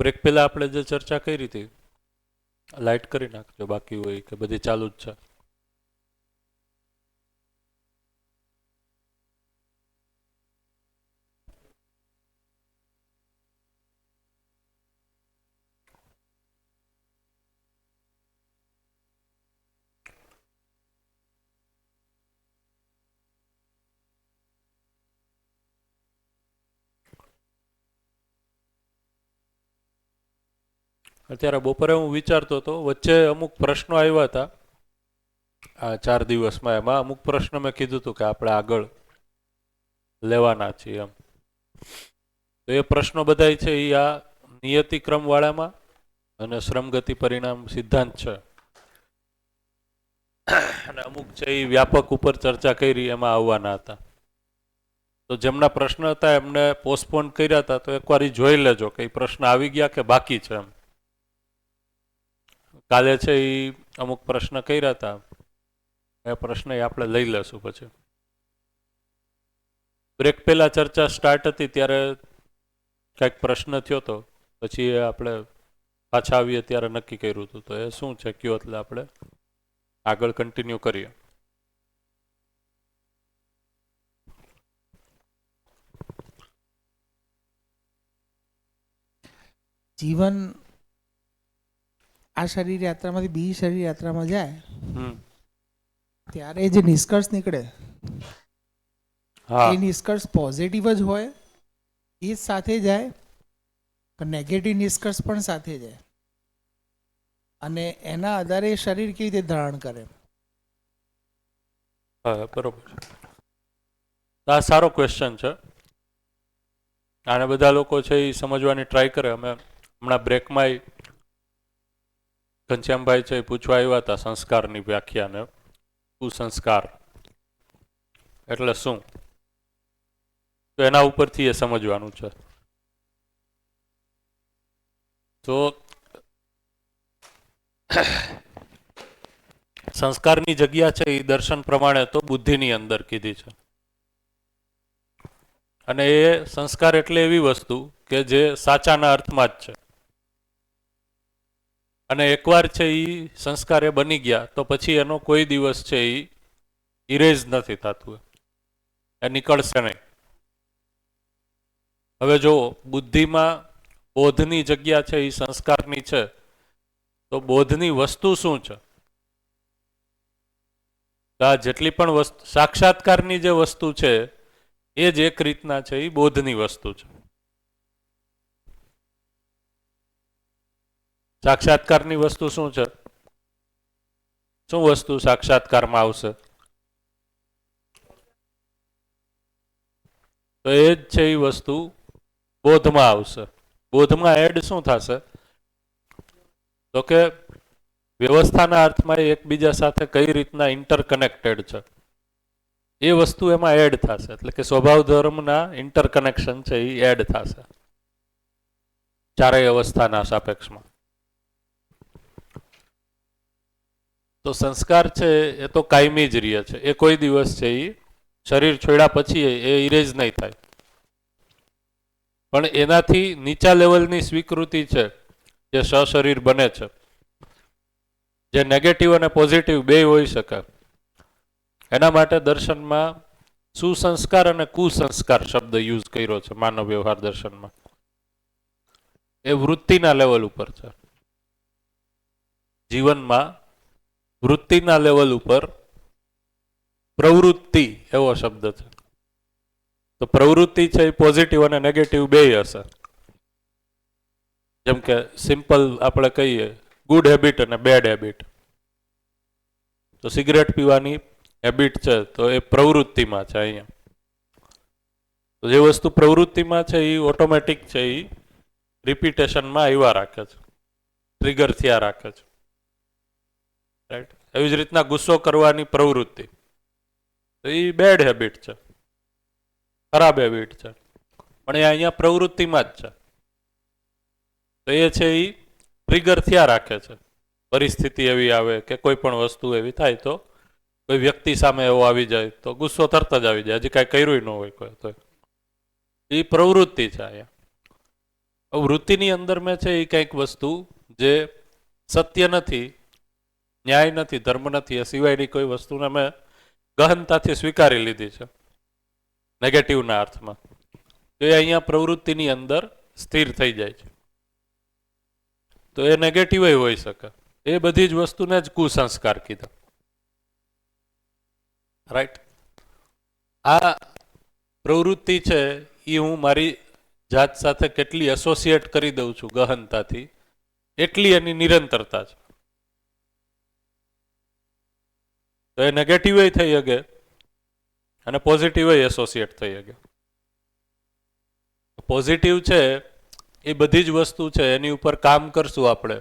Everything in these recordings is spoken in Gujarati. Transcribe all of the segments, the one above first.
બ્રેક પહેલા આપણે જે ચર્ચા કરી હતી લાઇટ કરી નાખજો, બાકી હોય કે બધી ચાલુ જ છે? અત્યારે બપોરે હું વિચારતો હતો, વચ્ચે અમુક પ્રશ્નો આવ્યા હતા આ 4 દિવસમાં. એમાં અમુક પ્રશ્ન મેં કીધું હતું કે આપણે આગળ લેવાના છીએ એમ. તો એ પ્રશ્નો બધા છે એ આ નિયતિક્રમ વાળામાં અને શ્રમગતિ પરિણામ સિદ્ધાંત છે, અને અમુક છે એ વ્યાપક ઉપર ચર્ચા કરી એમાં આવવાના હતા. તો જેમના પ્રશ્ન હતા એમને પોસ્ટપોન કર્યા હતા, તો એકવાર એ જોઈ લેજો કે એ પ્રશ્ન આવી ગયા કે બાકી છે એમ. કાલે છે એ અમુક પ્રશ્ન કર્યા હતા, એ પ્રશ્ન આપણે લઈ લેશું. પછી બ્રેક પહેલા ચર્ચા સ્ટાર્ટ હતી ત્યારે કંઈક પ્રશ્ન થયો હતો, પછી આપણે પાછા આવીએ ત્યારે નક્કી કર્યું હતું. તો એ શું છે કયો, એટલે આપણે આગળ કન્ટિન્યુ કરીએ. જીવન આ શરીર યાત્રામાંથી બીજી શરીર યાત્રામાં જાય ત્યારે જે નિષ્કર્ષ નીકળે એ નિષ્કર્ષ પોઝિટિવ જ હોય એ સાથે જાય કે નેગેટિવ નિષ્કર્ષ પણ સાથે જાય, અને એના આધારે શરીર કેવી રીતે ધારણ કરે? હા, બરોબર. આ સારો ક્વેશ્ચન છે. આને બધા લોકો છે એ સમજવાની ટ્રાય કરે. અમે હમણાં બ્રેકમાં ઘનશ્યામભાઈ છે એ પૂછવા આવ્યા હતા સંસ્કારની વ્યાખ્યાને. કુસંસ્કાર એટલે શું, તો એના ઉપરથી એ સમજવાનું છે. તો સંસ્કારની જગ્યા છે એ દર્શન પ્રમાણે તો બુદ્ધિની અંદર કીધી છે, અને એ સંસ્કાર એટલે એવી વસ્તુ કે જે સાચાના અર્થમાં જ છે. અને એકવાર છે એ સંસ્કાર એ બની ગયા તો પછી એનો કોઈ દિવસ છે એ ઇરેઝ નથી થતું, એ નીકળશે નહીં. હવે જો બુદ્ધિમાં બોધની જગ્યા છે એ સંસ્કારની છે, તો બોધની વસ્તુ શું છે? આ જેટલી પણ વસ્તુ સાક્ષાત્કારની જે વસ્તુ છે એ જ એક રીતના છે એ બોધની વસ્તુ છે. સાક્ષાત્કારની વસ્તુ શું છે? શું વસ્તુ સાક્ષાત્કારમાં આવશે? તો એ જ છે એ વસ્તુ બોધમાં આવશે. બોધમાં એડ શું થશે? તો કે વ્યવસ્થાના અર્થમાં એકબીજા સાથે કઈ રીતના ઇન્ટરકનેક્ટેડ છે એ વસ્તુ એમાં એડ થશે. એટલે કે સ્વભાવ ધર્મના ઇન્ટરકનેક્શન છે એ એડ થશે ચારેય અવસ્થાના સાપેક્ષમાં. તો સંસ્કાર છે એ તો કાયમી જ રહે છે, એ કોઈ દિવસ છે એ શરીર છોડ્યા પછી એ ઇરેઝ નહીં થાય. પણ એનાથી નીચા લેવલની સ્વીકૃતિ છે જે સશરીર બને છે, જે નેગેટિવ અને પોઝિટિવ બે હોઈ શકે. એના માટે દર્શનમાં સુસંસ્કાર અને કુસંસ્કાર શબ્દ યુઝ કર્યો છે માનવ વ્યવહાર દર્શનમાં. એ વૃત્તિના લેવલ ઉપર છે. જીવનમાં વૃત્તિના લેવલ ઉપર પ્રવૃત્તિ એવો શબ્દ છે. તો પ્રવૃત્તિ છે એ પોઝિટિવ અને નેગેટિવ બે હશે. જેમ કે સિમ્પલ આપણે કહીએ ગુડ હેબિટ અને બેડ હેબિટ. તો સિગરેટ પીવાની હેબિટ છે તો એ પ્રવૃત્તિમાં છે. અહીંયા તો જે વસ્તુ પ્રવૃત્તિમાં છે એ ઓટોમેટિક છે એ રિપીટેશનમાં આવ્યા રાખે છે, ટ્રિગર થયા રાખે છે, રાઈટ. એવી જ રીતના ગુસ્સો કરવાની પ્રવૃત્તિ, તો એ બેડ હેબિટ છે, ખરાબ હેબિટ છે, પણ એ અહીંયા પ્રવૃત્તિમાં જ છે. તો એ છે એ ટ્રિગર થયા રાખે છે. પરિસ્થિતિ એવી આવે કે કોઈ પણ વસ્તુ એવી થાય, તો કોઈ વ્યક્તિ સામે એવો આવી જાય તો ગુસ્સો તરત જ આવી જાય, હજી કાંઈ કર્યું ન હોય કોઈ, તો એ પ્રવૃત્તિ છે અહીંયા. વૃત્તિની અંદર મેં છે એ કંઈક વસ્તુ જે સત્ય નથી, ન્યાય નથી, ધર્મ નથી, એ સિવાયની કોઈ વસ્તુને મેં ગહનતાથી સ્વીકારી લીધી છે નેગેટિવના અર્થમાં, તો એ અહીંયા પ્રવૃત્તિની અંદર સ્થિર થઈ જાય છે. તો એ નેગેટિવ હોઈ શકે. એ બધી જ વસ્તુને જ કુસંસ્કાર કીધા. રાઈટ. આ પ્રવૃત્તિ છે એ હું મારી જાત સાથે કેટલી એસોસિએટ કરી દઉં છું ગહનતાથી, એટલી એની નિરંતરતા છે. તો એ નેગેટિવ થઈ શકે અને પોઝિટિવ એસોસિએટ થઈ શકે. પોઝિટિવ છે એ બધી જ વસ્તુ છે એની ઉપર કામ કરશું આપણે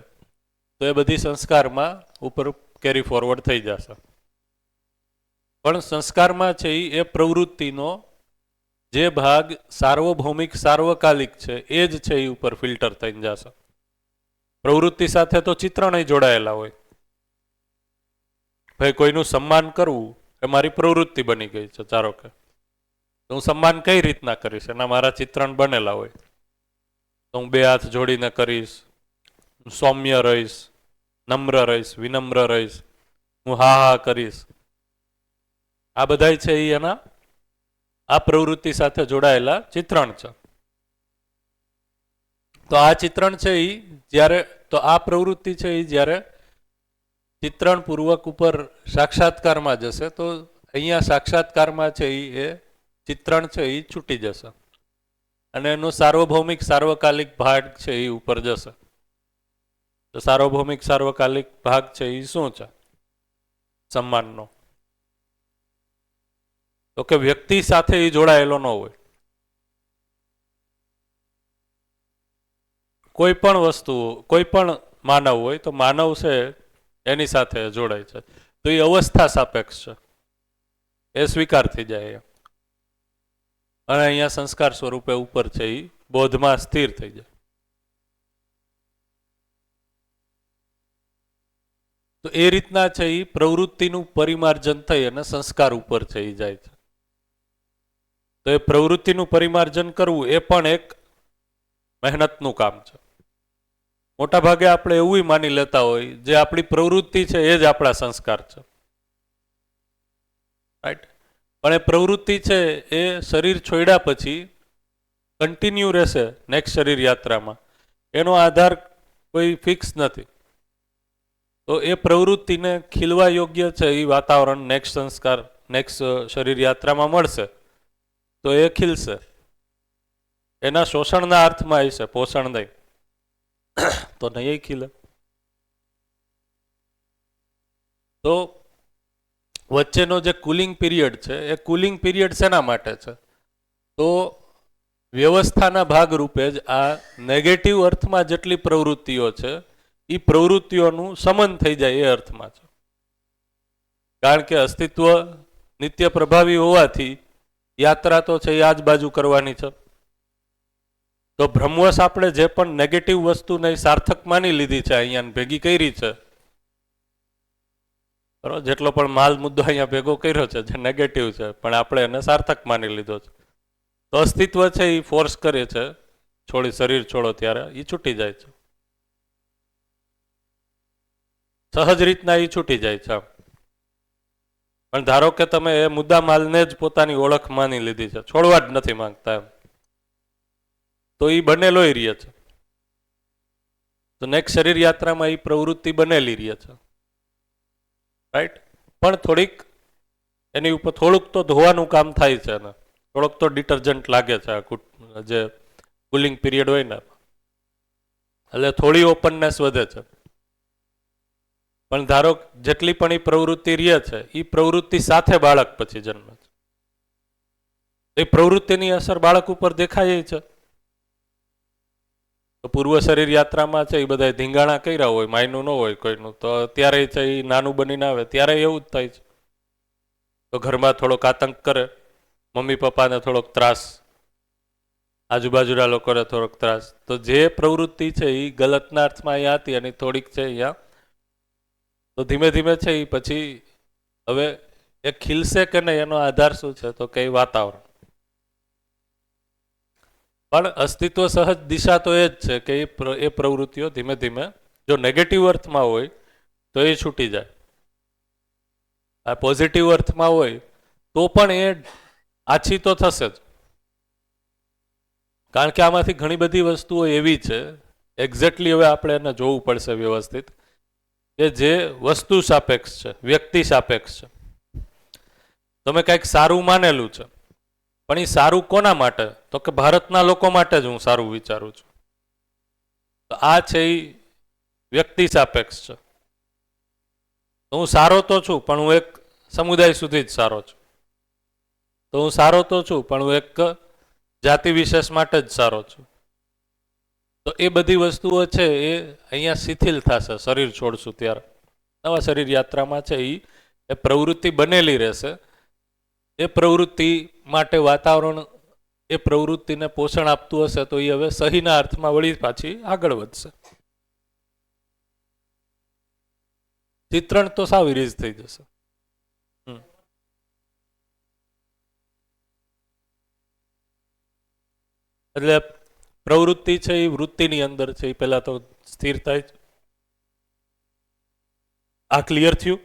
તો એ બધી સંસ્કારમાં ઉપર કેરી ફોરવર્ડ થઈ જશે. પણ સંસ્કારમાં છે એ પ્રવૃત્તિનો જે ભાગ સાર્વભૌમિક સાર્વકાલિક છે એ જ છે એ ઉપર ફિલ્ટર થઈને જશે. પ્રવૃત્તિ સાથે તો ચિત્રણય જોડાયેલા હોય. ભાઈ કોઈનું સન્માન કરવું એ મારી પ્રવૃત્તિ બની ગઈ છે. ધારો કે હું સન્માન કઈ રીતના કરીશ એના મારા ચિત્રણ બનેલા હોય. તો હું બે હાથ જોડીને કરીશ, હું સૌમ્ય રહીશ, નમ્ર રહીશ, વિનમ્ર રહીશ, હું હા હા કરીશ. આ બધા છે એ એના આ પ્રવૃત્તિ સાથે જોડાયેલા ચિત્રણ છે. તો આ ચિત્રણ છે એ જ્યારે તો આ પ્રવૃત્તિ છે એ જ્યારે ચિત્રણ પૂર્વક ઉપર સાક્ષાત્કારમાં જશે તો અહીંયા સાક્ષાત્કારમાં છે એ ચિત્રણ છે એ છૂટી જશે અને એનો સાર્વભૌમિક સાર્વકાલિક ભાગ છે એ ઉપર જશે. તો સાર્વભૌમિક સાર્વકાલિક ભાગ છે એ શું છે? સન્માનનો. તો કે વ્યક્તિ સાથે એ જોડાયેલો ન હોય. કોઈ પણ વસ્તુ, કોઈ પણ માનવ હોય તો માનવ છે એની સાથે જોડાય છે. તો એ અવસ્થા સાપેક્ષ છે, એ સ્વીકાર થઈ જાય અને અહીંયા સંસ્કાર સ્વરૂપે ઉપર છે એ બોધમાં સ્થિર થઈ જાય. તો એ રીતના છે એ પ્રવૃત્તિનું પરિમાર્જન થઈ અને સંસ્કાર ઉપર છે એ જાય છે. તો એ પ્રવૃત્તિનું પરિમાર્જન કરવું એ પણ એક મહેનતનું કામ છે. મોટા ભાગે આપણે એવું માની લેતા હોય જે આપણી પ્રવૃત્તિ છે એ જ આપણા સંસ્કાર છે. રાઈટ. પણ એ પ્રવૃત્તિ છે એ શરીર છોડ્યા પછી કન્ટિન્યુ રહેશે નેક્સ્ટ શરીર યાત્રામાં. એનો આધાર કોઈ ફિક્સ નથી. તો એ પ્રવૃત્તિને ખીલવા યોગ્ય છે એ વાતાવરણ નેક્સ્ટ સંસ્કાર નેક્સ્ટ શરીર યાત્રામાં મળશે તો એ ખીલશે. એના શોષણના અર્થમાં હશે, પોષણ નહીં તો નહીં ખીલે. તો વચ્ચેનો જે કુલિંગ પીરિયડ છે એ કુલિંગ પીરિયડ શેના માટે છે? તો વ્યવસ્થાના ભાગરૂપે જ આ નેગેટિવ અર્થમાં જેટલી પ્રવૃત્તિઓ છે એ પ્રવૃત્તિઓનું સમન થઈ જાય એ અર્થમાં છે. કારણ કે અસ્તિત્વ નિત્ય પ્રભાવી હોવાથી યાત્રા તો છે એ આ જ બાજુ કરવાની છે. તો ભ્રમવશ આપણે જે પણ નેગેટિવ વસ્તુને સાર્થક માની લીધી છે, અહીંયા ભેગી કરી છે, બરાબર, જેટલો પણ માલ મુદ્દો અહીંયા ભેગો કર્યો છે જે નેગેટિવ છે પણ આપણે એને સાર્થક માની લીધો છે. તો અસ્તિત્વ છે એ ફોર્સ કરે છે, છોડી શરીર છોડો ત્યારે એ છૂટી જાય છે. સહજ રીતના એ છૂટી જાય છે. પણ ધારો કે તમે એ મુદ્દા માલને જ પોતાની ઓળખ માની લીધી છે, છોડવા જ નથી માંગતા એમ, તો એ બનેલો રહે છે. તો નેક્સ્ટ શરીર યાત્રામાં એ પ્રવૃત્તિ બનેલી રહે છે. રાઈટ. પણ થોડીક એની ઉપર થોડુંક તો ધોવાનું કામ થાય છે ને, થોડોક તો ડિટર્જન્ટ લાગે છે આ જે કુલિંગ પીરિયડ હોય ને, એટલે થોડી ઓપનનેસ વધે છે. પણ ધારો જેટલી પણ એ પ્રવૃત્તિ રહે છે એ પ્રવૃત્તિ સાથે બાળક પછી જન્મે છે. એ પ્રવૃત્તિની અસર બાળક ઉપર દેખાય છે. તો પૂર્વ શરીર યાત્રામાં છે એ બધા ધીંગાણા કર્યા હોય, માયનું ન હોય કોઈનું, તો ત્યારે છે એ નાનું બનીને આવે ત્યારે એવું જ થાય છે. તો ઘરમાં થોડોક આતંક કરે, મમ્મી પપ્પાને થોડોક ત્રાસ, આજુબાજુના લોકોને થોડોક ત્રાસ. તો જે પ્રવૃત્તિ છે એ ગલતના અર્થમાં અહીંયા હતી અને થોડીક છે અહીંયા, તો ધીમે ધીમે છે એ પછી હવે એ ખીલશે કે નહીં એનો આધાર શું છે? તો કે વાતાવરણ. પણ અસ્તિત્વ સહજ દિશા તો એ જ છે કે એ પ્રવૃત્તિઓ ધીમે ધીમે જો નેગેટિવ અર્થમાં હોય તો એ છૂટી જાય, આ પોઝિટિવ અર્થમાં હોય તો પણ એ આછી તો થશે જ. કારણ કે આમાંથી ઘણી બધી વસ્તુઓ એવી છે, એક્ઝેક્ટલી હવે આપણે એને જોવું પડશે વ્યવસ્થિત, કે જે વસ્તુ સાપેક્ષ છે, વ્યક્તિ સાપેક્ષ છે. તમે કંઈક સારું માનેલું છે, પણ એ સારું કોના માટે? તો કે ભારતના લોકો માટે જ હું સારું વિચારું છું. તો આ છે એ વ્યક્તિ સાપેક્ષ છે. તો હું સારો તો છું, પણ હું એક સમુદાય સુધી જ સારો છું. તો હું સારો તો છું, પણ હું એક જાતિ વિશેષ માટે જ સારો છું. તો એ બધી વસ્તુઓ છે એ અહીંયા શિથિલ થશે શરીર છોડશું ત્યારે. નવા શરીર યાત્રામાં છે એ પ્રવૃત્તિ બનેલી રહેશે. એ પ્રવૃત્તિ માટે વાતાવરણ એ પ્રવૃત્તિને પોષણ આપતું હશે તો એ હવે સહીના અર્થમાં વળી પાછી આગળ વધશે. ચિત્રણ તો સાવ ઇરેઝ થઈ જશે. એટલે પ્રવૃત્તિ છે એ વૃત્તિની અંદર છે, એ પહેલા તો સ્થિર થાય છે. આ ક્લિયર થયું?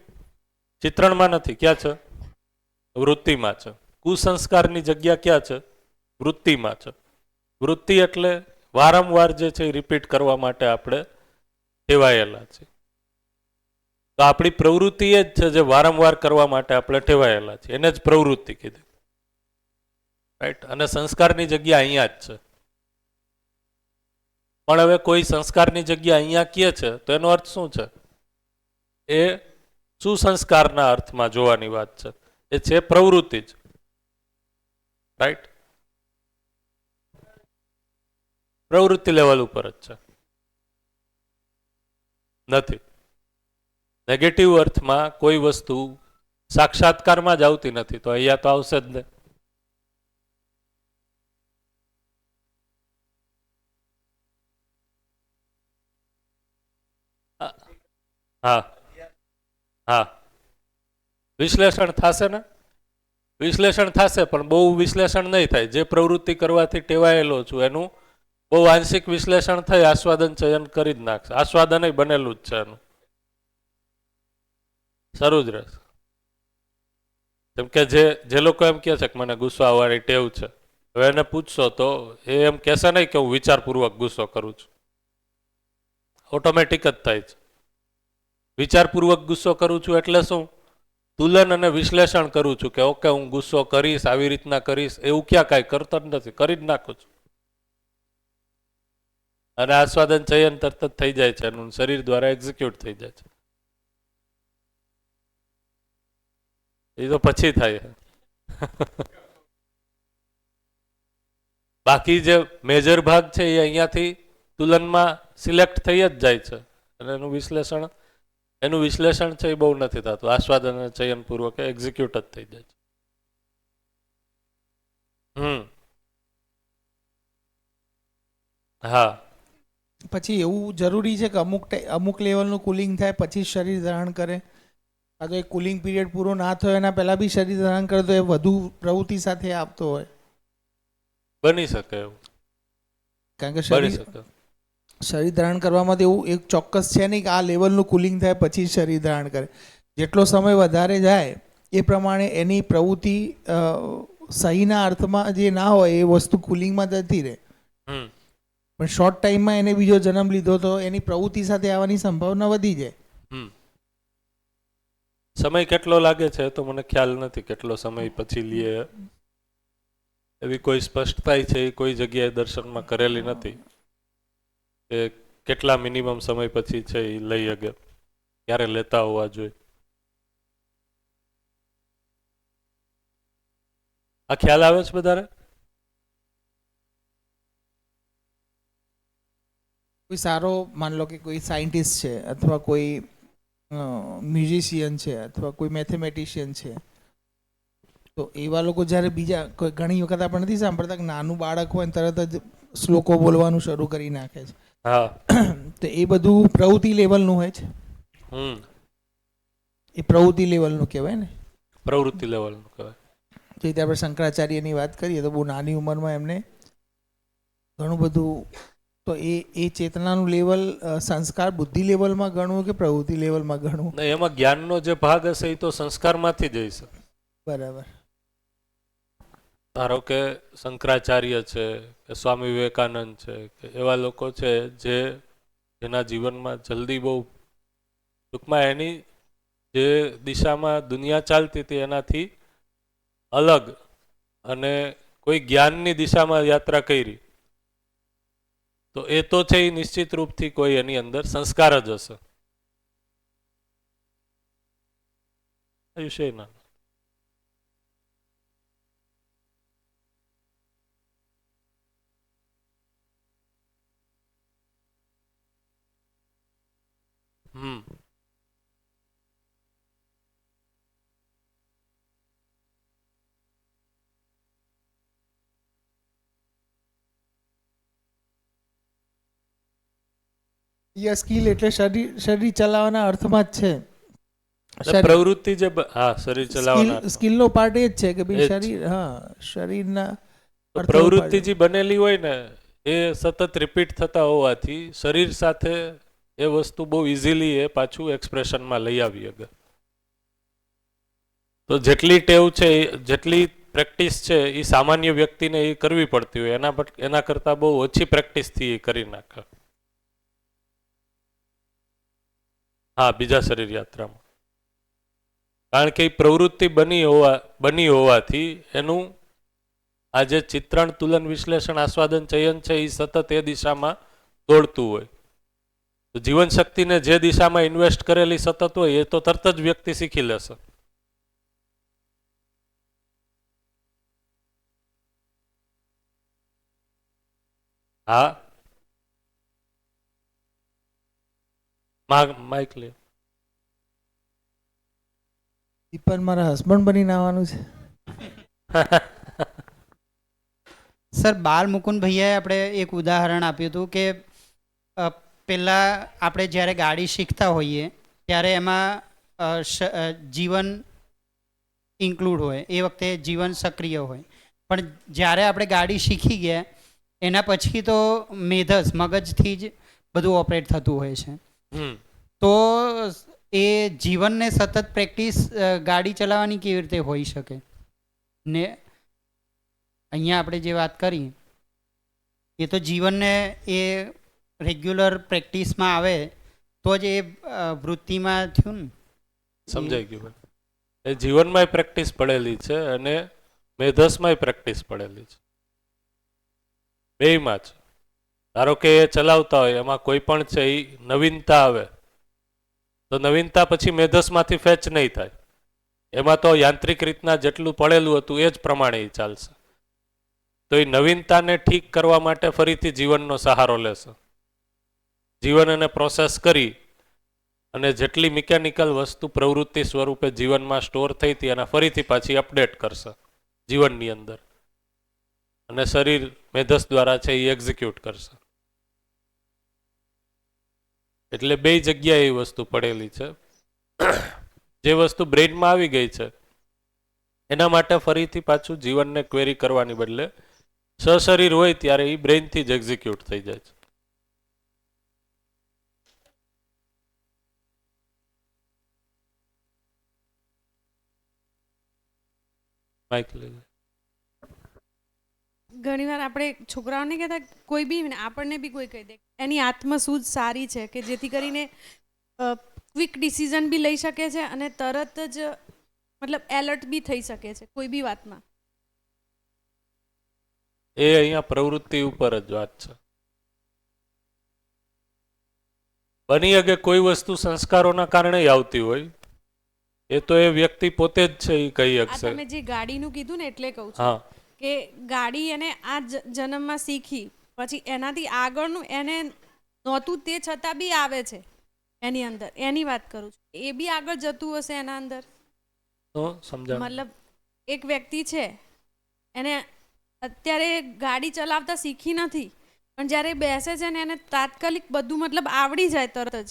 ચિત્રણમાં નથી. ક્યાં છે? વૃત્તિમાં છે. કુસંસ્કારની જગ્યા ક્યાં છે? વૃત્તિમાં છે. વૃત્તિ એટલે વારંવાર જે છે એ રિપીટ કરવા માટે આપણે ટેવાયેલા છે. તો આપણી પ્રવૃત્તિ એ જ છે જે વારંવાર કરવા માટે આપણે ટેવાયેલા છે, એને જ પ્રવૃત્તિ કીધી. રાઈટ? અને સંસ્કારની જગ્યા અહીંયા જ છે. પણ હવે કોઈ સંસ્કારની જગ્યા અહીંયા કહે છે તો એનો અર્થ શું છે? એ સુસંસ્કારના અર્થમાં જોવાની વાત છે. એ છે પ્રવૃત્તિ જ. રાઈટ? પ્રવૃત્તિ લેવલ ઉપર જ છે. નથી. નેગેટિવ અર્થમાં કોઈ વસ્તુ સાક્ષાત્કારમાં જ આવતી નથી, તો અહીંયા તો આવશે જ ને. હા હા, વિશ્લેષણ થશે ને? વિશ્લેષણ થશે, પણ બહુ વિશ્લેષણ નહીં થાય. જે પ્રવૃત્તિ કરવાથી ટેવાયેલો છું એનું બહુ આંશિક વિશ્લેષણ થઈ આસ્વાદન ચયન કરી જ નાખશે. આસ્વાદન બનેલું જ છે એનું, શરૂ જ રહેશે. કેમ કે જે લોકો એમ કહે છે કે મને ગુસ્સો આવવાની ટેવ છે, હવે એને પૂછશો તો એ એમ કહેશે નહીં કે હું વિચારપૂર્વક ગુસ્સો કરું છું. ઓટોમેટિક જ થાય છે. વિચારપૂર્વક ગુસ્સો કરું છું એટલે શું? તુલન અને વિશ્લેષણ કરું છું કે ઓકે હું ગુસ્સો કરીશ, આવી રીતના કરીશ, એવું ક્યાં કાંઈ કરતો જ નથી, કરી જ નાખું છું. અને આસ્વાદન ચયન તરત જ થઈ જાય છે, એનું શરીર દ્વારા એક્ઝિક્યુટ થઈ જાય છે. એ તો પછી થાય. બાકી જે મેજર ભાગ છે એ અહીંયાથી તુલનમાં સિલેક્ટ થઈ જ જાય છે, અને એનું વિશ્લેષણ છે એ બહુ નથી થતું. આસ્વાદન અને ચયન પૂર્વક એક્ઝિક્યુટ જ થઈ જાય છે. હા, પછી એવું જરૂરી છે કે અમુક લેવલનું કુલિંગ થાય પછી શરીર ધારણ કરે? આ તો એ કુલિંગ પીરિયડ પૂરો ના થયો એના પહેલાં બી શરીર ધારણ કરે તો એ વધુ પ્રવૃત્તિ સાથે આપતો હોય? બની શકે એવું. કારણ કે બની શકે. શરીર ધારણ કરવામાં તો એવું એક ચોક્કસ છે નહીં કે આ લેવલનું કુલિંગ થાય પછી શરીર ધારણ કરે. જેટલો સમય વધારે જાય એ પ્રમાણે એની પ્રવૃત્તિ સહીના અર્થમાં જે ના હોય એ વસ્તુ કુલિંગમાં જતી રહે. પણ શોર્ટ ટાઈમમાં એને બીજો જન્મ લીધો તો એની પ્રવૃત્તિ સાથે આવવાની સંભાવના વધી જાય. સમય કેટલો લાગે છે તો મને ખ્યાલ નથી, કેટલો સમય પછી લે એવી કોઈ સ્પષ્ટતા છે એ કોઈ જગ્યાએ દર્શનમાં કરેલી નથી કે કેટલા મિનિમમ સમય પછી છે એ લઈ શકે, ક્યારે લેતા હોવા જોઈએ. આ ખ્યાલ આવે છે બધાને? કોઈ સારો માન લો કે કોઈ સાયન્ટિસ્ટ છે અથવા કોઈ મ્યુઝિશિયન છે અથવા કોઈ મેથેમેટિશિયન છે, તો એવા લોકો જ્યારે બીજા ઘણી વખત આપણે નથી સાંભળતા કે નાનું બાળક હોય ને તરત જ શ્લોકો બોલવાનું શરૂ કરી નાખે છે. હા, તો એ બધું પ્રવૃત્તિ લેવલનું હોય છે. એ પ્રવૃત્તિ લેવલનું કહેવાય ને? પ્રવૃત્તિ લેવલનું કહેવાય. જે રીતે આપણે શંકરાચાર્યની વાત કરીએ તો બહુ નાની ઉંમરમાં એમને ઘણું બધું. તો એ ચેતનાનું લેવલ સંસ્કાર બુદ્ધિ લેવલમાં ગણવું કે પ્રવૃત્તિ લેવલમાં ગણવું? ને એમાં જ્ઞાનનો જે ભાગ હશે એ તો સંસ્કારમાંથી જ હશે. બરાબર. ધારો કે શંકરાચાર્ય છે કે સ્વામી વિવેકાનંદ છે કે એવા લોકો છે જે એના જીવનમાં જલ્દી બહુ ટૂંકમાં એની જે દિશામાં દુનિયા ચાલતી હતી એનાથી અલગ અને કોઈ જ્ઞાનની દિશામાં યાત્રા કરી, તો એ તો છે એ નિશ્ચિત રૂપથી કોઈ એની અંદર સંસ્કાર જ હશે. વિષયના યા સ્કિલ એટલે શરીર ચલાવવાના અર્થમાં જ છે. પ્રવૃત્તિ જે હા શરીર ચલાવવાના સ્કિલનો પાર્ટ એ જ છે કે એ ભાઈ જ. શરીર, હા, શરીરના અર્થનો પ્રવૃત્તિ part. જે બનેલી હોય ને એ સતત રિપીટ થતા હોવાથી શરીર સાથે એ વસ્તુ બહુ ઇઝીલી એ પાછું એક્સપ્રેશનમાં લઈ આવી શકે. તો જેટલી ટેવ છે જેટલી પ્રેક્ટિસ છે એ સામાન્ય વ્યક્તિને એ કરવી પડતી હોય એના કરતાં બહુ ઓછી પ્રેક્ટિસથી એ કરી નાખે. હા, બીજા શરીર યાત્રામાં, કારણ કે એ પ્રવૃત્તિ બની હોવાથી એનું આ જે ચિત્રણ, તુલન, વિશ્લેષણ, આસ્વાદન, ચયન છે એ સતત એ દિશામાં દોડતું હોય. તો જીવન શક્તિને જે દિશામાં ઇન્વેસ્ટ કરેલી સતત હોય એ તો તરત જ વ્યક્તિ શીખી લેશે. હા, માઇક લે. દીપન મારા હસબન્ડ બનીને આવવાનું છે. સર, બાલ મુકુંદ ભૈયાએ આપણે એક ઉદાહરણ આપ્યું હતું કે પહેલાં આપણે જ્યારે ગાડી શીખતા હોઈએ ત્યારે એમાં જીવન ઇન્ક્લુડ હોય, એ વખતે જીવન સક્રિય હોય, પણ જ્યારે આપણે ગાડી શીખી ગયા એના પછી તો મેધસ મગજથી જ બધું ઓપરેટ થતું હોય છે. તો એ જીવનને સતત પ્રેક્ટિસ ગાડી ચલાવવાની કેવી રીતે હોઈ શકે? ને અહીંયા આપણે જે વાત કરી એ તો જીવનને એ રેગ્યુલર પ્રેક્ટિસમાં આવે તો જ એ વૃત્તિમાં થયું ને. સમજાઈ ગયું ભાઈ. એ જીવનમાંય પ્રેક્ટિસ પડેલી છે અને મેધસમાંય પ્રેક્ટિસ પડેલી છે, બેયમાં જ. ધારો કે એ ચલાવતા હોય એમાં કોઈ પણ છે એ નવીનતા આવે તો નવીનતા પછી મેધસમાંથી ફેચ નહીં થાય, એમાં તો યાંત્રિક રીતના જેટલું પડેલું હતું એ જ પ્રમાણે એ ચાલશે. તો એ નવીનતાને ઠીક કરવા માટે ફરીથી જીવનનો સહારો લેશે. જીવન એને પ્રોસેસ કરી અને જેટલી મિકેનિકલ વસ્તુ પ્રવૃત્તિ સ્વરૂપે જીવનમાં સ્ટોર થઈ હતી એના ફરીથી પાછી અપડેટ કરશે જીવનની અંદર, અને શરીર મેધસ દ્વારા છે એ એક્ઝિક્યુટ કરશે. એટલે બે જગ્યાએ એ વસ્તુ પડેલી છે. જે વસ્તુ બ્રેઇનમાં આવી ગઈ છે એના માટે ફરીથી પાછું જીવનને ક્વેરી કરવાની બદલે સશરીર હોય ત્યારે એ બ્રેઇનથી જ એક્ઝિક્યુટ થઈ જાય છે. ઘણીવાર આપણે છોકરાઓને કહેતા, કોઈ બી આપણને બી કોઈ કહી દે એની આત્મસૂઝ સારી છે કે જેથી કરીને ક્વિક ડિસિઝન બી લઈ શકે છે અને તરત જ મતલબ એલર્ટ બી થઈ શકે છે કોઈ બી વાતમાં. એ અહીંયા પ્રવૃત્તિ ઉપર જ વાત છે. બની શકે કોઈ વસ્તુ સંસ્કારોના કારણે આવતી હોય, એ તો એ વ્યક્તિ પોતે જ છે એ કહી શકશે. તમે જે ગાડીનું કીધું ને એટલે કહું છું હા, કે ગાડી એને આ જન્મમાં શીખી પછી એનાથી આગળનું એને નહોતું તે છતાં બી આવે છે એની અંદર, એની વાત કરું છું. એ બી આગળ જતું હશે એના અંદર. તો સમજાવ. મતલબ એક વ્યક્તિ છે એને અત્યારે ગાડી ચલાવતા શીખી નથી, પણ જ્યારે બેસે છે ને એને તાત્કાલિક બધું મતલબ આવડી જાય તરત જ,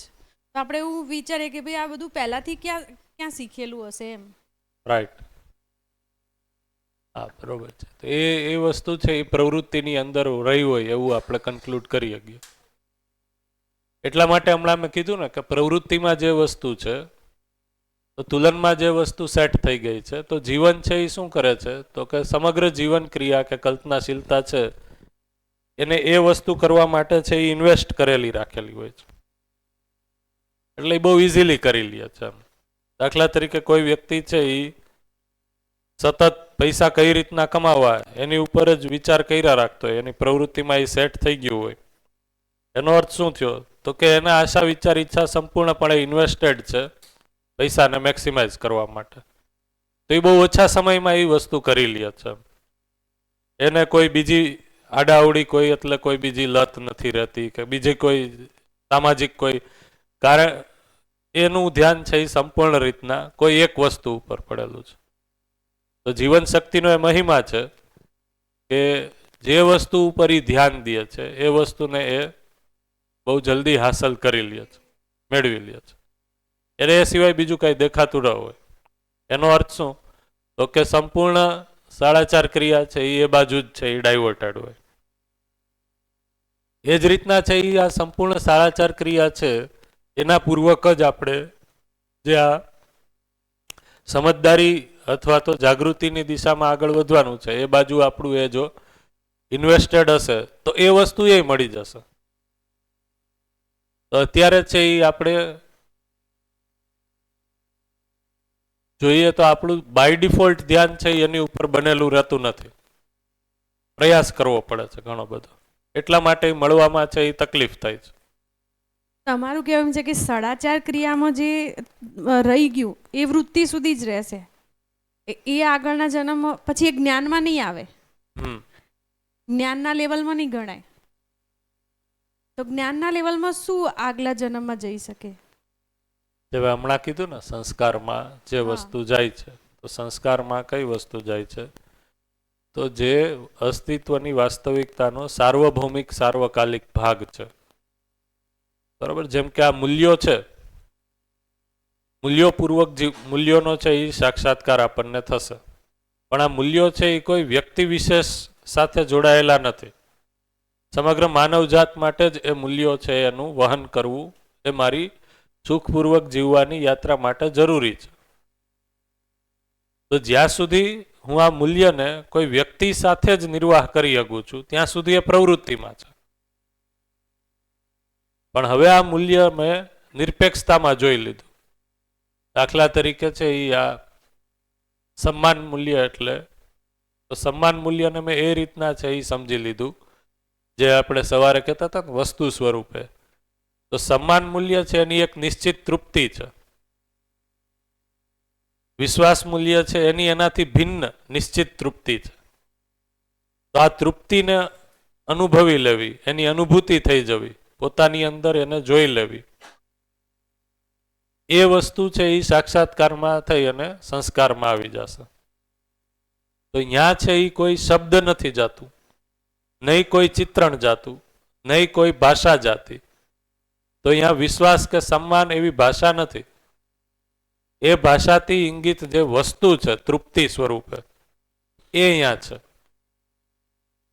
તો આપણે એવું વિચારીએ કે ભાઈ આ બધું પહેલાંથી ક્યાં શીખેલું હશે એમ. રાઈટ. હા બરોબર છે. તો એ વસ્તુ છે એ પ્રવૃત્તિની અંદર રહી હોય એવું આપણે કન્ક્લુડ કરી શકીએ. એટલા માટે હમણાં મેં કીધું ને કે પ્રવૃત્તિમાં જે વસ્તુ છે તો તુલનમાં જે વસ્તુ સેટ થઈ ગઈ છે, તો જીવન છે એ શું કરે છે તો કે સમગ્ર જીવન ક્રિયા કે કલ્પનાશીલતા છે એને એ વસ્તુ કરવા માટે છે એ ઇન્વેસ્ટ કરેલી રાખેલી હોય છે, એટલે એ બહુ ઇઝીલી કરી લે છે. દાખલા તરીકે કોઈ વ્યક્તિ છે એ સતત પૈસા કઈ રીતના કમાવા એની ઉપર જ વિચાર કર્યા રાખતો હોય, એની પ્રવૃત્તિમાં એ સેટ થઈ ગયું હોય, એનો અર્થ શું થયો તો કે એના આશા વિચાર ઈચ્છા સંપૂર્ણપણે ઇન્વેસ્ટેડ છે પૈસાને મેક્સિમાઇઝ કરવા માટે. તો એ બહુ ઓછા સમયમાં એ વસ્તુ કરી લે છે. એને કોઈ બીજી આડાઅવડી કોઈ એટલે કોઈ બીજી લત નથી રહેતી કે બીજી કોઈ સામાજિક કોઈ કારણ, એનું ધ્યાન છે એ સંપૂર્ણ રીતના કોઈ એક વસ્તુ ઉપર પડેલું છે. તો જીવન શક્તિનો એ મહિમા છે કે જે વસ્તુ ઉપર એ ધ્યાન દે છે એ વસ્તુને એ બહુ જલ્દી હાંસલ કરી લે છે, મેળવી લે છે. એને એ સિવાય બીજું કાંઈ દેખાતું ન હોય. એનો અર્થ શું તો કે સંપૂર્ણ 4.5 ક્રિયા છે એ બાજુ જ છે એ ડાયવર્ટેડ હોય. એ જ રીતના છે એ આ સંપૂર્ણ 4.5 ક્રિયા છે એના પૂર્વક જ આપણે જે આ સમજદારી અથવા તો જાગૃતિની દિશામાં આગળ વધવાનું છે એ બાજુ આપણું એ જો ઇન્વેસ્ટેડ હશે તો એ વસ્તુ એ મળી જશે. તો અત્યારે છે એ આપણે જોઈએ તો આપણું બાય ડિફોલ્ટ ધ્યાન છે એની ઉપર બનેલું રહેતું નથી, પ્રયાસ કરવો પડે છે ઘણો બધો, એટલા માટે મળવામાં છે એ તકલીફ થાય છે. તમારું કહેવું એમ છે કે 4.5 ક્રિયામાં જે રહી ગયું એ વૃત્તિ સુધી જ રહેશે, એ આગળના જન્મ પછી એ જ્ઞાનમાં નહીં આવે, જ્ઞાનના લેવલમાં નહીં ગણાય. તો જ્ઞાનના લેવલમાં શું આગલા જન્મમાં જઈ શકે? હવે હમણાં કીધું ને સંસ્કારમાં જે વસ્તુ જાય છે, તો સંસ્કારમાં કઈ વસ્તુ જાય છે તો જે અસ્તિત્વની વાસ્તવિકતાનો સાર્વભૌમિક સાર્વકાલિક ભાગ છે. બરાબર, જેમ કે આ મૂલ્યો છે, મૂલ્યોપૂર્વક મૂલ્યોનો છે એ સાક્ષાત્કાર આપણને થશે, પણ આ મૂલ્યો છે એ કોઈ વ્યક્તિ વિશેષ સાથે જોડાયેલા નથી. સમગ્ર માનવજાત માટે જ એ મૂલ્યો છે એનું વહન કરવું એ મારી સુખપૂર્વક જીવવાની યાત્રા માટે જરૂરી છે. તો જ્યાં સુધી હું આ મૂલ્યને કોઈ વ્યક્તિ સાથે જ નિર્વાહ કરી શકું છું ત્યાં સુધી એ પ્રવૃત્તિમાં છે. પણ હવે આ મૂલ્ય મેં નિરપેક્ષતામાં જોઈ લીધું. દાખલા તરીકે છે એ આ સન્માન મૂલ્ય, એટલે તો સન્માન મૂલ્યને મેં એ રીતના છે એ સમજી લીધું જે આપણે સવારે કહેતા હતા ને વસ્તુ સ્વરૂપે. તો સન્માન મૂલ્ય છે એની એક નિશ્ચિત તૃપ્તિ છે, વિશ્વાસ મૂલ્ય છે એની એનાથી ભિન્ન નિશ્ચિત તૃપ્તિ છે. તો આ તૃપ્તિને અનુભવી લેવી, એની અનુભૂતિ થઈ જવી, પોતાની અંદર એને જોઈ લેવી, એ વસ્તુ છે એ સાક્ષાત્કારમાં થઈ અને સંસ્કારમાં આવી જશે. તો અહીંયા છે એ કોઈ શબ્દ નથી જાતું, નહીં કોઈ ચિત્રણ જાતું, નહીં કોઈ ભાષા જાતી. તો અહીંયા વિશ્વાસ કે સન્માન એવી ભાષા નથી, એ ભાષાથી ઇંગિત જે વસ્તુ છે તૃપ્તિ સ્વરૂપે એ અહીંયા છે.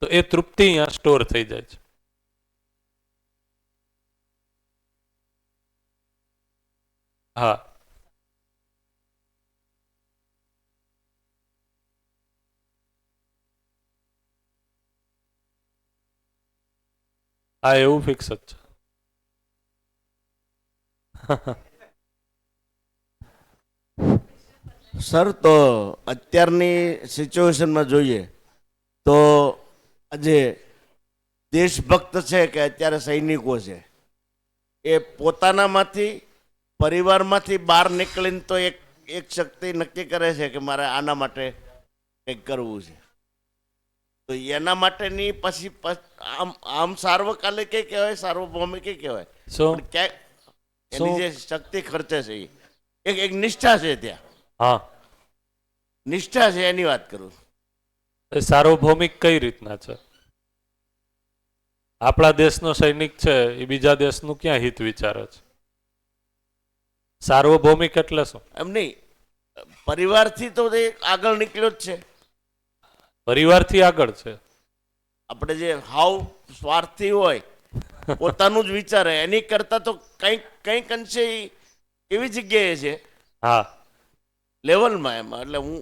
તો એ તૃપ્તિ અહીંયા સ્ટોર થઈ જાય છે. હા, હા એવું ફિક્સ જ છે. સર, તો અત્યારની સિચ્યુએશનમાં જોઈએ તો આજે દેશભક્ત છે કે અત્યારે સૈનિકો છે એ પોતાનામાંથી પરિવારમાંથી બહાર નીકળીને તો એક શક્તિ નક્કી કરે છે કે મારે આના માટે કંઈક કરવું છે. તો એના માટેની પછી આમ સાર્વકાલિક કહેવાય, સાર્વભૌમિક કહેવાય, શું ક્યાંક એની જે શક્તિ ખર્ચે છે એ એક નિષ્ઠા છે. ત્યાં હા, નિષ્ઠા છે એની વાત કરું. એ સાર્વભૌમિક કઈ રીતના છે? આપણા દેશનો સૈનિક છે એ બીજા દેશનું ક્યાં હિત વિચારે છે? સાર્વભૌમિક એટલે શું? એમ નહીં, પરિવારથી તો એ આગળ નીકળ્યો જ છે. પરિવારથી આગળ છે. આપણે જે હાવ સ્વાર્થી હોય, પોતાનું જ વિચારે, એની કરતાં તો કંઈક અંશે ઈ એવી જગ્યાએ છે હા, લેવલમાં એમાં. એટલે હું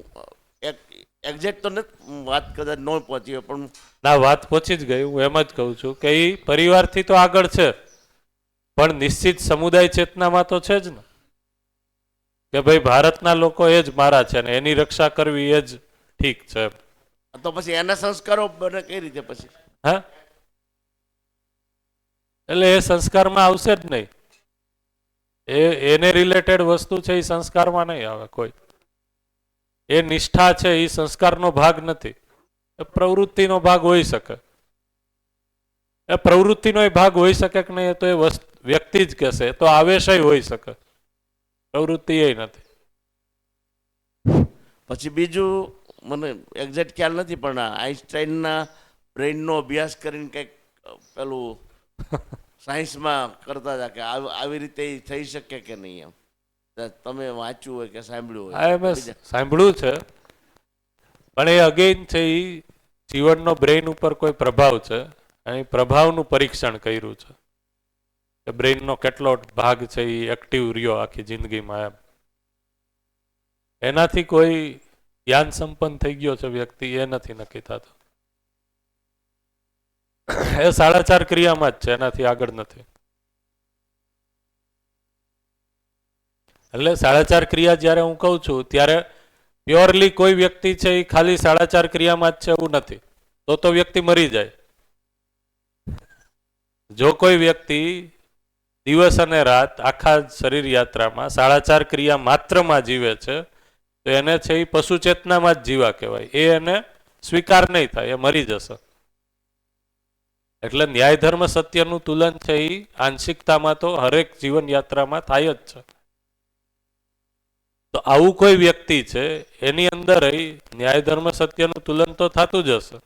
એક્ઝેક્ટ તો નથી વાત કદાચ ન પહોંચી હોય, પણ ના વાત પહોંચી જ ગઈ. હું એમ જ કહું છું કે એ પરિવારથી તો આગળ છે, પણ નિશ્ચિત સમુદાય ચેતનામાં તો છે જ ને કે ભાઈ ભારતના લોકો એ જ મારા છે ને એની રક્ષા કરવી એ જ ઠીક છે. તો પછી એના સંસ્કારો બને કઈ રીતે પછી? હા, એટલે એ સંસ્કારમાં આવશે જ નહીં. એને રિલેટેડ વસ્તુ છે એ સંસ્કારમાં નહીં આવે કોઈ. એ નિષ્ઠા છે એ સંસ્કારનો ભાગ નથી, એ પ્રવૃત્તિનો ભાગ હોઈ શકે. એ પ્રવૃત્તિનો એ ભાગ હોઈ શકે કે નહીં, તો એ વ્યક્તિ જ કહેશે. તો આવેશય હોઈ શકે, પ્રવૃત્તિ એ નથી. પછી બીજું મને એક્ઝેક્ટ ખ્યાલ નથી, પણ આઈન્સ્ટાઈનના બ્રેઇનનો અભ્યાસ કરીને કંઈક પેલું સાયન્સમાં કરતા હતા કે આવી રીતે ઈ થઈ શકે કે નહીં એમ. તમે વાંચ્યું હોય કે સાંભળ્યું આ હોય? મેં સાંભળ્યું છે, પણ એ અગેન છે એ જીવનનો બ્રેઇન ઉપર કોઈ પ્રભાવ છે અને એ પ્રભાવનું પરીક્ષણ કર્યું છે કે બ્રેઇનનો કેટલો ભાગ છે એ એક્ટિવ રહ્યો આખી જિંદગીમાં એમ. એનાથી કોઈ જ્ઞાન સંપન્ન થઈ ગયો છે વ્યક્તિ એ નથી નક્કી થતું. એ 4.5 ક્રિયામાં જ છે, એનાથી આગળ નથી. એટલે 4.5 ક્રિયા જ્યારે હું કહું છું ત્યારે પ્યોરલી કોઈ વ્યક્તિ છે એ ખાલી 4.5 ક્રિયામાં જ છે એવું નથી, તો વ્યક્તિ મરી જાય. જો કોઈ વ્યક્તિ દિવસ અને રાત આખા શરીર યાત્રામાં 4.5 ક્રિયા માત્રમાં જીવે છે તો એને છે એ પશુ ચેતનામાં જ જીવા કહેવાય. એ એને સ્વીકાર નહીં થાય, એ મરી જશે. એટલે ન્યાય ધર્મ સત્યનું તુલન છે એ આંશિકતામાં તો હરેક જીવન યાત્રામાં થાય જ છે. તો આવું કોઈ વ્યક્તિ છે એની અંદર ન્યાય ધર્મ સત્યનું તુલન તો થતું જ હશે,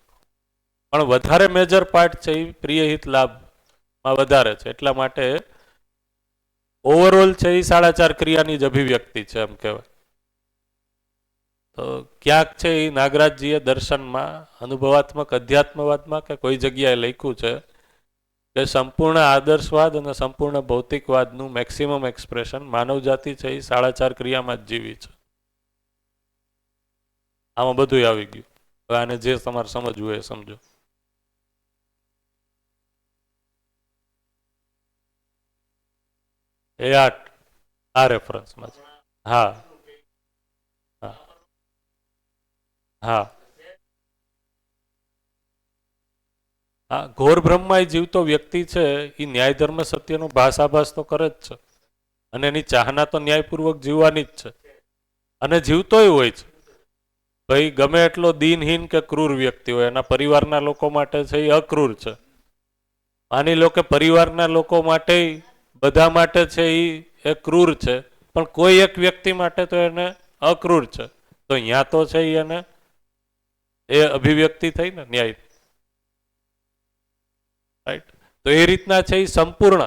પણ વધારે મેજર પાર્ટ છે એ પ્રિય હિત લાભમાં વધારે છે. એટલા માટે ઓવરઓલ છે એ 4.5 ક્રિયાની જ અભિવ્યક્તિ છે એમ કહેવાય. તો ક્યાંક છે એ નાગરાજજીએ દર્શનમાં અનુભવાત્મક અધ્યાત્મવાદમાં કે કોઈ જગ્યાએ લખ્યું છે કે સંપૂર્ણ આદર્શવાદ અને સંપૂર્ણ ભૌતિકવાદનું મેક્સિમમ એક્સપ્રેશન માનવજાતિ છે એ 4.5 ક્રિયામાં જ જીવી છે. આમાં બધું આવી ગયું. હવે આને જે તમારે સમજવું હોય એ સમજો. એ આ રેફરન્સમાં છે. હા હા હા હા, ઘોર બ્રહ્મમાં જીવતો વ્યક્તિ છે એ ન્યાય ધર્મ સત્યનો ભાષાભાસ તો કરે જ છે અને એની ચાહના તો ન્યાયપૂર્વક જીવવાની જ છે અને જીવતોય હોય છે. ભાઈ ગમે એટલો દિનહીન કે ક્રૂર વ્યક્તિ હોય, એના પરિવારના લોકો માટે છે એ અક્રૂર છે. માની લો કે પરિવારના લોકો માટે બધા માટે છે એ ક્રૂર છે, પણ કોઈ એક વ્યક્તિ માટે તો એને અક્રૂર છે. તો અહીંયા તો છે એને એ અભિવ્યક્તિ થઈ ને ન્યાય. રાઈટ. તો એ રીતના છે એ સંપૂર્ણ.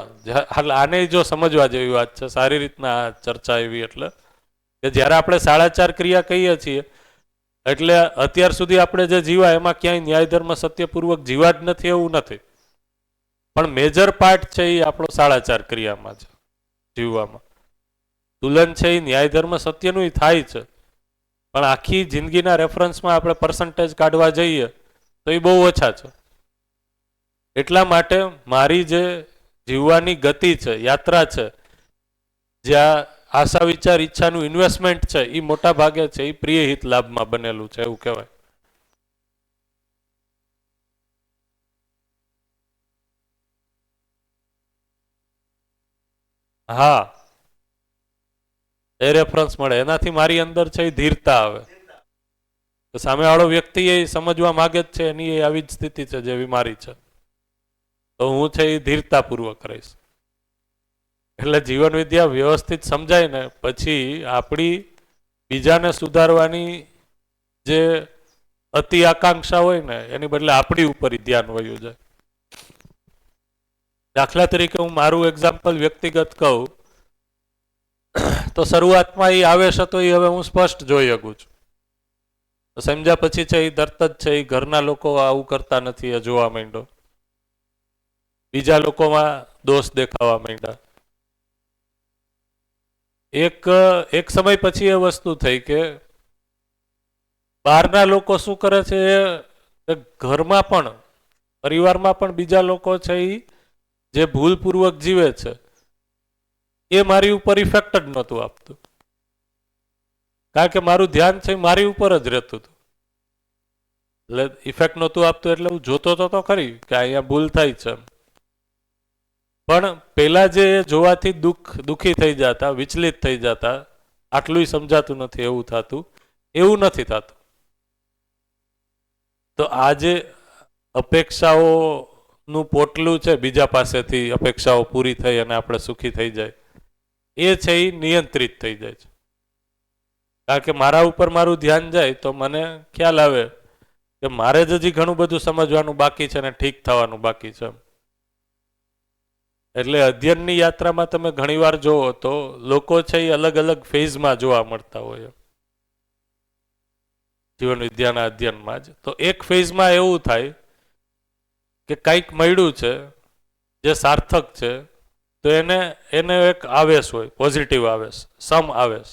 આને જો સમજવા જેવી વાત છે, સારી રીતના ચર્ચા એવી. એટલે કે જ્યારે આપણે 4.5 ક્રિયા કહીએ છીએ એટલે અત્યાર સુધી આપણે જે જીવા એમાં ક્યાંય ન્યાય ધર્મ સત્યપૂર્વક જીવા જ નથી એવું નથી, પણ મેજર પાર્ટ છે એ આપણો 4.5 ક્રિયામાં છે જીવવામાં. તુલન છે એ ન્યાય ધર્મ સત્યનું થાય છે, પણ આખી જિંદગીના રેફરન્સમાં આપણે પર્સન્ટેજ કાઢવા જઈએ તો એ બહુ ઓછા છે. એટલા માટે મારી જે જીવવાની ગતિ છે, યાત્રા છે, જ્યાં આશા વિચાર ઈચ્છાનું ઇન્વેસ્ટમેન્ટ છે એ મોટા ભાગે છે એ પ્રિય હિત લાભમાં બનેલું છે એવું કહેવાય. હા, એ રેફરન્સ મળે, એનાથી મારી અંદર છે એ ધીરતા આવે. સામેવાળો વ્યક્તિ એ સમજવા માગે જ છે એની એ આવી જ સ્થિતિ છે જેવી મારી છે, તો હું છે એ ધીરતાપૂર્વક રહીશ. એટલે જીવન વિદ્યા વ્યવસ્થિત સમજાય ને પછી આપણી બીજાને સુધારવાની જે અતિ આકાંક્ષા હોય ને એની બદલે આપણી ઉપર ધ્યાન વયું જાય. દાખલા તરીકે હું મારું એક્ઝામ્પલ વ્યક્તિગત કહું તો શરૂઆતમાં એ આવેશ હતો એ હવે હું સ્પષ્ટ જોઈ શકું છું. સમજ્યા પછી છે એ તરત જ છે એ ઘરના લોકો આવું કરતા નથી એ જોવા માંડ્યો, બીજા લોકોમાં દોષ દેખાવા માંડ્યા. એક સમય પછી એ વસ્તુ થઈ કે બહારના લોકો શું કરે છે, એ ઘરમાં પણ પરિવારમાં પણ બીજા લોકો છે એ જે ભૂલપૂર્વક જીવે છે એ મારી ઉપર ઇફેક્ટ જ નહોતું આપતું, કારણ કે મારું ધ્યાન છે મારી ઉપર જ રહેતું હતું. એટલે ઇફેક્ટ નહોતું આપતું એટલે હું જોતો તો ખરી કે અહીંયા ભૂલ થાય છે, પણ પેલા જે જોવાથી દુઃખી થઈ જતા, વિચલિત થઈ જતા, આટલું સમજાતું નથી એવું થતું, એવું નથી થતું. તો આ જે અપેક્ષાઓનું પોટલું છે, બીજા પાસેથી અપેક્ષાઓ પૂરી થઈ અને આપણે સુખી થઈ જાય, એ છે એ નિયંત્રિત થઈ જાય છે. કારણ કે મારા ઉપર મારું ધ્યાન જાય તો મને ખ્યાલ આવે કે મારે જ હજી ઘણું બધું સમજવાનું બાકી છે ને ઠીક થવાનું બાકી છે. એટલે અધ્યયનની યાત્રામાં તમે ઘણીવાર જોવો તો લોકો છે એ અલગ અલગ ફેઝમાં જોવા મળતા હોય જીવન વિદ્યાના અધ્યયનમાં જ. તો એક ફેઝમાં એવું થાય કે કંઈક મળ્યું છે જે સાર્થક છે, તો એને એક આવેશ હોય, પોઝિટિવ આવેશ, સમ આવેશ.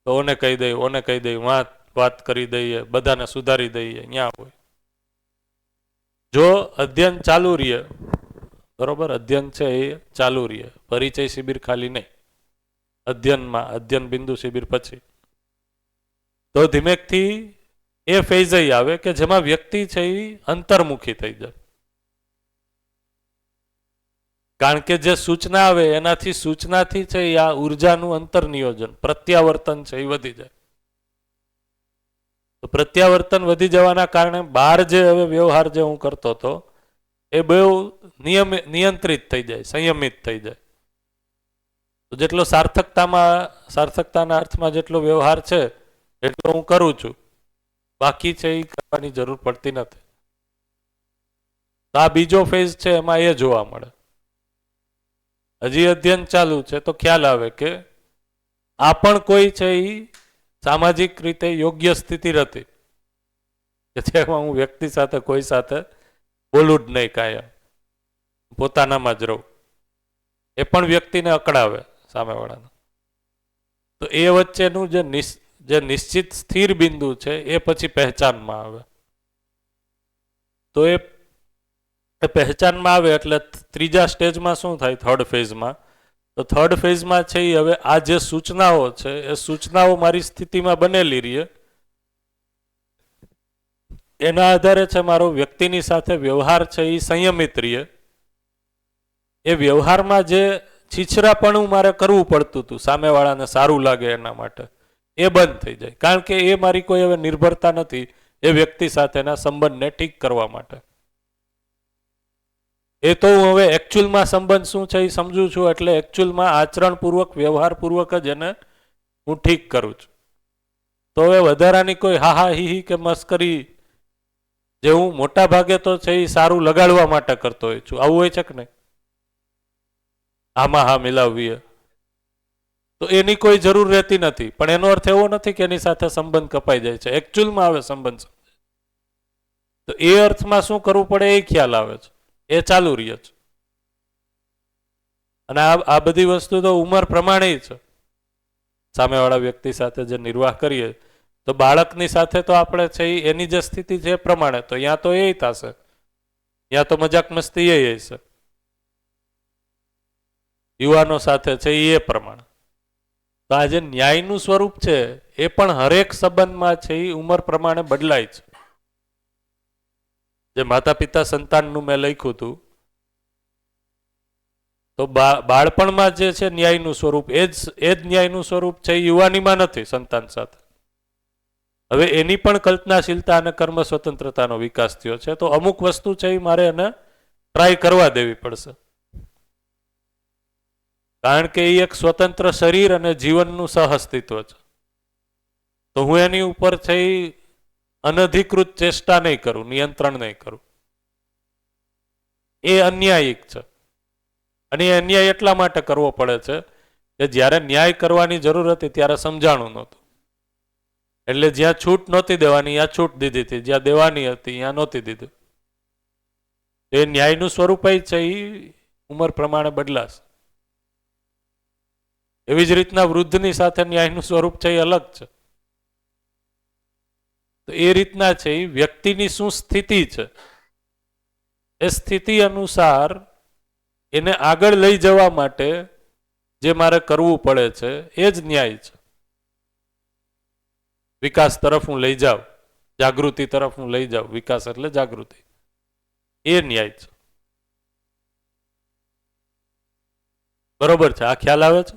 તો ઓને કહી દઈએ, ઓને કહી દઈએ, વાત કરી દઈએ, બધાને સુધારી દઈએ, અહીંયા હોય. જો અધ્યયન ચાલુ રહીએ, બરોબર, અધ્યયન છે એ ચાલુ રહીએ, પરિચય શિબિર ખાલી નહીં, અધ્યયન બિંદુ શિબિર પછી તો ધીમેકથી એ ફેઝ આવે કે જેમાં વ્યક્તિ છે એ અંતર્મુખી થઈ જાય. કારણ કે જે સૂચના આવે એનાથી સૂચનાથી છે આ ઉર્જાનું અંતર્નિયોજન, પ્રત્યાવર્તન છે એ વધી જાય. તો પ્રત્યાવર્તન વધી જવાના કારણે બહાર જે હવે વ્યવહાર જે હું કરતો હતો એ બહુ નિયંત્રિત થઈ જાય, સંયમિત થઈ જાય. તો જેટલો સાર્થકતાના અર્થમાં જેટલો વ્યવહાર છે એટલો હું કરું છું, બાકી છે એ કરવાની જરૂર પડતી નથી. તો આ બીજો ફેઝ છે એમાં એ જોવા મળે. હજી અધ્યયન ચાલુ છે તો ખ્યાલ આવે કે આ પણ કોઈ છે એ સામાજિક રીતે યોગ્ય સ્થિતિ નથી કે જેમાં હું વ્યક્તિ સાથે કોઈ સાથે બોલું જ નહીં, કાયમ પોતાનામાં જ રહું. એ પણ વ્યક્તિને અકળાવે સામેવાળાને. તો એ વચ્ચેનું જે નિશ્ચિત સ્થિર બિંદુ છે એ પછી પહેચાનમાં આવે. તો એ પહેચાનમાં આવે એટલે ત્રીજા સ્ટેજમાં શું થાય, થર્ડ ફેઝમાં, તો થર્ડ ફેઝમાં છે એ હવે આ જે સૂચનાઓ છે એ સૂચનાઓ મારી સ્થિતિમાં બનેલી રહીએ, એના આધારે છે મારો વ્યક્તિની સાથે વ્યવહાર છે એ સંયમિત રહીએ. એ વ્યવહારમાં જે છીછરાપણું મારે કરવું પડતું હતું સામેવાળાને સારું લાગે એના માટે, એ બંધ થઈ જાય. કારણ કે એ મારી કોઈ હવે નિર્ભરતા નથી એ વ્યક્તિ સાથેના સંબંધને ઠીક કરવા માટે. એ તો હું હવે એકચ્યુઅલમાં સંબંધ શું છે એ સમજું છું, એટલે એકચ્યુઅલમાં આચરણપૂર્વક, વ્યવહારપૂર્વક જ એને હું ઠીક કરું છું. તો હવે વધારાની કોઈ હા હી કે મસ્કરી જે હું મોટા ભાગે તો છે એ સારું લગાડવા માટે કરતો હોય છું. આવું હોય છે કે નહીં? આમાં હા મિલાવવી, તો એની કોઈ જરૂર રહેતી નથી. પણ એનો અર્થ એવો નથી કે એની સાથે સંબંધ કપાઈ જાય છે. એકચ્યુઅલમાં આવે સંબંધ, તો એ અર્થમાં શું કરવું પડે એ ખ્યાલ આવે છે, એ ચાલુ રહે છે. અને આ બધી વસ્તુ તો ઉંમર પ્રમાણે છે. સામેવાળા વ્યક્તિ સાથે જે નિર્વાહ કરીએ તો બાળકની સાથે તો આપણે છે એની જે સ્થિતિ છે એ પ્રમાણે, તો ત્યાં તો એ થશે, ત્યાં તો મજાક મસ્તી એ હશે. યુવાનો સાથે છે એ પ્રમાણે. તો આ જે ન્યાયનું સ્વરૂપ છે એ પણ હરેક સંબંધમાં છે એ ઉંમર પ્રમાણે બદલાય છે. જે માતા પિતા સંતાનનું મેં લખ્યું હતું, તો બાળપણમાં જે છે ન્યાયનું સ્વરૂપ એ જ ન્યાયનું સ્વરૂપ છે યુવાનીમાં નથી સંતાન સાથે. હવે એની પણ કલ્પનાશીલતા અને કર્મ સ્વતંત્રતાનો વિકાસ થયો છે. તો અમુક વસ્તુ છે એ મારે એને ટ્રાય કરવા દેવી પડશે, કારણ કે એ એક સ્વતંત્ર શરીર અને જીવનનું સહઅસ્તિત્વ છે. તો હું એની ઉપર છે અનધિકૃત ચેષ્ટા નહીં કરું, નિયંત્રણ નહીં કરું. એ અન્યાયિક છે. અને એ અન્યાય એટલા માટે કરવો પડે છે કે જ્યારે ન્યાય કરવાની જરૂર હતી ત્યારે સમજાણું નહોતું. એટલે જ્યાં છૂટ નહોતી દેવાની ત્યાં છૂટ દીધી હતી, જ્યાં દેવાની હતી ત્યાં નહોતી દીધી. એ ન્યાયનું સ્વરૂપ છે એ ઉંમર પ્રમાણે બદલાશે. એવી જ રીતના વૃદ્ધની સાથે ન્યાયનું સ્વરૂપ છે એ અલગ છે. તો એ રીતના છે એ વ્યક્તિની શું સ્થિતિ છે એ સ્થિતિ અનુસાર એને આગળ લઈ જવા માટે જે મારે કરવું પડે છે એ જ ન્યાય છે. વિકાસ તરફ હું લઈ જાઉં, જાગૃતિ તરફ હું લઈ જાઉં, વિકાસ એટલે જાગૃતિ, એ ન્યાય છે. બરોબર છે? આ ખ્યાલ આવે છે?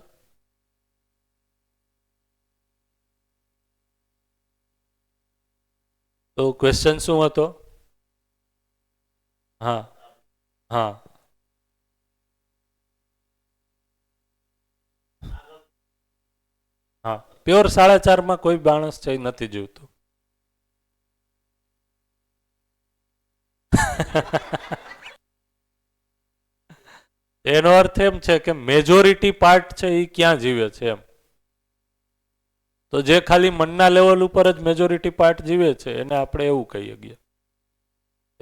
તો ક્વેશ્ચન શું હતો? હા હા હા, પ્યોર 4.5 કોઈ માણસ છે એ નથી જીવતું. એનો અર્થ એમ છે કે મેજોરિટી પાર્ટ છે એ ક્યાં જીવે છે એમ. તો જે ખાલી મનના લેવલ ઉપર જ મેજોરિટી પાર્ટ જીવે છે એને આપણે એવું કહીએ ગયા.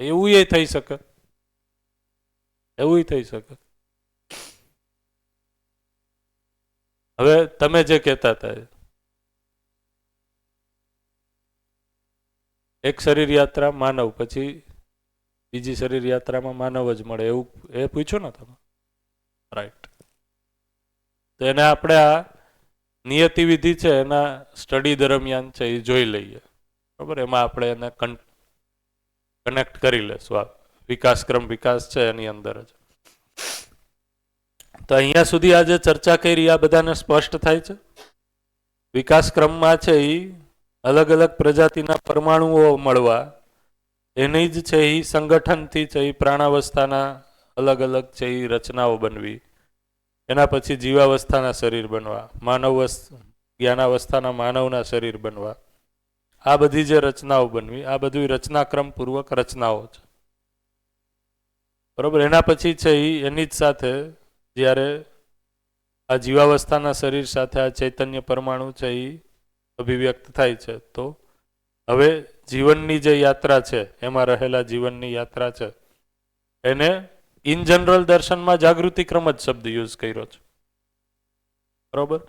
એવું એ થઈ શકે, એવું થઈ શકે. હવે તમે જે કહેતા હતા, એક શરીર યાત્રા માનવ, પછી બીજી શરીર યાત્રામાં માનવ જ મળે, એવું એ પૂછ્યું ને તમે? રાઈટ. તો એને આપણે આ નિયતિ વિધિ છે એના સ્ટડી દરમિયાન છે એ જોઈ લઈએ, બરાબર? એમાં આપણે એને કનેક્ટ કરી લેશું. આ વિકાસક્રમ વિકાસ છે એની અંદર જ. તો અહીંયા સુધી આજે ચર્ચા કરી આ બધાને સ્પષ્ટ થાય છે. વિકાસક્રમમાં છે એ અલગ અલગ પ્રજાતિના પરમાણુઓ મળવા, એની જ છે એ સંગઠનથી છે એ પ્રાણાવસ્થાના અલગ અલગ છે એ રચનાઓ બનવી, એના પછી જીવાવસ્થાના શરીર બનવા, જ્ઞાનાવસ્થાના માનવના શરીર બનવા, આ બધી જે રચનાઓ બનવી, આ બધી રચનાક્રમ પૂર્વક રચનાઓ છે, બરોબર? એના પછી છે એની જ સાથે જ્યારે આ જીવાવસ્થાના શરીર સાથે આ ચૈતન્ય પરમાણુ છે એ અભિવ્યક્ત થાય છે, તો હવે જીવનની જે યાત્રા છે એમાં રહેલા જીવનની યાત્રા છે એને ઇન જનરલ દર્શનમાં જાગૃતિ ક્રમ જ શબ્દ યુઝ કર્યો છે, બરોબર?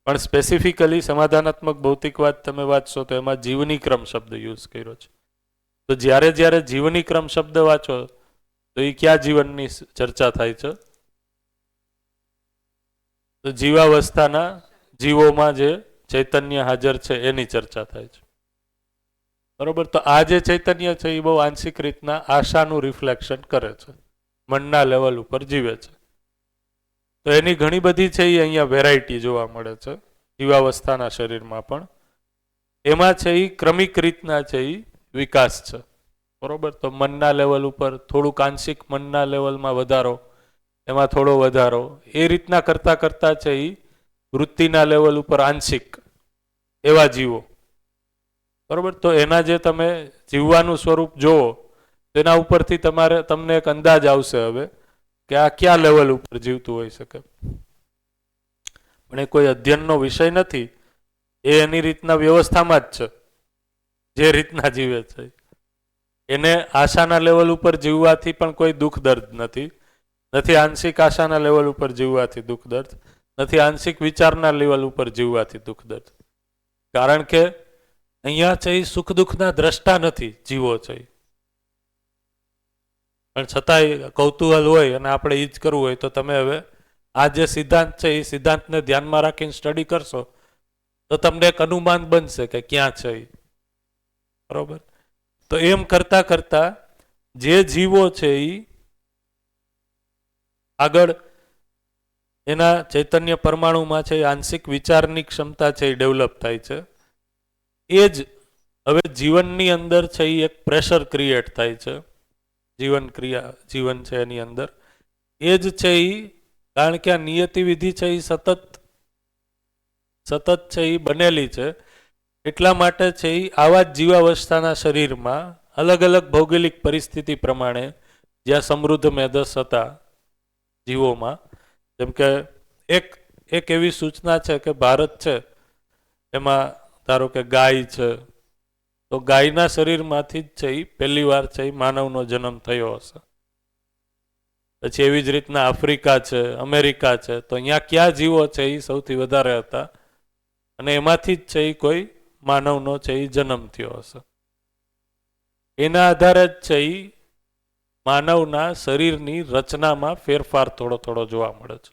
પણ સ્પેસિફિકલી સમાધાનાત્મક ભૌતિકવાદ તમે વાંચશો તો એમાં જીવની ક્રમ શબ્દ યુઝ કર્યો છે. તો જ્યારે જ્યારે જીવની ક્રમ શબ્દ વાંચો તો એ ક્યાં જીવનની ચર્ચા થાય છે? તો જીવાવસ્થાના જીવોમાં જે ચૈતન્ય હાજર છે એની ચર્ચા થાય છે, બરોબર? તો આ જે ચૈતન્ય છે એ બહુ આંશિક રીતના આશાનું રિફ્લેક્શન કરે છે, મનના લેવલ ઉપર જીવે છે. તો એની ઘણી બધી છે એ અહીંયા વેરાયટી જોવા મળે છે જીવાવસ્થાના શરીરમાં પણ. એમાં છે એ ક્રમિક રીતના છે એ વિકાસ છે, બરોબર? તો મનના લેવલ ઉપર થોડુંક આંશિક મનના લેવલમાં વધારો, એમાં થોડો વધારો, એ રીતના કરતા કરતા છે એ વૃત્તિના લેવલ ઉપર આંશિક એવા જીવો, બરોબર? તો એના જે તમે જીવવાનું સ્વરૂપ જુઓ તેના ઉપરથી તમને એક અંદાજ આવશે હવે કે આ કયા લેવલ ઉપર જીવતું હોઈ શકે. પણ એ કોઈ અધ્યયનનો વિષય નથી, એ એની રીતના વ્યવસ્થામાં જ છે, જે રીતના જીવે છે. એને આશાના લેવલ ઉપર જીવવાથી પણ કોઈ દુઃખ દર્દ નથી, નથી આંશિક આશાના લેવલ ઉપર જીવવાથી દુઃખ દર્દ, નથી આંશિક વિચારના લેવલ ઉપર જીવવાથી દુઃખ દર્દ. કારણ કે અહીંયા છે એ સુખ દુઃખના દ્રષ્ટા નથી જીવો છે. પણ છતાંય કૌતૂહલ હોય અને આપણે એ જ કરવું હોય તો તમે હવે આ જે સિદ્ધાંત છે એ સિદ્ધાંતને ધ્યાનમાં રાખીને સ્ટડી કરશો તો તમને એક અનુમાન બનશે કે ક્યાં છે એ, બરોબર? તો એમ કરતા કરતા જે જીવો છે એ આગળ એના ચૈતન્ય પરમાણુમાં છે આંશિક વિચારની ક્ષમતા છે એ ડેવલપ થાય છે. એ જ હવે જીવનની અંદર છે એ એક પ્રેશર ક્રિએટ થાય છે, જીવન છે એની અંદર. એ જ છે એ કારણ કે આ નિયતિ વિધિ છે એ સતત છે એ બનેલી છે, એટલા માટે છે એ આવા જ જીવાવસ્થાના શરીરમાં અલગ અલગ ભૌગોલિક પરિસ્થિતિ પ્રમાણે જ્યાં સમૃદ્ધ મેદસ હતા જીવોમાં, જેમ કે એક એવી સૂચના છે કે ભારત છે એમાં ધારો કે ગાય છે, તો ગાયના શરીરમાંથી જ છે એ પહેલી વાર છે એ માનવનો જન્મ થયો હશે. પછી એવી જ રીતના આફ્રિકા છે, અમેરિકા છે, તો અહીંયા કયા જીવો છે એ સૌથી વધારે હતા અને એમાંથી જ છે એ કોઈ માનવનો છે એ જન્મ થયો હશે. એના આધારે જ છે એ માનવના શરીરની રચનામાં ફેરફાર થોડો થોડો જોવા મળે છે.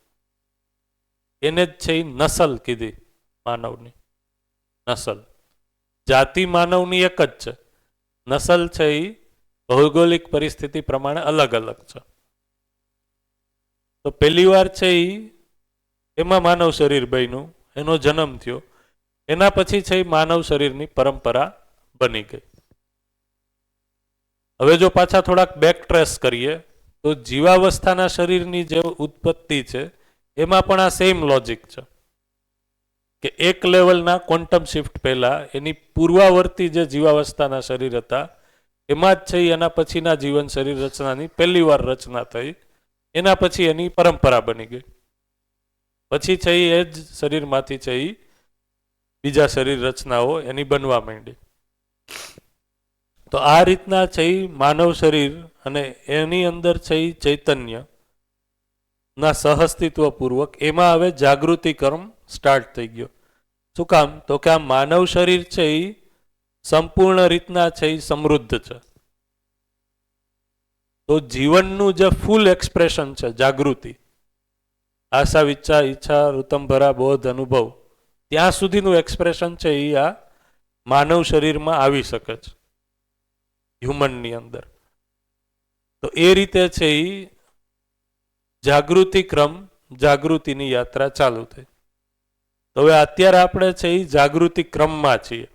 એને જ છે એ નસલ કીધી, માનવની નસલ. જાતિ માનવની એક જ છે, નસલ છે એ ભૌગોલિક પરિસ્થિતિ પ્રમાણે અલગ અલગ છે. તો પહેલી વાર છે એ એમાં માનવ શરીર બન્યું, એનો જન્મ થયો, એના પછી છે એ માનવ શરીરની પરંપરા બની ગઈ. હવે જો પાછા થોડાક બેક ટ્રેસ કરીએ તો જીવાવસ્થાના શરીરની જે ઉત્પત્તિ છે એમાં પણ આ સેમ લોજિક છે કે એક લેવલના ક્વોન્ટમ શિફ્ટ પહેલા એની પૂર્વાવર્તી જે જીવાવસ્થાના શરીર હતા એમાં જ છે એના પછીના જીવન શરીર રચનાની પહેલી વાર રચના થઈ, એના પછી એની પરંપરા બની ગઈ. પછી છે એ જ શરીરમાંથી છે એ બીજા શરીર રચનાઓ એની બનવા માંડી. તો આ રીતના છે એ માનવ શરીર અને એની અંદર છે એ ચૈતન્ય ના સહઅસ્તિત્વપૂર્વક એમાં હવે જાગૃતિ કર્મ સ્ટાર્ટ થઈ ગયો. શું કામ? તો કે આ માનવ શરીર છે એ સંપૂર્ણ રીતના છે એ સમૃદ્ધ છે. તો જીવનનું જે ફૂલ એક્સપ્રેશન છે જાગૃતિ, આશા વિચ્છા ઈચ્છા ઋતમભરા બોધ અનુભવ, ત્યાં સુધીનું એક્સપ્રેશન છે એ આ માનવ શરીરમાં આવી શકે છે હ્યુમનની અંદર. તો એ રીતે છે એ જાગૃતિ ક્રમ, જાગૃતિની યાત્રા ચાલુ થઈ. તો હવે અત્યારે આપણે છે એ જાગૃતિ ક્રમમાં છીએ,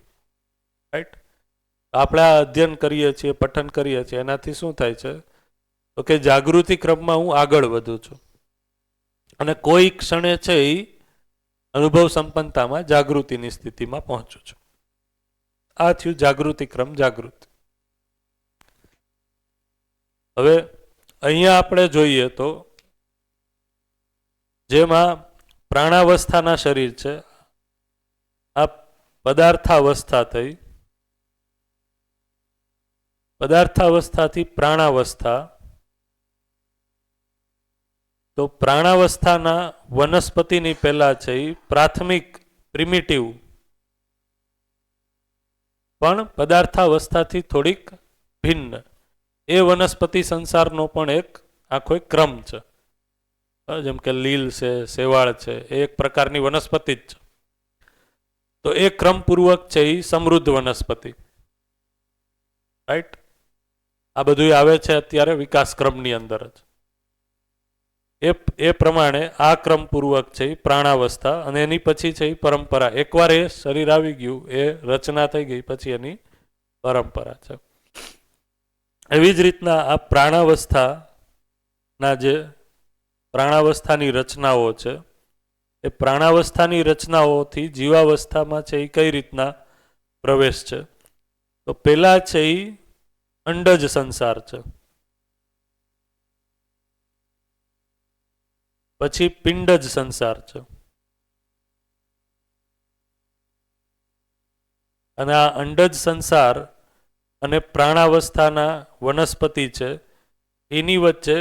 રાઈટ? આપણે આ અધ્યયન કરીએ છીએ, પઠન કરીએ છીએ, એનાથી શું થાય છે તો કે જાગૃતિ ક્રમમાં હું આગળ વધું છું અને કોઈ ક્ષણે છે એ અનુભવ સંપન્નતામાં જાગૃતિની સ્થિતિમાં પહોંચું છું. આ થયું જાગૃતિ ક્રમ, જાગૃતિ. હવે અહીંયા આપણે જોઈએ તો જેમાં પ્રાણાવસ્થાના શરીર છે, આ પદાર્થાવસ્થા થઈ, પદાર્થાવસ્થાથી પ્રાણાવસ્થા. તો પ્રાણાવસ્થાના વનસ્પતિની પહેલા છે એ પ્રાથમિક પ્રિમિટિવ પણ પદાર્થાવસ્થાથી થોડીક ભિન્ન એ વનસ્પતિ સંસારનો પણ એક આખો એક ક્રમ છે. જેમ કે લીલ છે, શેવાળ છે, એ એક પ્રકારની વનસ્પતિ જ છે. તો એ ક્રમપૂર્વક છે એ સમૃદ્ધ વનસ્પતિ, રાઈટ? આ બધું આવે છે અત્યારે વિકાસ ક્રમની અંદર જ. એ પ્રમાણે આ ક્રમપૂર્વક છે એ પ્રાણાવસ્થા અને એની પછી છે એ પરંપરા. એકવાર એ શરીર આવી ગયું, એ રચના થઈ ગઈ, પછી એની પરંપરા છે. એવી જ રીતના આ પ્રાણાવસ્થાના જે પ્રાણાવસ્થાની રચનાઓ છે, એ પ્રાણાવસ્થાની રચનાઓથી જીવાવસ્થામાં છે એ કઈ રીતના પ્રવેશ છે. તો પહેલા છે એ અંડજ સંસાર છે, પછી પિંડજ સંસાર છે, અને આ અંડજ સંસાર અને પ્રાણાવસ્થાના વનસ્પતિ છે એની વચ્ચે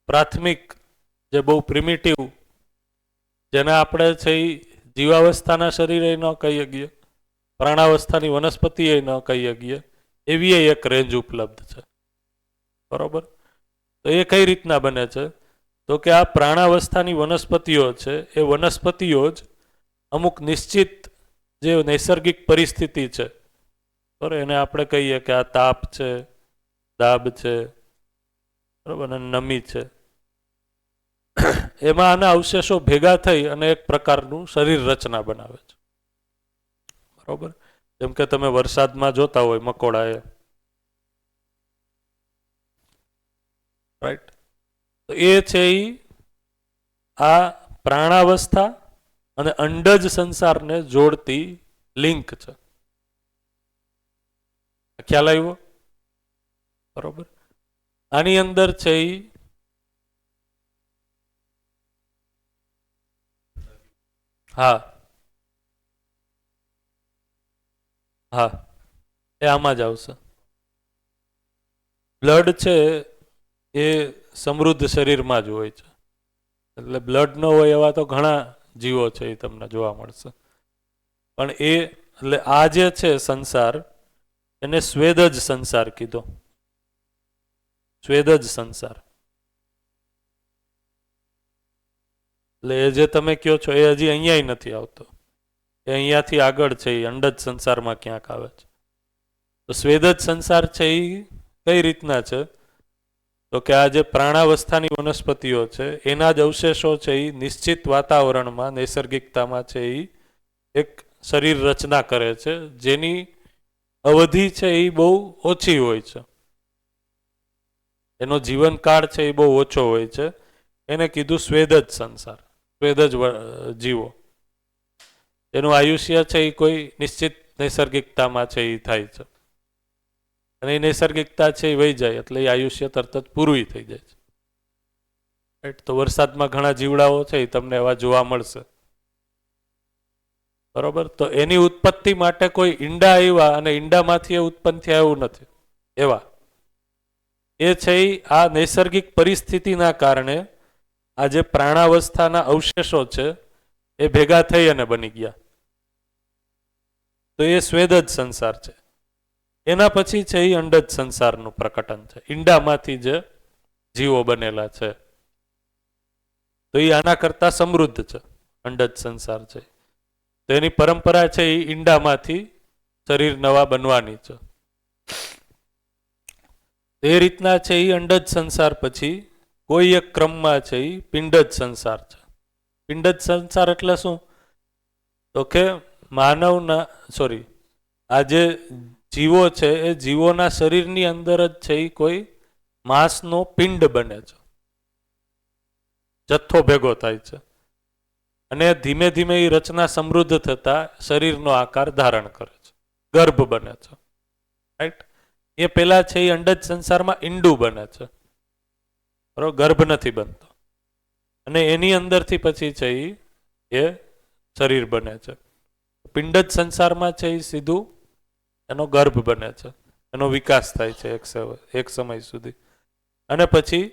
પ્રાથમિક જે બહુ પ્રિમિટિવ, જેને આપણે છે એ જીવાવસ્થાના શરીરે ન કહી શકીએ, પ્રાણાવસ્થાની વનસ્પતિ ન કહી શકીએ, એવી એક રેન્જ ઉપલબ્ધ છે. બરોબર? તો એ કઈ રીતના બને છે તો કે આ પ્રાણાવસ્થાની વનસ્પતિઓ છે એ વનસ્પતિઓ જ અમુક નિશ્ચિત જે નૈસર્ગિક પરિસ્થિતિ છે, બરાબર, એને આપણે કહીએ કે આ તાપ છે, દાબ છે, બરાબર, અને નમી છે, એમાં આના અવશેષો ભેગા થઈ અને એક પ્રકારનું શરીર રચના બનાવે છે. બરોબર? જેમ કે તમે વરસાદમાં જોતા હોય મકોડા, એ રાઈટ? તો એ છે એ આ પ્રાણાવસ્થા અને અંડજ સંસારને જોડતી લિંક છે. ખ્યાલ આવ્યો? બરોબર? આની અંદર છે એ હા હા, એ આમાં જ આવશે. બ્લડ છે એ સમૃદ્ધ શરીરમાં જ હોય છે, એટલે બ્લડ ન હોય એવા તો ઘણા જીવો છે એ તમને જોવા મળશે. પણ એ એટલે આ જે છે સંસાર, એને સ્વેદ જ સંસાર કીધો. સ્વેદ જ સંસાર. એટલે એ જે તમે કહો છો એ હજી અહીંયા નથી આવતો, એ અહીંયાથી આગળ છે, એ અંડજ સંસારમાં ક્યાંક આવે છે. તો સ્વેદ જ સંસાર છે એ કઈ રીતના છે, તો કે આ જે પ્રાણાવસ્થાની વનસ્પતિઓ છે એના જ અવશેષો છે એ નિશ્ચિત વાતાવરણમાં નૈસર્ગિકતામાં છે એ એક શરીર રચના કરે છે, જેની અવધિ છે એ બહુ ઓછી હોય છે, એનો જીવનકાળ છે એ બહુ ઓછો હોય છે. એને કીધું સ્વેદ જ સંસાર, સ્વેદ જ જીવો. એનું આયુષ્ય છે એ કોઈ નિશ્ચિત નૈસર્ગિકતામાં છે એ થાય છે, અને એ નૈસર્ગિકતા છે એ વહી જાય એટલે એ આયુષ્ય તરત જ પૂરું થઈ જાય છે. રાઈટ? તો વરસાદમાં ઘણા જીવડાઓ છે એ તમને એવા જોવા મળશે, બરોબર? તો એની ઉત્પત્તિ માટે કોઈ ઈંડા આવ્યા અને ઈંડામાંથી એ ઉત્પન્ન થયા એવું નથી. એવા એ છે એ આ નૈસર્ગિક પરિસ્થિતિના કારણે આ જે પ્રાણાવસ્થાના અવશેષો છે એ ભેગા થઈ અને બની ગયા. તો એ સ્વેદ જ સંસાર છે. એના પછી છે એ અંડજ સંસારનું પ્રકટન છે, ઈંડામાંથી જે જીવો બનેલા છે. તો એ આના કરતા સમૃદ્ધ છે, અંડજ સંસાર છે. તો એની પરંપરા છે એ ઈંડામાંથી શરીર નવા બનવાની છે. એ રીતના છે એ અંડજ સંસાર પછી કોઈ એક ક્રમમાં છે એ પિંડજ સંસાર છે. પિંડજ સંસાર એટલે શું? તો કે માનવના આ જે જીવો છે એ જીવોના શરીરની અંદર જ છે એ કોઈ માંસનો પિંડ બને છે, જથ્થો ભેગો થાય છે, અને ધીમે ધીમે એ રચના સમૃદ્ધ થતા શરીરનો આકાર ધારણ કરે છે, ગર્ભ બને છે. રાઈટ? એ પેલા છે એ અંડજ સંસારમાં ઈંડું બને છે, બરોબર? ગર્ભ નથી બનતો, અને એની અંદરથી પછી છે એ શરીર બને છે. પિંડજ સંસારમાં છે એ સીધું એનો ગર્ભ બને છે, એનો વિકાસ થાય છે એક સમય સુધી, અને પછી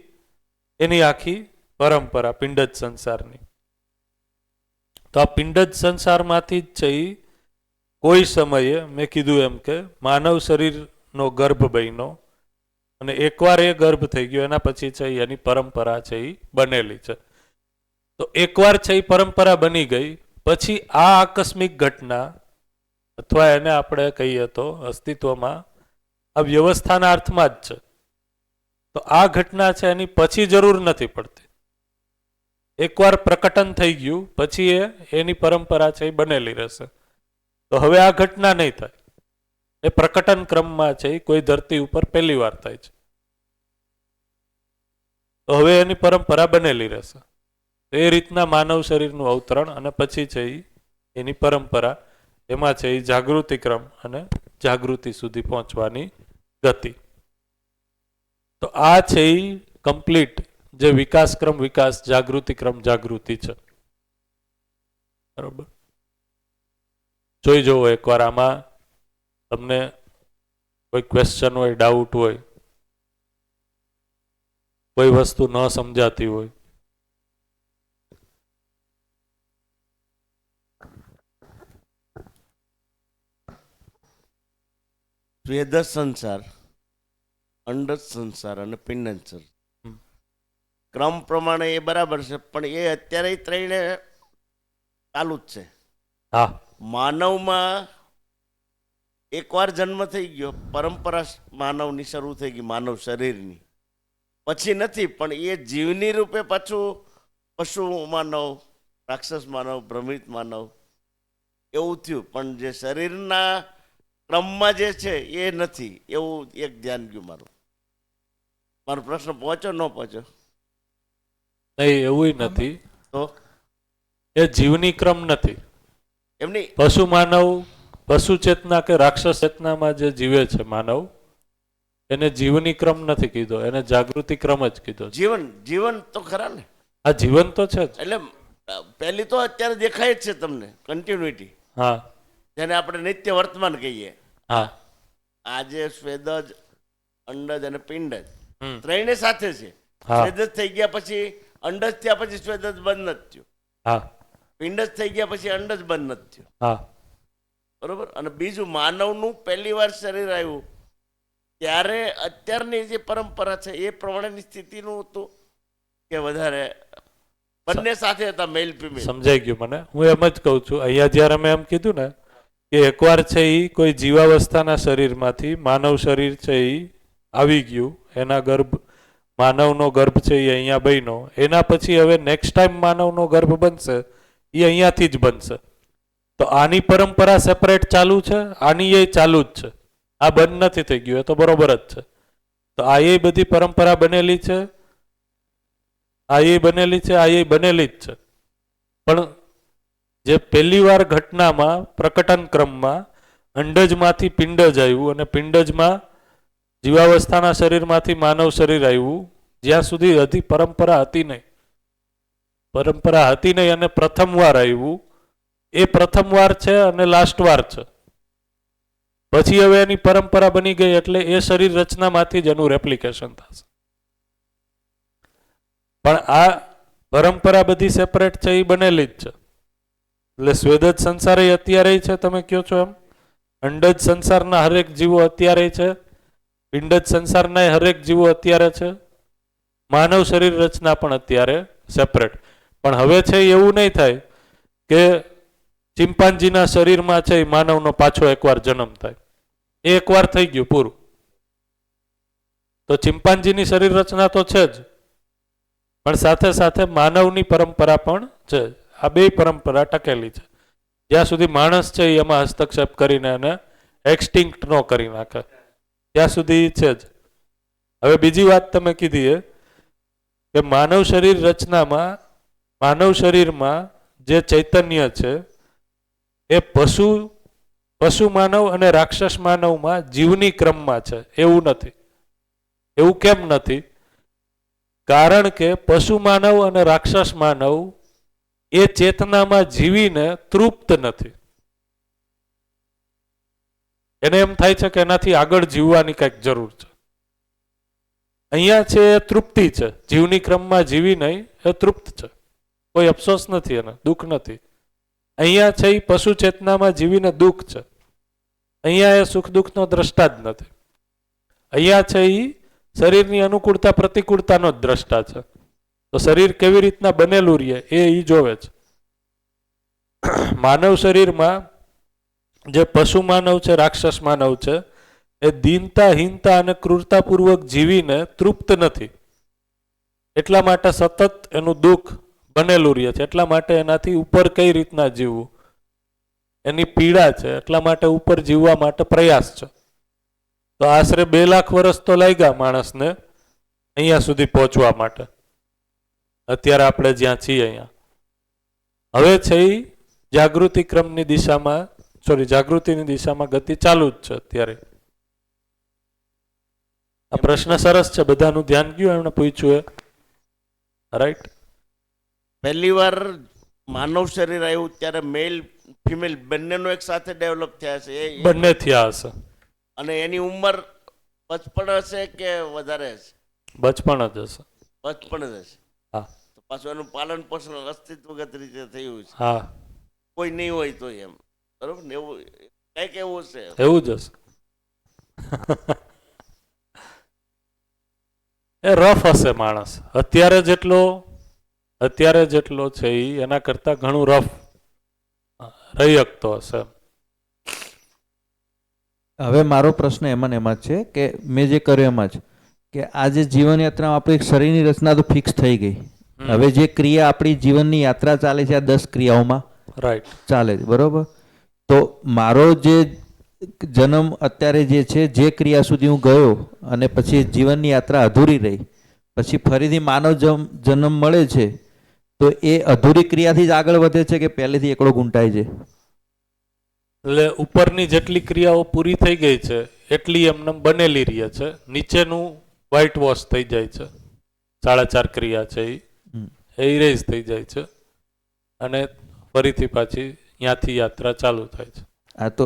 એની આખી પરંપરા પિંડજ સંસારની. તો આ પિંડજ સંસારમાંથી જ છે એ કોઈ સમયે મેં કીધું એમ કે માનવ શરીરનો ગર્ભ બન્યો, અને એકવાર એ ગર્ભ થઈ ગયો એના પછી છે એની પરંપરા છે એ બનેલી છે. તો એકવાર છે એ પરંપરા બની ગઈ પછી આ આકસ્મિક ઘટના, અથવા એને આપણે કહીએ તો અસ્તિત્વમાં આ વ્યવસ્થાના અર્થમાં જ છે. તો આ ઘટના છે એની પછી જરૂર નથી પડતી. એકવાર પ્રકટન થઈ ગયું પછી એની પરંપરા છે એ બનેલી રહેશે. તો હવે આ ઘટના નહીં થાય, એ પ્રકટન ક્રમમાં છે એ કોઈ ધરતી ઉપર પહેલી વાર થાય છે, તો હવે એની પરંપરા બનેલી રહેશે. એ રીતના માનવ શરીરનું અવતરણ, અને પછી છે એની પરંપરા, એમાં છે એ જાગૃતિ ક્રમ અને જાગૃતિ સુધી પહોંચવાની ગતિ. તો આ છે એ કમ્પ્લીટ જે વિકાસ ક્રમ વિકાસ, જાગૃતિ ક્રમ જાગૃતિ છે. બરોબર? જોઈ જુઓ એકવાર, આમાં તમને કોઈ ક્વેશ્ચન હોય, ડાઉટ હોય, કોઈ વસ્તુ ન સમજાતી હોય. સ્વેદ સંસાર, અંડજ સંસાર અને પિંડજ સંસાર, ક્રમ પ્રમાણે એ બરાબર છે, પણ એ અત્યારે ત્રણે ચાલુ જ છે. હા, માનવમાં એકવાર જન્મ થઈ ગયો, પરંપરા માનવની શરૂ થઈ ગઈ, માનવ શરીરની, પછી નથી, પણ એ જીવની રૂપે પાછું પશુ માનવ, રાક્ષસ માનવ, ભ્રમિત માનવ એવું થયું, પણ જે શરીરના ક્રમમાં જે છે એ નથી. એવું એક ધ્યાન ગયું મારું. મારો પ્રશ્ન પહોંચ્યો ન પહોંચ્યો? નહીં, એવું નથી. તો એ જીવની ક્રમ નથી. એમની પશુ માનવ, પશુ ચેતના કે રાક્ષસ ચેતનામાં જે જીવે છે માનવ, એને જીવની ક્રમ નથી કીધો, એને જાગૃતિ ક્રમ જ કીધો. જીવન તો ખરા ને? આ જીવન તો છે જ. એટલે પહેલી તો અત્યારે દેખાય જ છે તમને કન્ટિન્યુટી, હા, જેને આપણે નિત્ય વર્તમાન કહીએ. હા આજે સ્વેદજ, અંડજ અને પિંડજ હમ. ત્રણે સાથે છે. હા સ્વેદજ થઈ ગયા પછી અંડજ થયા પછી સ્વેદજ બંધ નથી થયું. હા પિંડજ થઈ ગયા પછી અંડજ બંધ નથી થયું. હા બરોબર. અને બીજું, માનવનું પહેલી વાર શરીર આવ્યું ત્યારે અત્યારની જે પરંપરા છે એ પ્રમાણેની સ્થિતિનું હતું કે વધારે બંને સાથે હતા, મેલ ફિમેલ? સમજાઈ ગયું મને. હું એમ જ કહું છું, અહીંયા જ્યારે મેં એમ કીધું ને કે એકવાર છે એ કોઈ જીવાવસ્થાના શરીરમાંથી માનવ શરીર છે એ આવી ગયું, એના ગર્ભ, માનવનો ગર્ભ છે એ અહીંયા બન્યો, એના પછી હવે નેક્સ્ટ ટાઈમ માનવનો ગર્ભ બનશે એ અહીંયાથી જ બનશે. તો આની પરંપરા સેપરેટ ચાલુ છે, આની એ ચાલુ જ છે, આ બંધ નથી થઈ ગયું, એ તો બરોબર જ છે. તો આ એ બધી પરંપરા બનેલી છે, આ એ બનેલી છે, આ એ બનેલી જ છે. પણ જે પહેલી વાર ઘટનામાં પ્રકટન ક્રમમાં અંડજમાંથી પિંડજ આવ્યું અને પિંડજમાં જીવાવસ્થાના શરીરમાંથી માનવ શરીર આવ્યું, જ્યાં સુધી હજી પરંપરા હતી નહીં, પરંપરા હતી નહીં અને પ્રથમ વાર આવ્યું, એ પ્રથમ વાર છે અને લાસ્ટ વાર છે. પછી હવે એની પરંપરા બની ગઈ એટલે એ શરીર રચનામાંથી જ એનું રેપ્લિકેશન થશે. પણ આ પરંપરા બધી સેપરેટ છે એ બનેલી જ છે. એટલે સ્વેદજ સંસાર અત્યારે છે, તમે કહો છો એમ. અંડજ સંસારના હરેક જીવો અત્યારે છે, પિંડજ સંસારના હરેક જીવો અત્યારે છે, માનવ શરીર રચના પણ અત્યારે સેપરેટ. પણ હવે છે એવું નહીં થાય કે ચિમ્પાન્જીના શરીરમાં છે એ માનવનો પાછો એકવાર જન્મ થાય, એ એકવાર થઈ ગયું પૂરું. તો ચિમ્પાન્જીની શરીર રચના તો છે જ, પણ સાથે સાથે માનવની પરંપરા પણ છે. આ બે પરંપરા ટકેલી છે. જ્યાં સુધી માણસ છે એમાં હસ્તક્ષેપ કરીને એને એક્સટિંક્ટ ન કરી નાખે ત્યાં સુધી છે જ. હવે બીજી વાત તમે કીધી એ કે માનવ શરીર રચનામાં, માનવ શરીરમાં જે ચૈતન્ય છે એ પશુ માનવ અને રાક્ષસ માનવમાં જીવની ક્રમમાં છે, એવું નથી. એવું કેમ નથી? કારણ કે પશુ માનવ અને રાક્ષસ માનવ એ ચેતનામાં જીવીને તૃપ્ત નથી. એને એમ થાય છે કે એનાથી આગળ જીવવાની કંઈક જરૂર છે. અહીંયા છે એ તૃપ્તિ છે, જીવની ક્રમમાં જીવી નહીં, એ તૃપ્ત છે, કોઈ અફસોસ નથી, એને દુઃખ નથી. અહીંયા છે એ પશુ ચેતનામાં જીવીને દુઃખ છે, અહીંયા એ સુખ દુઃખનો દ્રષ્ટા જ નથી. અહીંયા છે એ શરીરની અનુકૂળતા પ્રતિકૂળતાનો જ દ્રષ્ટા છે. તો શરીર કેવી રીતના બનેલું રહે એ જોવે છે. માનવ શરીરમાં જે પશુ માનવ છે, રાક્ષસ માનવ છે, એ દીનતા, હીનતા અને ક્રૂરતાપૂર્વક જીવીને તૃપ્ત નથી. એટલા માટે સતત એનું દુઃખ બનેલું રહે છે. એટલા માટે એનાથી ઉપર કઈ રીતના જીવવું, એની પીડા છે, એટલા માટે ઉપર જીવવા માટે પ્રયાસ છે. તો આશરે 2 લાખ વર્ષ તો લાગ્યા માણસને અહીંયા સુધી પહોંચવા માટે, અત્યારે આપણે જ્યાં છીએ અહીંયા. હવે છે એ જાગૃતિ ક્રમની દિશામાં, જાગૃતિની દિશામાં ગતિ ચાલુ જ છે અત્યારે. આ પ્રશ્ન સરસ છે, બધાનું ધ્યાન ગયું એમણે પૂછ્યું એ. રાઈટ. પહેલી વાર માનવ શરીર આવ્યું ત્યારે મેલ ફિમેલ બંનેનો એક સાથે ડેવલપ થયા છે બંને થયા હશે. અને એની ઉંમર 55 હશે કે વધારે હશે? બચપણ જ હશે. 55 જ હશે. હા. તો પાછું એનું પાલન પોષણ અસ્તિત્વગત રીતે થયું છે. હા, કોઈ નહીં હોય તો એમ, બરોબર ને? એવું કંઈક એવું હશે. એવું જ હશે. એ રફ હશે માણસ અત્યારે જેટલો છે એ એના કરતા ઘણું રફ રહી શકતો હશે. હવે મારો પ્રશ્ન એમાં જ છે કે મેં જે કર્યું એમાં જ કે આ જે જીવન યાત્રામાં આપણી શરીરની રચના તો ફિક્સ થઈ ગઈ. હવે જે ક્રિયા આપણી જીવનની યાત્રા ચાલે છે આ 10 ક્રિયાઓમાં રાઈટ ચાલે છે, બરોબર? તો મારો જે જન્મ અત્યારે જે છે, જે ક્રિયા સુધી હું ગયો અને પછી જીવનની યાત્રા અધૂરી રહી, પછી ફરીથી માનવ જન્મ મળે છે, તો એ અધૂરી ક્રિયાથી જ આગળ વધે છે કે પહેલેથી એકડો ગુંટાય છે? એટલે ઉપરની જેટલી ક્રિયાઓ પૂરી થઈ ગઈ છે એટલી એમને બનેલી રહે છે, નીચેનું વ્હાઇટ વોશ થઈ જાય છે. 4.5 ક્રિયા છે એ ઇરેઝ થઈ જાય છે અને ફરીથી પાછી ત્યાંથી યાત્રા ચાલુ થાય છે. આ તો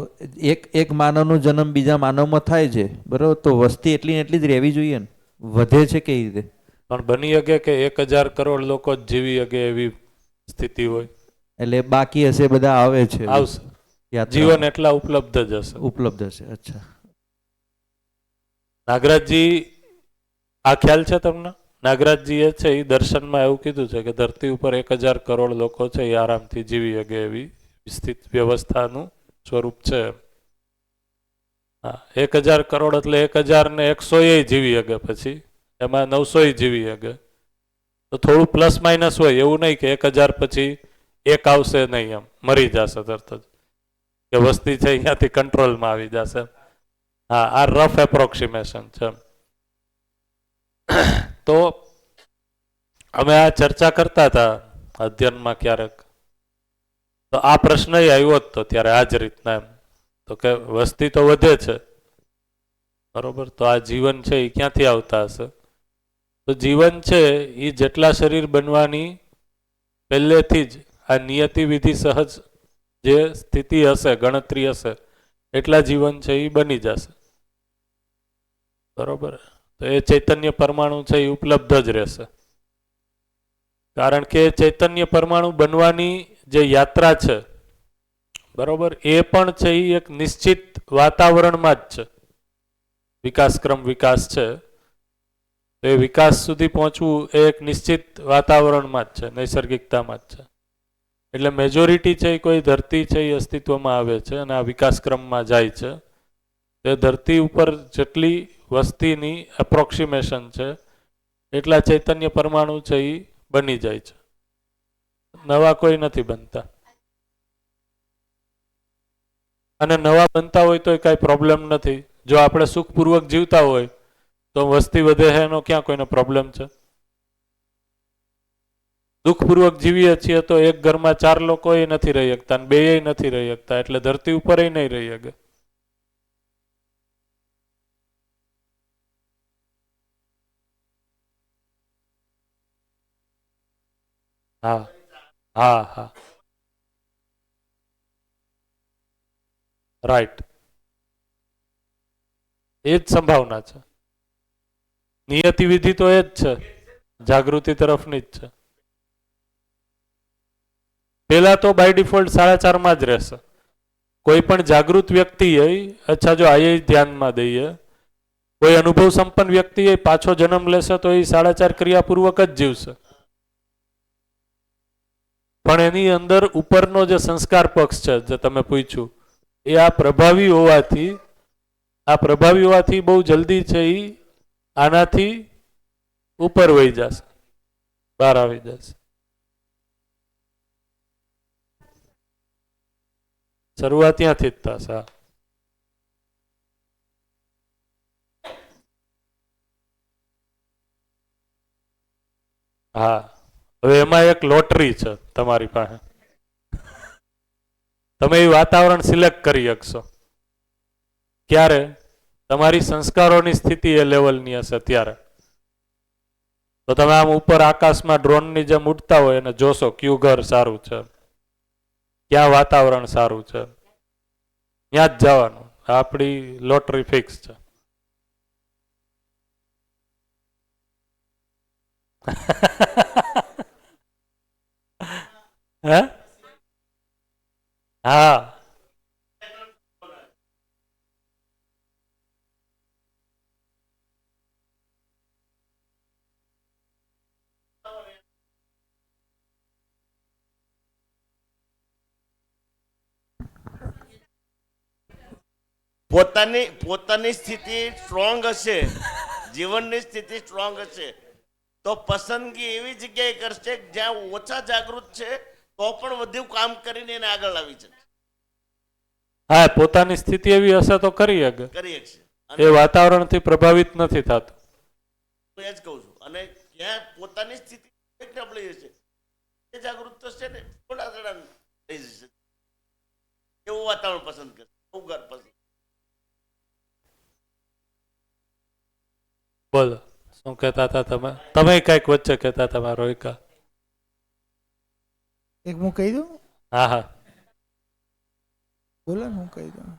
એક માનવનો જન્મ બીજા માનવમાં થાય છે, બરાબર? તો વસ્તી એટલી ને એટલી જ રહેવી જોઈએ ને, વધે છે કઈ રીતે? પણ બની શકે કે 1000 કરોડ લોકો જ જીવી શકે એવી સ્થિતિ હોય. એટલે બાકી હશે બધા આવે છે આવશે. યાત્રા જીવન એટલા ઉપલબ્ધ જ હશે. ઉપલબ્ધ હશે. અચ્છા. નાગરાજજી, આ ખ્યાલ છે તમને? નાગરાજજી એ છે એ દર્શનમાં એવું કીધું છે કે ધરતી ઉપર 1000 કરોડ લોકો છે એ આરામથી જીવી શકે એવી સ્થિત વ્યવસ્થાનું સ્વરૂપ છે. હા, 1000 કરોડ એટલે 1000 ને 100 જીવી શકે, પછી એમાં 900 જીવી શકે. તો થોડું પ્લસ માઇનસ હોય, એવું નહીં કે 1000 પછી એક આવશે નહીં, એમ મરી જશે તરત જ, કે વસ્તી છે અહીંયાથી કંટ્રોલમાં આવી જશે. હા, આ રફ એપ્રોક્સિમેશન છે. તો અમે આ ચર્ચા કરતા હતા અધ્યયનમાં ક્યારેક, તો આ પ્રશ્ન આવ્યો હતો ત્યારે આ જ રીતના, એમ તો કે વસ્તી તો વધે છે, બરોબર, તો આ જીવન છે એ ક્યાંથી આવતા હશે? તો જીવન છે એ જેટલા શરીર બનવાની પહેલેથી જ આ નિયતિ વિધિ સહજ જે સ્થિતિ હશે, ગણતરી હશે, એટલા જીવન છે એ બની જશે, બરોબર. તો એ ચૈતન્ય પરમાણુ છે એ ઉપલબ્ધ જ રહેશે, કારણ કે ચૈતન્ય પરમાણુ બનવાની જે યાત્રા છે, બરોબર, એ પણ છે એ એક નિશ્ચિત વાતાવરણમાં જ છે. વિકાસક્રમ વિકાસ છે, તો એ વિકાસ સુધી પહોંચવું એ એક નિશ્ચિત વાતાવરણમાં જ છે, નૈસર્ગિકતામાં જ છે. એટલે મેજોરિટી છે એ કોઈ ધરતી છે એ અસ્તિત્વમાં આવે છે અને આ વિકાસક્રમમાં જાય છે. એ ધરતી ઉપર જેટલી વસ્તીની એપ્રોક્સિમેશન છે એટલા ચૈતન્ય પરમાણુ છે એ બની જાય છે, નવા કોઈ નથી બનતા. અને નવા બનતા હોય તો કાંઈ પ્રોબ્લેમ નથી. જો આપણે સુખપૂર્વક જીવતા હોય તો વસ્તી વધે છે એનો ક્યાં કોઈને પ્રોબ્લેમ છે? દુઃખપૂર્વક જીવીએ છીએ તો એક ઘરમાં 4 લોકો એ નથી રહી શકતા અને 2 નથી રહી શકતા, એટલે ધરતી ઉપર એ નહીં રહી શકે. હા હા હા, રાઈટ, એ જ સંભાવના છે. નિયતિ વિધિ તો એ જ છે, જાગૃતિ તરફની જ છે. પેલા તો બાય ડિફોલ્ટ 4.5 માં જ રહેશે. કોઈ પણ જાગૃત વ્યક્તિ અચ્છા, જો આ ધ્યાનમાં દઈએ, કોઈ અનુભવ સંપન્ન વ્યક્તિ પાછો જન્મ લેશે તો એ 4.5 ક્રિયાપૂર્વક જ જીવશે. પણ એની અંદર ઉપરનો જે સંસ્કાર પક્ષ છે જે તમે પૂછ્યું, એ આ પ્રભાવી હોવાથી બહુ જલ્દી છે એ આનાથી ઉપર વહી જશે, બહાર આવી જશે. શરૂઆત ત્યાંથી જ થશે. હા, હવે એમાં એક લોટરી છે તમારી પાસે. તમે એ વાતાવરણ સિલેક્ટ કરી શકશો ક્યારે? તમારી સંસ્કારોની સ્થિતિ એ લેવલની હશે ત્યારે. તો તમે આમ ઉપર આકાશમાં ડ્રોનની જેમ ઉડતા હોય અને જોશો કયું ઘર સારું છે, ક્યાં વાતાવરણ સારું છે, ત્યાં જ જવાનું. આપણી લોટરી ફિક્સ છે. હે? હા, પોતાની સ્થિતિ સ્ટ્રોંગ હશે, જીવનની સ્થિતિ સ્ટ્રોંગ હશે, તો પસંદગી એવી જગ્યાએ કરશે જ્યાં ઓછા જાગૃત છે તો પણ વધુ કામ કરીને એને આગળ લાવી શકે. હા, પોતાની સ્થિતિ એવી હશે તો કરી શકે. એ વાતાવરણથી પ્રભાવિત નથી થતું. હું એ જ કહું છું. અને ક્યાં પોતાની સ્થિતિ નબળી હશે એ જાગૃત થશે ને થોડા થઈ જશે, એવું વાતાવરણ પસંદ કરશે, એવું ઘર પસંદ. બોલો, શું કહેતા હતા તમે? તમે કઈક વચ્ચે કહેતા હતા રોહિકા. એક હું કહી દઉં. હા હા, બોલો ને હું કહી દઉં.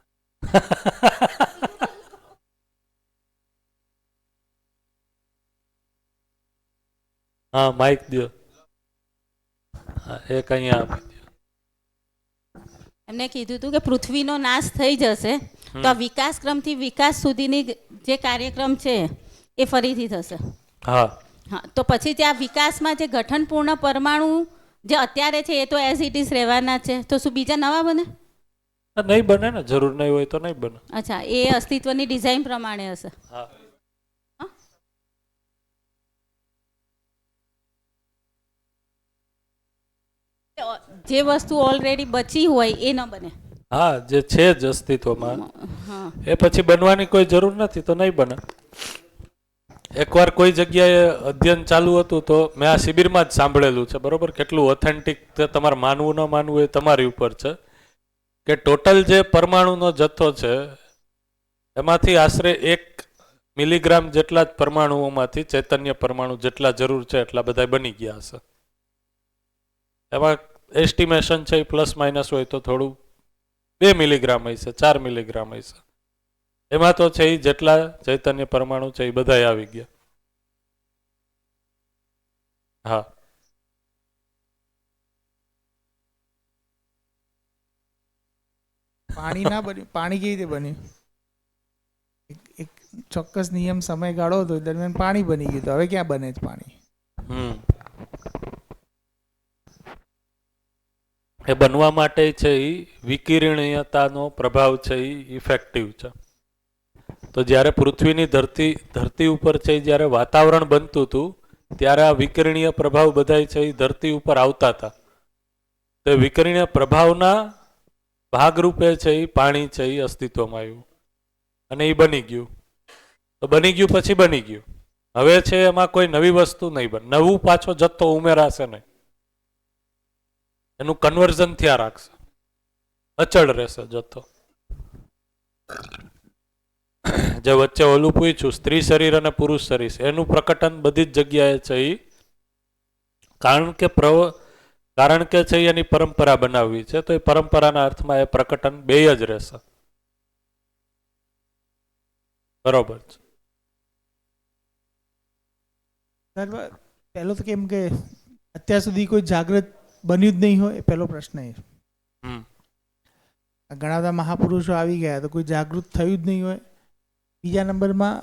હા માઇક દો. હા એક અહીંયા આપી દો. એમને કીધું હતું કે પૃથ્વીનો નાશ થઈ જશે તો આ વિકાસ ક્રમથી વિકાસ સુધીની જે કાર્યક્રમ છે એ ફરીથી થશે. હા હા, તો પછી ત્યાં વિકાસમાં જે ગઠનપૂર્ણ પરમાણુ જે અત્યારે છે એ તો એઝ ઇટ ઇઝ રહેવાના છે, તો શું બીજા નવા બને? નહીં બને ને, જરૂર નહીં હોય તો નહીં બને. અચ્છા, એ અસ્તિત્વની ડિઝાઇન પ્રમાણે હશે. હા જે વસ્તુ ઓલરેડી બચી હોય એ ન બને. હા જે છે જ અસ્તિત્વમાં હા, એ પછી બનવાની કોઈ જરૂર નથી તો નહીં બને. એકવાર કોઈ જગ્યાએ અધ્યયન ચાલુ હતું તો મેં આ શિબિરમાં જ સાંભળેલું છે, બરોબર. કેટલું ઓથેન્ટિક તમારે માનવું ન માનવું એ તમારી ઉપર છે, કે ટોટલ જે પરમાણુનો જથ્થો છે એમાંથી આશરે 1 મિલીગ્રામ જેટલા જ પરમાણુઓમાંથી ચૈતન્ય પરમાણુ જેટલા જરૂર છે એટલા બધા બની ગયા હશે. એમાં એસ્ટિમેશન છે પ્લસ માઇનસ હોય તો થોડું 2 મિલીગ્રામ હશે, 4 મિલીગ્રામ હશે. એમાં તો છે એ જેટલા ચૈતન્ય પરમાણુ છે એ બધા આવી ગયા. હા પાણી ના બન્યું. પાણી કેવી રીતે બન્યું? એક ચોક્કસ નિયમ સમયગાળો હતો, એ દરમિયાન પાણી બની ગયું. તો હવે ક્યાં બને છે પાણી? એ બનવા માટે છે એ વિકિરણીયતાનો પ્રભાવ છે એ ઇફેક્ટિવ છે. તો જ્યારે પૃથ્વીની ધરતી ઉપર છે જ્યારે વાતાવરણ બનતું હતું ત્યારે આ વિકિરણીય પ્રભાવ બધા છે એ ધરતી ઉપર આવતા હતા. તો વિકિરણીય પ્રભાવના ભાગરૂપે છે એ પાણી છે એ અસ્તિત્વમાં આવ્યું અને એ બની ગયું. તો બની ગયું પછી બની ગયું. હવે છે એમાં કોઈ નવી વસ્તુ નહીં બને, નવું પાછો જથ્થો ઉમેરાશે નહીં. એનું કન્વર્ઝન થયા રાખશે, અચળ રહેશે જથ્થો. જે વચ્ચે ઓલું પૂછ્યું સ્ત્રી શરીર અને પુરુષ શરીર, એનું પ્રકટન બધી જ જગ્યાએ છે એ કારણ કે છે એની પરંપરા બનાવવી છે, તો એ પરંપરાના અર્થમાં એ પ્રકટન બે જ રહેશે. બરોબર છે. પહેલો તો કેમ કે અત્યાર સુધી કોઈ જાગૃત બન્યું જ નહીં હોય, એ પહેલો પ્રશ્ન એ. ઘણા બધા મહાપુરુષો આવી ગયા તો કોઈ જાગૃત થયું જ નહીં હોય. બીજા નંબરમાં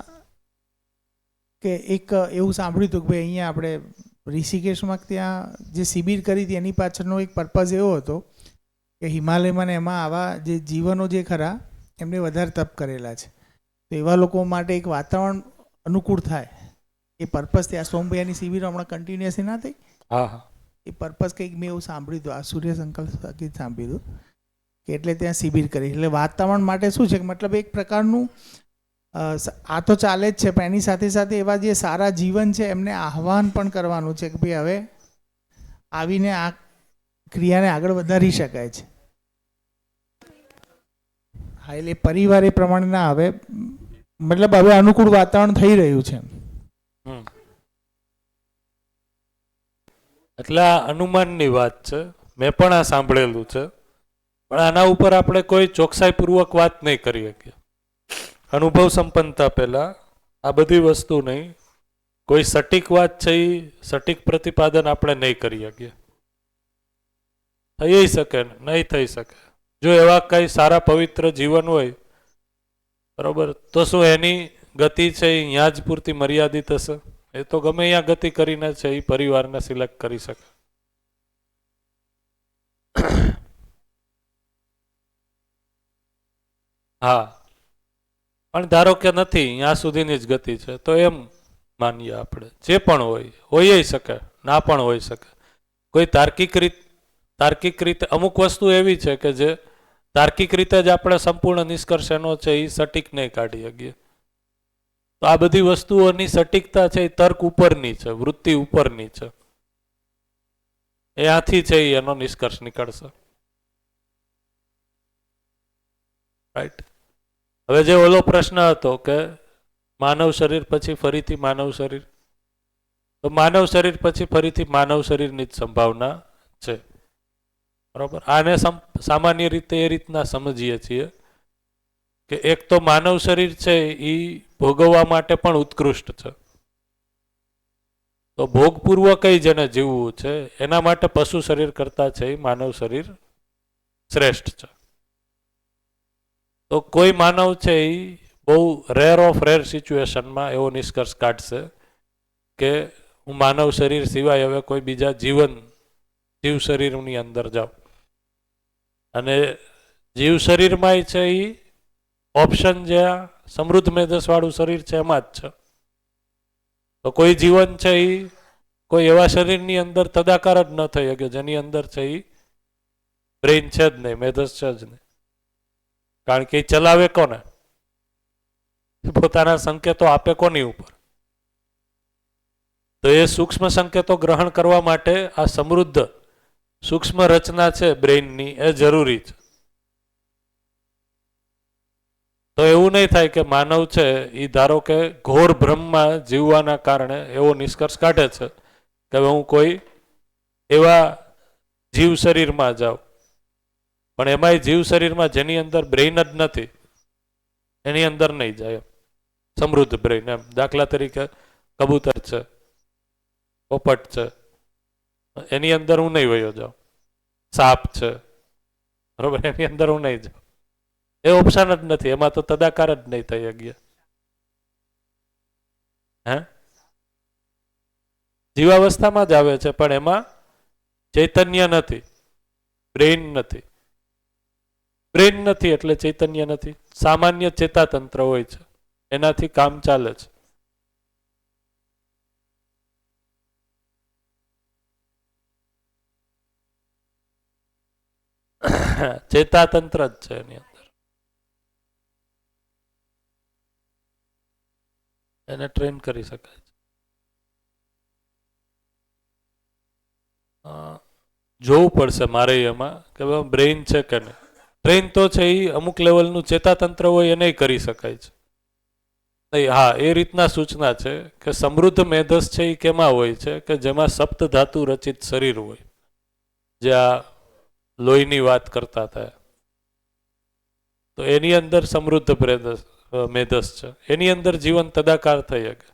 કે એક એવું સાંભળ્યું હતું કે ભાઈ અહીંયા આપણે ઋષિકેશમાં ત્યાં જે શિબિર કરી હતી એની પાછળનો એક પર્પઝ એવો હતો કે હિમાલયમાં ને એમાં આવા જે જીવનો જે ખરા એમને વધારે તપ કરેલા છે, તો એવા લોકો માટે એક વાતાવરણ અનુકૂળ થાય એ પર્પઝ ત્યાં સોમભૈયાની શિબિરો હમણાં કન્ટિન્યુઅસલી ના થઈ. હા હા, એ પર્પઝ કંઈક મેં એવું સાંભળ્યું હતું, આ સૂર્ય સંકલ્પ સાંભળ્યું હતું કે એટલે ત્યાં શિબિર કરી. એટલે વાતાવરણ માટે શું છે કે મતલબ એક પ્રકારનું આ તો ચાલે જ છે, પણ એની સાથે સાથે એવા જે સારા જીવન છે એમને આહ્વાન પણ કરવાનું છે કે ભાઈ હવે આવીને આ ક્રિયાને આગળ વધારી શકાય છે. હા, એટલે પરિવાર એ પ્રમાણે ના હવે મતલબ હવે અનુકૂળ વાતાવરણ થઈ રહ્યું છે. એટલે આ અનુમાનની વાત છે, મેં પણ આ સાંભળેલું છે, પણ આના ઉપર આપણે કોઈ ચોકસાઈપૂર્વક વાત નહીં કરી શકીએ. અનુભવ સંપન્નતા પહેલા આ બધી વસ્તુ નહીં, કોઈ સટીક વાત છે એ સટીક પ્રતિપાદન આપણે નહીં કરી શકીએ. થઈ શકે નહીં થઈ શકે. જો એવા કંઈ સારા પવિત્ર જીવન હોય બરોબર, તો શું એની ગતિ છે એ અહીંયા જ પૂરતી મર્યાદિત હશે? એ તો ગમે અહીંયા ગતિ કરીને છે એ પરિવારને સિલેક્ટ કરી શકે. હા, પણ ધારો કે નથી, ત્યાં સુધીની જ ગતિ છે, તો એમ માનીએ આપણે. જે પણ હોય શકે, ના પણ હોઈ શકે. કોઈ તાર્કિક રીતે અમુક વસ્તુ એવી છે કે જે તાર્કિક રીતે જ આપણે સંપૂર્ણ નિષ્કર્ષ એનો છે એ સટીક નહીં કાઢી શકીએ. તો આ બધી વસ્તુઓની સટીકતા છે એ તર્ક ઉપરની છે, વૃત્તિ ઉપરની છે. એ આથી છે એનો નિષ્કર્ષ નીકળશે. રાઈટ. હવે જે ઓલો પ્રશ્ન હતો કે માનવ શરીર પછી ફરીથી માનવ શરીર, તો માનવ શરીર પછી ફરીથી માનવ શરીરની જ સંભાવના છે. બરોબર, આને સામાન્ય રીતે એ રીતના સમજીએ છીએ કે એક તો માનવ શરીર છે એ ભોગવવા માટે પણ ઉત્કૃષ્ટ છે. તો ભોગપૂર્વક જેને જીવવું છે એના માટે પશુ શરીર કરતા છે એ માનવ શરીર શ્રેષ્ઠ છે. તો કોઈ માનવ છે એ બહુ રેર ઓફ રેર સિચ્યુએશનમાં એવો નિષ્કર્ષ કાઢશે કે હું માનવ શરીર સિવાય હવે કોઈ બીજા જીવ શરીરની અંદર જાઉં. અને જીવ શરીરમાં છે એ ઓપ્શન જે આ સમૃદ્ધ મેધસવાળું શરીર છે એમાં જ છે. તો કોઈ જીવન છે એ કોઈ એવા શરીરની અંદર તદાકાર જ ન થઈ શકે જેની અંદર છે એ બ્રેઇન છે જ નહીં, મેધસ છે જ નહીં. કારણ કે એ ચલાવે કોને? પોતાના સંકેતો આપે કોની ઉપર? તો એ સૂક્ષ્મ સંકેતો ગ્રહણ કરવા માટે આ સમૃદ્ધ સૂક્ષ્મ રચના છે બ્રેઇનની એ જરૂરી છે. તો એવું નહીં થાય કે માનવ છે એ ધારો કે ઘોર ભ્રમમાં જીવવાના કારણે એવો નિષ્કર્ષ કાઢે છે કે હવે હું કોઈ એવા જીવ શરીરમાં જાઉં, પણ એમાંય જીવ શરીરમાં જેની અંદર બ્રેઇન જ નથી એની અંદર નહીં જાય. સમૃદ્ધ બ્રેઇન એમ દાખલા તરીકે કબૂતર છે, પોપટ છે, એની અંદર હું નહીં વયો જાઉં. સાપ છે, બરોબર, એની અંદર હું નહીં જાઉં. એ ઓપ્શન જ નથી, એમાં તો તદાકાર જ નહીં થઈ ગયા. હે જીવાવસ્થામાં જ આવે છે પણ એમાં ચૈતન્ય નથી, બ્રેઇન નથી. બ્રેઇન નથી એટલે ચૈતન્ય નથી. સામાન્ય ચેતાતંત્ર હોય છે, એનાથી કામ ચાલે છે. ચેતાતંત્ર જ છે એની અંદર, એને ટ્રેન કરી શકાય છે. જોવું પડશે મારે એમાં કે બ્રેઇન છે કે નહીં. ટ્રેન તો છે એ અમુક લેવલનું ચેતાતંત્ર હોય એને કરી શકાય છે. હા, એ રીતના સૂચના છે કે સમૃદ્ધ મેધસ છે એ કેમાં હોય છે કે જેમાં સપ્ત ધાતુ રચિત શરીર હોય. જે આ લોહીની વાત કરતા હતા તો એની અંદર સમૃદ્ધ મેધસ છે, એની અંદર જીવન તદાકાર થઈ શકે.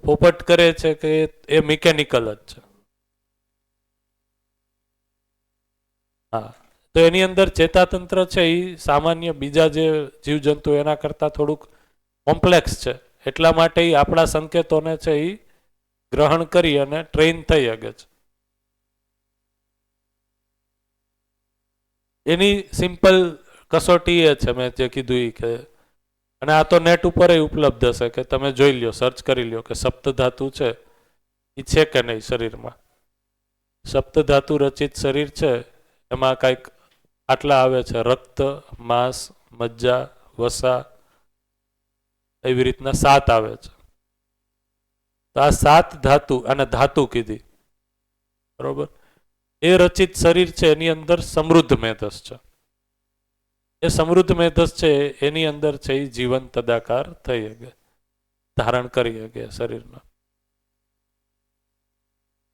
પોપટ કરે છે કે એ મિકેનિકલ જ છે. હા, તો એની અંદર ચેતાતંત્ર છે એ સામાન્ય બીજા જે જીવજંતુ એના કરતાં થોડુંક કોમ્પ્લેક્સ છે. એટલા માટે એ આપણા સંકેતોને છે એ ગ્રહણ કરી અને ટ્રેન થઈ શકે છે. એની સિમ્પલ કસોટી એ છે મેં જે કીધું એ કે, અને આ તો નેટ ઉપર ઉપલબ્ધ હશે કે તમે જોઈ લ્યો, સર્ચ કરી લ્યો કે સપ્તધાતુ છે એ છે કે નહીં શરીરમાં. સપ્તધાતુ રચિત શરીર છે એમાં કાંઈક આટલા આવે છે: રક્ત, માંસ, મજ્જા, વસા, એવી રીતના 7 આવે છે. તો આ 7 ધાતુ અને ધાતુ કીધી, બરોબર. એ રચિત શરીર છે એની અંદર સમૃદ્ધ મેધસ છે. એ સમૃદ્ધ મેધસ છે એની અંદર છે એ જીવન તદાકાર થઈ શકે, ધારણ કરી શકે શરીરમાં.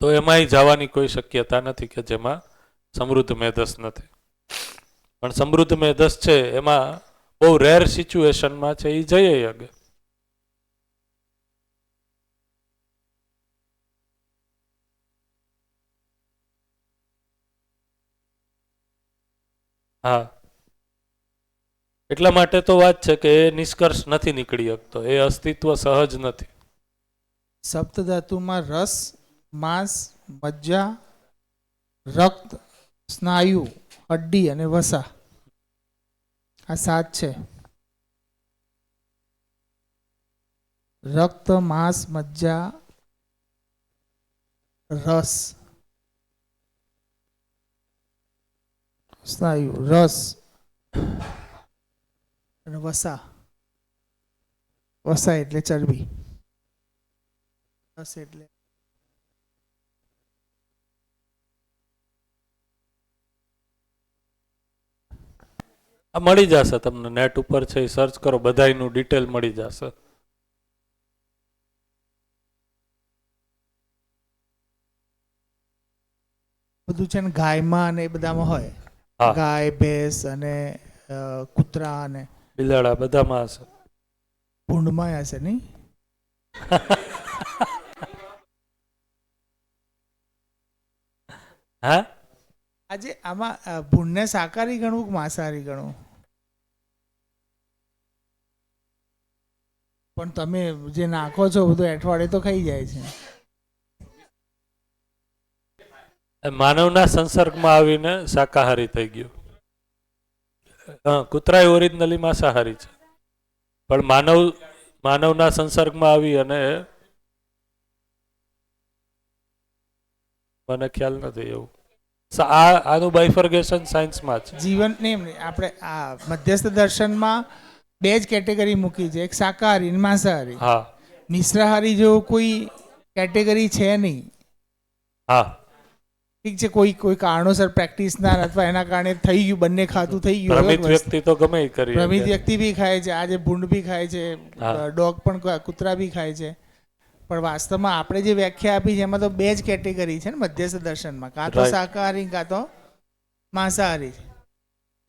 તો એમાંય જવાની કોઈ શક્યતા નથી કે જેમાં સમૃદ્ધ મેધસ નથી. પણ સમૃદ્ધ મેધસ છે એમાં બહુ રેર સિચ્યુએશનમાં છે એ જઈ શકે. હા, એટલા માટે તો વાત છે કે એ નિષ્કર્ષ નથી નીકળી શકતો, એ અસ્તિત્વ સહજ નથી. સપ્તધાતુમાં રસ, માંસ, મજ્જા, રક્ત, સ્નાયુ, હડ્ડી અને વસા, આ 7 છે. રક્ત, માંસ, મજ્જા, રસ, સ્નાયુ, રસ અને વસા. વસા એટલે ચરબી, રસ એટલે આ મળી જશે તમને નેટ ઉપર છે એ સર્ચ કરો, બધાયનું ડિટેલ મળી જશે. બધું છે ને ગાયમાં અને એ બધામાં હોય. હા. ગાય, ભેંસ અને કૂતરા અને બિલાડા બધામાં હશે. ભૂંડમાં હશે નહીં? હા, આજે આમાં ભૂંડને શાકાહારી ગણવું કે માંસાહારી ગણવું? પણ તમે જે નાખો છો બધું અઠવાડિયે તો ખાઈ જાય છે. માનવના સંસર્ગમાં આવીને શાકાહારી થઈ ગયું. કૂતરાય ઓરિજિનલી માંસાહારી છે, પણ માનવના સંસર્ગમાં આવી અને મને ખ્યાલ નથી એવું. આનું બાયફર્ગેશન સાયન્સમાં છે. જીવન નહીં આપણે આ મધ્યસ્થ દર્શનમાં બે જ કેટેગરી મૂકી છે, એક શાકાહારી અને માંસાહારી. હા મિશ્રાહારી જેવું કોઈ કેટેગરી છે નહીં. હા ઠીક છે, કોઈ કારણોસર પ્રેક્ટિસના અથવા એના કારણે થઈ ગયું, બંને ખાતું થઈ ગયું. ભ્રમિત વ્યક્તિ તો ગમે ઈ કરી ભ્રમિત શકે. વ્યક્તિ બી ખાય છે, આજે ભૂંડ બી ખાય છે, હા. ડોગ પણ કૂતરા બી ખાય છે. પણ વાસ્તવમાં આપણે જે વ્યાખ્યા આપી છે એમાં તો બે જ કેટેગરી છે ને મધ્યસ્થ દર્શનમાં, કાં તો Right. શાકાહારી કાં તો માંસાહારી.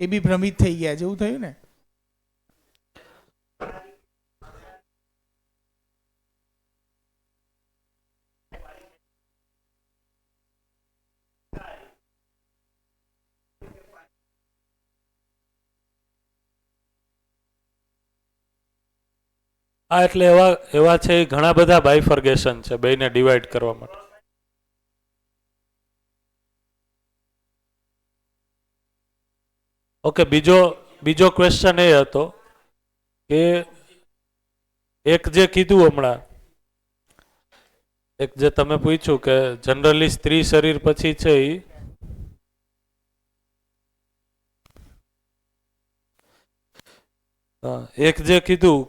એ બી ભ્રમિત થઈ ગયા જેવું થયું ને. હા, એટલે એવા છે એ ઘણા બધા બાયફર્ગેશન છે બેયને ડિવાઈડ કરવા માટે. ઓકે, બીજો ક્વેશ્ચન એ હતો કે એક જે કીધું હમણાં, એક જે તમે પૂછ્યું કે જનરલી સ્ત્રી શરીર પછી છે એ એક જે કીધું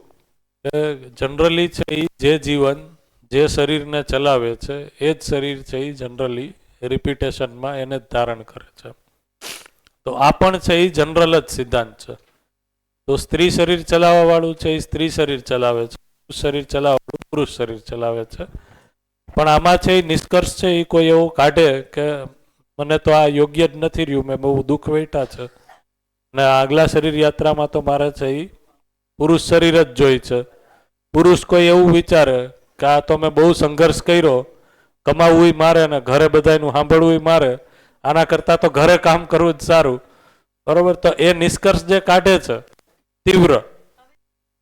કે જનરલી છે એ જે જીવન જે શરીરને ચલાવે છે એ જ શરીર છે એ જનરલી રિપીટેશનમાં એને જ ધારણ કરે છે. તો આ પણ છે એ જનરલ જ સિદ્ધાંત છે. તો સ્ત્રી શરીર ચલાવવા વાળું છે એ સ્ત્રી શરીર ચલાવે છે, પુરુષ શરીર ચલાવવા વાળું પુરુષ શરીર ચલાવે છે. પણ આમાં છે એ નિષ્કર્ષ છે એ કોઈ એવો કાઢે કે મને તો આ યોગ્ય જ નથી રહ્યું, મેં બહુ દુઃખ વેઠા છે ને આગલા શરીર યાત્રામાં તો મારે છે એ પુરુષ શરીર જ જોઈ છે. પુરુષ કોઈ એવું વિચારે કે આ તો મેં બહુ સંઘર્ષ કર્યો, કમાવવું મારે ને ઘરે બધાનું સાંભળવું મારે, આના કરતાં તો ઘરે કામ કરવું જ સારું. બરોબર, તો એ નિષ્કર્ષ જે કાઢે છે તીવ્ર,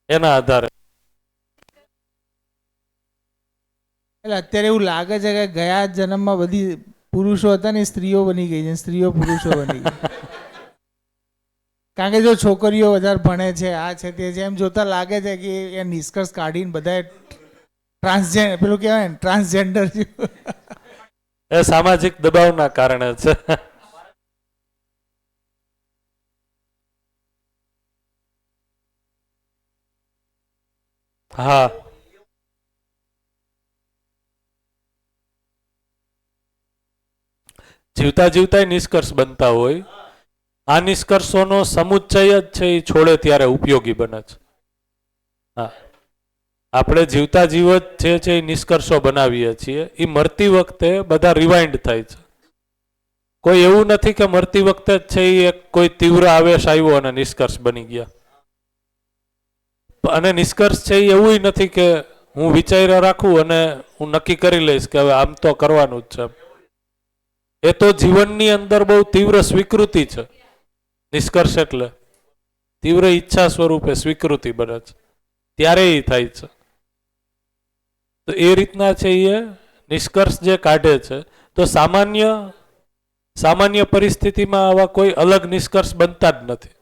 એના આધારે એટલે અત્યારે એવું લાગે છે કે ગયા જન્મમાં બધી પુરુષો હતા ને સ્ત્રીઓ બની ગઈ છે, સ્ત્રીઓ પુરુષો બની ગઈ. કારણ કે જો છોકરીઓ વધારે ભણે છે, આ છે તે છે, એમ જોતા લાગે છે કે એ નિષ્કર્ષ કાઢીને બધા ટ્રાન્સજેન્ડર, પેલું કહેવાય ને ટ્રાન્સજેન્ડર જેવું. એ સામાજિક દબાવના કારણે છે. હા, જીવતા જીવતા નિષ્કર્ષ બનતા હોય. આ નિષ્કર્ષોનો સમુચ્ચય જ છે એ છોડે ત્યારે ઉપયોગી બને છે. હા, આપણે જીવતા જીવત જે છે એ નિષ્કર્ષો બનાવીએ છીએ, એ મરતી વખતે બધા રિવાઇન્ડ થાય છે. કોઈ એવું નથી કે મરતી વખતે જ છે એ કોઈ તીવ્ર આવેશ આવ્યો અને નિષ્કર્ષ બની ગયા. અને નિષ્કર્ષ છે એ એવું નથી કે હું વિચાર્યા રાખું અને હું નક્કી કરી લઈશ કે હવે આમ તો કરવાનું જ છે. એ તો જીવનની અંદર બહુ તીવ્ર સ્વીકૃતિ છે. નિષ્કર્ષ એટલે તીવ્ર ઈચ્છા સ્વરૂપે સ્વીકૃતિ બને છે, ત્યારે એ થાય છે. તો એ રીતના છે એ નિષ્કર્ષ જે કાઢે છે. તો સામાન્ય પરિસ્થિતિમાં આવા કોઈ અલગ નિષ્કર્ષ બનતા જ નથી.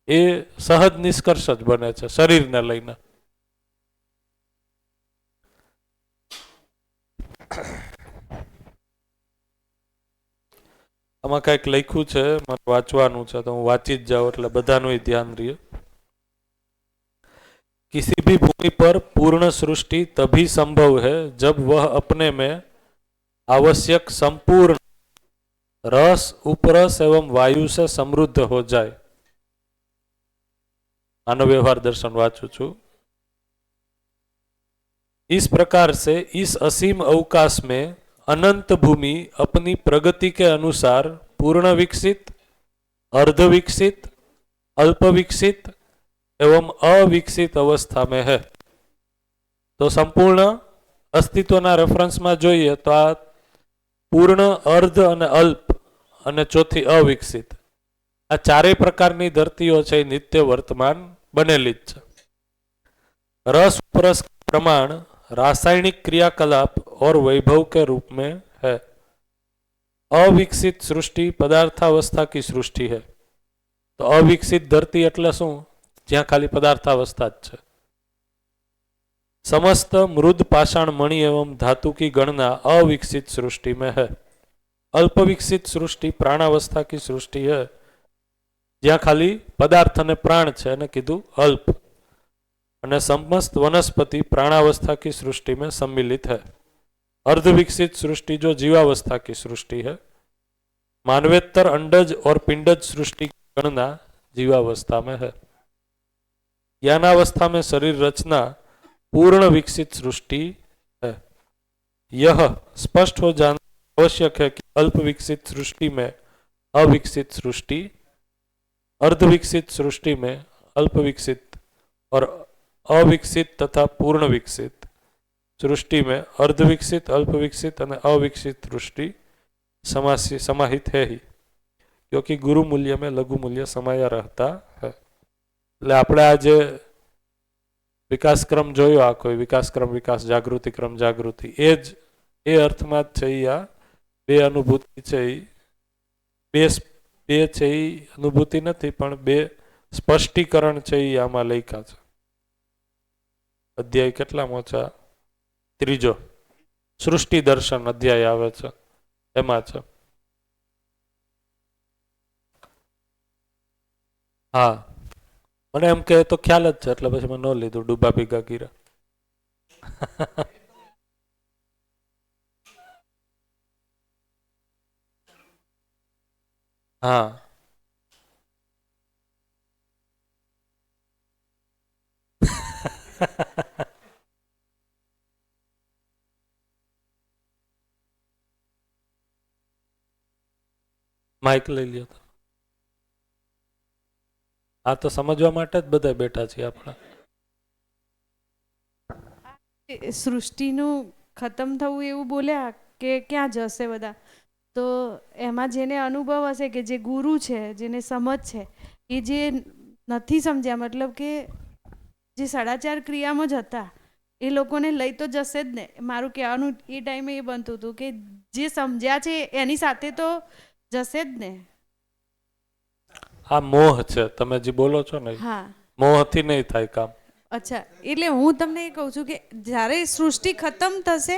એ સહજ નિષ્કર્ષ જ બને છે શરીરને લઈને. આમાં કંઈક લખ્યું છે, મને વાંચવાનું છે, તો હું વાંચી જ જાઉં એટલે બધાનું ધ્યાન રહે. किसी भी भूमि पर पूर्ण सृष्टि तभी संभव है जब वह अपने में आवश्यक संपूर्ण रस, उपरस एवं वायु से समृद्ध हो जाए. मानव व्यवहार दर्शन वाचू छू. इस प्रकार से इस असीम अवकाश में अनंत भूमि अपनी प्रगति के अनुसार पूर्ण विकसित, अर्ध विकसित, अल्प विकसित एवं अविकसित अवस्था में है। तो संपूर्ण अस्तित्वना रेफरन्सમાં જોઈએ તો આ પૂર્ણ, અર્ધ અને અલ્પ અને ચોથી અવિકસિત, આ ચારેય પ્રકારની ધરતીઓ છે એ નિત્ય વર્તમાન બનેલી જ છે। रस परस प्रमाण रासायनिक क्रियाकलाप और वैभव के रूप में है। अविकसित सृष्टि पदार्थावस्था की सृष्टि है। तो अविकसित धरती એટલે શું? જ્યાં ખાલી પદાर्थावस्था જ છે। समस्त मृद पाषाण मणि एवं धातु की गणना अविकसित सृष्टि में है। अल्प विकसित सृष्टि प्राणावस्था की सृष्टि है, જ્યાં ખાલી પદાર્થ અને પ્રાણ છે અને કીધું અલ્પ। અને समस्त वनस्पति प्राणावस्था की सृष्टि में सम्मिलित है। अर्धविकसित सृष्टि जो जीवावस्था की सृष्टि है। मानवेतर अंडज और पिंडज सृष्टि की गणना जीवावस्था में है। ज्ञानावस्था में शरीर रचना पूर्ण विकसित सृष्टि है। यह स्पष्ट हो जाना आवश्यक है कि अल्प विकसित सृष्टि में अविकसित सृष्टि, अर्धविकसित सृष्टि में अल्प विकसित और अविकसित तथा पूर्ण विकसित सृष्टि में अर्धविकसित, अल्पविकसित और अविकसित सृष्टि समाहित है ही, क्योंकि गुरु मूल्य में लघु मूल्य समाया रहता है। એટલે આપણે આ જે વિકાસક્રમ જોયો, આ કોઈ વિકાસક્રમ, વિકાસ, જાગૃતિ ક્રમ, જાગૃતિ, એ અર્થમાં જ છે આ બે અનુભૂતિ છે, બે છે એ અનુભૂતિ નથી પણ બે સ્પષ્ટીકરણ છે એ આમાં લખ્યા છે। અધ્યાય કેટલામો છે? ત્રીજો, સૃષ્ટિ દર્શન અધ્યાય આવે છે એમાં છે। હા, મને એમ કે તો ખ્યાલ જ છે એટલે પછી મેં ન લીધું, ડૂબા ભીગા ગીરા। હા, માઇક લઈ લ્યો તો। આ તો સમજવા માટે જ બધા બેઠા છીએ આપણે। સૃષ્ટિનું ખતમ થવું એવું બોલ્યા કે ક્યાં જશે બધા, તો એમાં જેને અનુભવ હશે, કે જે ગુરુ છે, જેને સમજ છે, એ જે નથી સમજ્યા, મતલબ કે જે 4.5 ક્રિયામાં જ હતા, એ લોકોને લઈ તો જશે જ ને। મારું કહેવાનું એ ટાઈમે એ બનતું હતું કે જે સમજ્યા છે એની સાથે તો જશે જ ને। આ મોહ છે, તમે જે બોલો છો ને, હા, મોહથી નહીં થાય કામ। અચ્છા, એટલે હું તમને એ કહું છું કે જ્યારે સૃષ્ટિ ખતમ થશે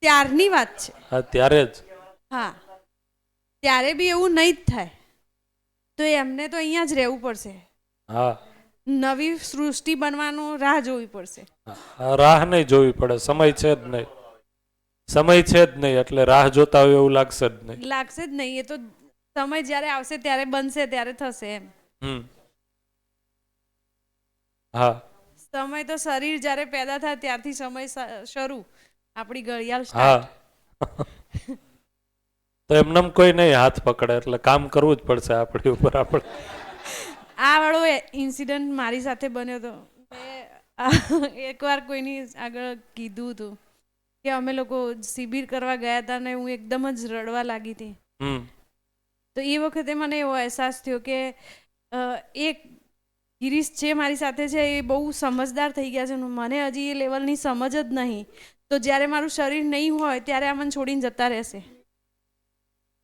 ત્યારની વાત છે। હા, ત્યારે જ। હા, ત્યારે બી એવું નહીં જ થાય, તો એમને તો અહીંયા જ રહેવું પડશે। હા, નવી સૃષ્ટિ બનવાનું રાહ જોવી પડશે। રાહ નહીં જોવી પડે, સમય છે જ નહીં, સમય છે જ નહીં, એટલે રાહ જોતા હોય એવું લાગશે જ નહીં, લાગશે જ નહીં। એ તો સમય જ્યારે આવશે ત્યારે બનશે, ત્યારે થશે એમ। હા, સમય તો શરીર જ્યારે પેદા થાય ત્યારથી સમય શરૂ, આપણી ઘડિયાળ હા। સ્ટાર્ટ। તો એમનેમ કોઈ નહીં હાથ પકડે, એટલે કામ કરવું જ પડશે આપણી ઉપર। આપણે આ વાળો ઇન્સિડન્ટ મારી સાથે બન્યો હતો। મેં એકવાર કોઈની આગળ કીધું હતું કે અમે લોકો શિબિર કરવા ગયા હતા ને હું એકદમ જ રડવા લાગી હતી। તો એ વખતે મને એવો અહેસાસ થયો કે એક ગિરીશ જે મારી સાથે છે એ બહુ સમજદાર થઈ ગયા છે, મને હજી એ લેવલની સમજ જ નહીં। તો જ્યારે મારું શરીર નહીં હોય ત્યારે આ મને છોડીને જતા રહેશે।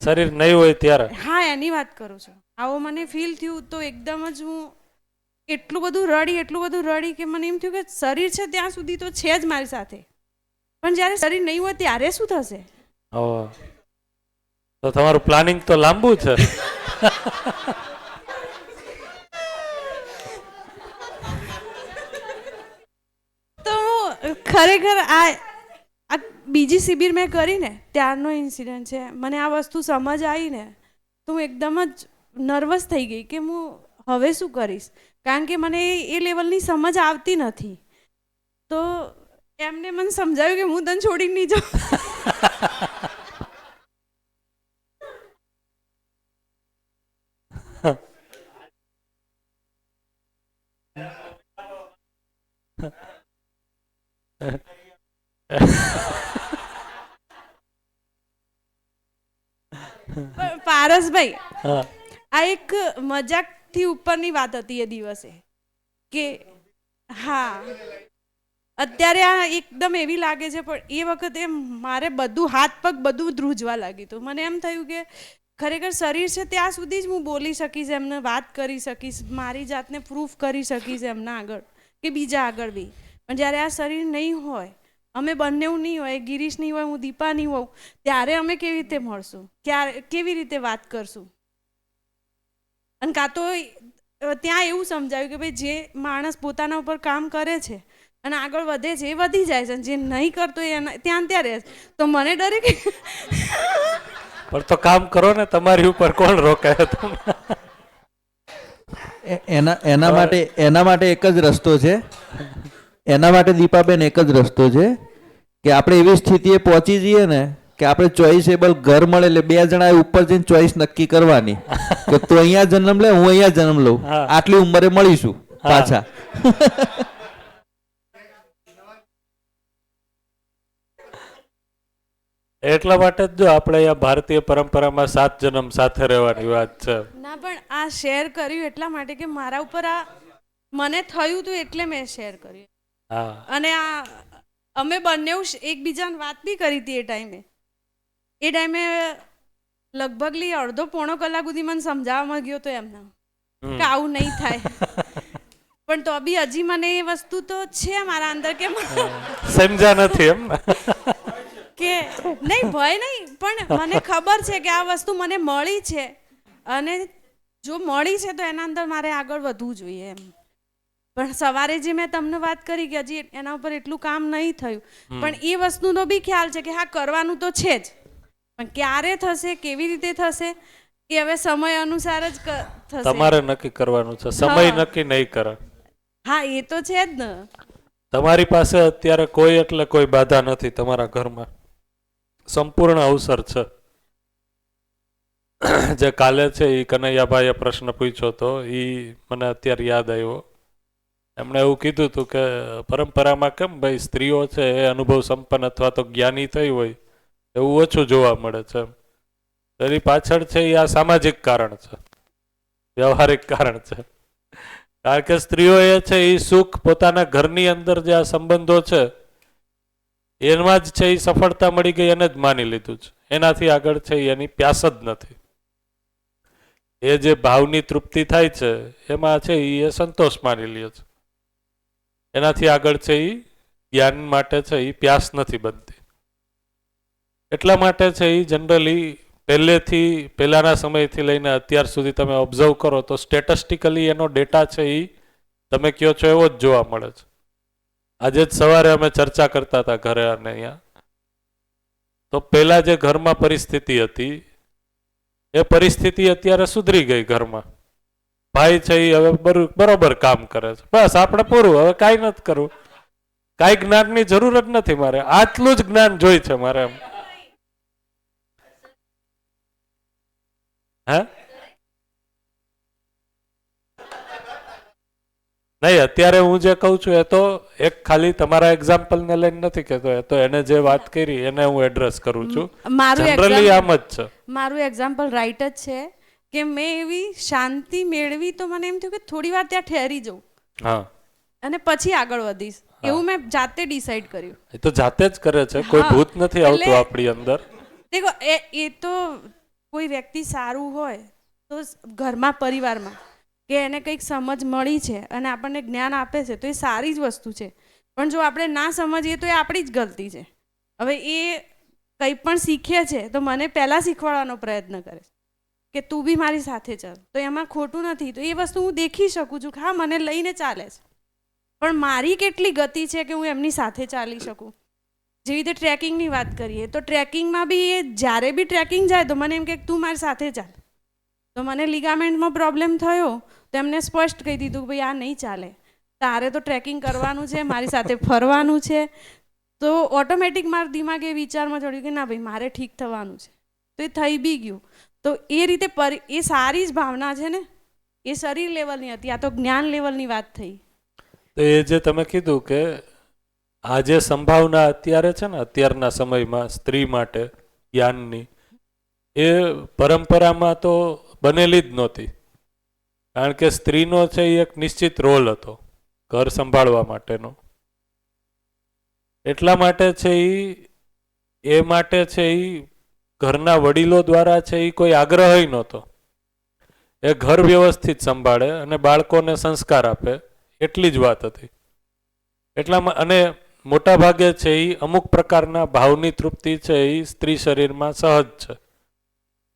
શરીર નહીં હોય ત્યારે? હા, એની વાત કરું છું। આવો મને ફીલ થયું, તો એકદમ જ હું એટલું બધું રડી કે મને એમ થયું કે શરીર છે ત્યાં સુધી તો છે જ મારી સાથે, પણ જ્યારે શરીર નહીં હોય ત્યારે શું થશે? તો તમારું પ્લાનિંગ તો લાંબુ છે। તો ખરેખર આ બીજી શિબિર મેં કરીને ત્યારનો ઇન્સિડન્ટ છે। મને આ વસ્તુ સમજ આવી ને તો હું એકદમ જ નર્વસ થઈ ગઈ કે હું હવે શું કરીશ, કારણ કે મને એ લેવલની સમજ આવતી નથી। તો એમને મને સમજાવ્યું કે હું તને છોડીને નહીં જાઉં। પણ પારસભાઈ, હા આ એક મજાકથી ઉપરની વાત હતી એ દિવસે કે હા અત્યારે આ એકદમ એવી લાગે છે, પણ એ વખતે મારે બધું હાથ પગ બધું ધ્રુજવા લાગ્યું હતું. મને એમ થયું કે ખરેખર શરીર છે ત્યાં સુધી જ હું બોલી શકીશ, એમને વાત કરી શકીશ, મારી જાતને પ્રૂફ કરી શકીશ એમના આગળ કે બીજા આગળ બી. પણ જ્યારે આ શરીર નહીં હોય, અમે બંને નહીં હોય, ગિરીશ નહીં હોય, હું દીપા નહીં હોઉં, ત્યારે અમે કેવી રીતે મળશું, કેવી રીતે વાત કરશું? અને કાં તો ત્યાં એવું સમજાવ્યું કે ભાઈ જે માણસ પોતાના ઉપર કામ કરે છે અને આગળ વધે છે એ વધી જાય છે, જે નહીં કરતો એ ત્યાં ત્યાં રહે છે. તો મને ડરે કે પણ તો કામ કરો ને, તમારી ઉપર કોણ રોકે તમને? એના માટે એક જ રસ્તો છે. એના માટે દીપાબેન એક જ રસ્તો છે કે આપણે એવી સ્થિતિએ પહોંચી જઈએ ને કે આપણે ચોઇસેબલ ઘર મળે, એટલે બે જણા ઉપર જઈને ચોઈસ નક્કી કરવાની કે તું અહીંયા જન્મ લે, હું અહીંયા જન્મ લઉં, આટલી ઉંમરે મળીશું પાછા. એટલા માટે જ જો આપણે અહીંયા ભારતીય પરંપરામાં 7 જન્મ સાથે રહેવાની વાત છે. ના, પણ આ શેર કર્યું એટલા માટે કે મારા ઉપર આ મને થયું હતું એટલે મેં શેર કર્યું. હા અને આ અમે બંને એકબીજાને વાત બી કરી હતી એ ટાઈમે લગભગ અડધો પોણો કલાક સુધી મને સમજાવવામાં ગયો તો એમને કે આવું નહીં થાય. પણ તો બી હજી મને એ વસ્તુ તો છે મારા અંદર કે સમજા નથી એમ કે નહીં, ભય નહીં, પણ મને ખબર છે કે આ વસ્તુ મને મળી છે અને જો મળી છે તો એના અંદર મારે આગળ વધવું જોઈએ એમ. પણ સવારે જે મેં તમને વાત કરી કે હજી એના ઉપર એટલું કામ નહીં થયું, પણ એ વસ્તુનો બી ખ્યાલ છે કે હા કરવાનું તો છે જ, પણ ક્યારે થશે, કેવી રીતે થશે એ હવે સમય અનુસાર જ થશે. તમારે નક્કી કરવાનું છે, સમય નક્કી નહીં કરે. હા એ તો છે જ ને. તમારી પાસે અત્યારે કોઈ એટલે કોઈ બાધા નથી, તમારા ઘરમાં સંપૂર્ણ અવસર છે. જે કાલે છે એ કનૈયાભાઈએ પ્રશ્ન પૂછ્યો હતો, એ મને અત્યારે યાદ આવ્યો. એમણે એવું કીધું હતું કે પરંપરામાં કેમ ભાઈ સ્ત્રીઓ છે એ અનુભવ સંપન્ન અથવા તો જ્ઞાની થઈ હોય એવું ઓછું જોવા મળે છે. એની પાછળ છે એ આ સામાજિક કારણ છે, વ્યવહારિક કારણ છે. કારણ કે સ્ત્રીઓ એ છે એ સુખ પોતાના ઘરની અંદર જે આ સંબંધો છે એમાં જ છે એ સફળતા મળી ગઈ એને જ માની લીધું છે. એનાથી આગળ છે એની પ્યાસ જ નથી. એ જે ભાવની તૃપ્તિ થાય છે એમાં છે એ સંતોષ માની લે છે. એનાથી આગળ છે એ જ્ઞાન માટે છે એ પ્યાસ નથી બનતી. એટલા માટે છે એ જનરલી પહેલાના સમયથી લઈને અત્યાર સુધી તમે ઓબ્ઝર્વ કરો તો સ્ટેટિસ્ટિકલી એનો ડેટા છે એ તમે કહો છો એવો જ જોવા મળે છે. આજે જ સવારે અમે ચર્ચા કરતા હતા ઘરે, અને અહીંયા તો પહેલા જે ઘરમાં પરિસ્થિતિ હતી એ પરિસ્થિતિ અત્યારે સુધરી ગઈ. ઘરમાં ભાઈ છે એ હવે બરોબર કામ કરે છે, બસ આપણે પૂરું, હવે કાંઈ નથી કરવું, કાંઈ જ્ઞાનની જરૂર જ નથી, મારે આટલું જ જ્ઞાન જોઈ છે મારે એમ. હે નહીં, અત્યારે હું જે કહું છું એ તો એક ખાલી તમારા એક્ઝામ્પલને લઈને નથી કહેતો, એ તો એને જે વાત કરી એને હું એડ્રેસ કરું છું. જનરલી આમ જ છે. મારું એક્ઝામ્પલ રાઈટ જ છે કે મેં એવી શાંતિ મેળવી તો મને એમ થયું કે થોડી વાર ત્યાં ઠેરી જઉં, હા, અને પછી આગળ વધીશ, એવું મેં જાતે ડિસાઈડ કર્યું. એ તો જાતે જ કરે છે, કોઈ ભૂત નથી આવતું આપણી અંદર. દેખો એ તો કોઈ વ્યક્તિ સારું હોય તો ઘરમાં પરિવારમાં કે એને કંઈક સમજ મળી છે અને આપણને જ્ઞાન આપે છે તો એ સારી જ વસ્તુ છે. પણ જો આપણે ના સમજીએ તો એ આપણી જ ગલતી છે. હવે એ કંઈ પણ શીખે છે તો મને પહેલાં શીખવાડવાનો પ્રયત્ન કરે છે કે તું બી મારી સાથે ચાલ, તો એમાં ખોટું નથી. તો એ વસ્તુ હું દેખી શકું છું કે હા મને લઈને ચાલે છે, પણ મારી કેટલી ગતિ છે કે હું એમની સાથે ચાલી શકું. જેવી રીતે ટ્રેકિંગની વાત કરીએ તો ટ્રેકિંગમાં બી એ જ્યારે બી ટ્રેકિંગ જાય તો મને એમ કે તું મારી સાથે ચાલ. તો મને લિગામેન્ટમાં પ્રોબ્લેમ થયો તો એમને સ્પષ્ટ કહી દીધું કે ભાઈ આ નહીં ચાલે, તારે તો ટ્રેકિંગ કરવાનું છે, મારી સાથે ફરવાનું છે, તો ઓટોમેટિક મારા દિમાગે એ વિચારમાં ચડ્યું કે ના ભાઈ મારે ઠીક થવાનું છે, તો એ થઈ બી ગયું. તો એ રીતે એ સારી જ ભાવના છે ને, એ શરીર લેવલની હતી, આ તો જ્ઞાન લેવલની વાત થઈ. તો એ જે તમે કીધું કે આ જે સંભાવના અત્યારે છે ને અત્યારના સમયમાં સ્ત્રી માટે જ્ઞાનની, એ પરંપરામાં તો બનેલી જ નહોતી. કારણ કે સ્ત્રીનો છે એ એક નિશ્ચિત રોલ હતો ઘર સંભાળવા માટેનો. એટલા માટે છે એ માટે છે એ ઘરના વડીલો દ્વારા છે એ કોઈ આગ્રહ નહોતો. એ ઘર વ્યવસ્થિત સંભાળે અને બાળકોને સંસ્કાર આપે, એટલી જ વાત હતી. એટલામાં અને મોટા ભાગે છે એ અમુક પ્રકારના ભાવની તૃપ્તિ છે એ સ્ત્રી શરીરમાં સહજ છે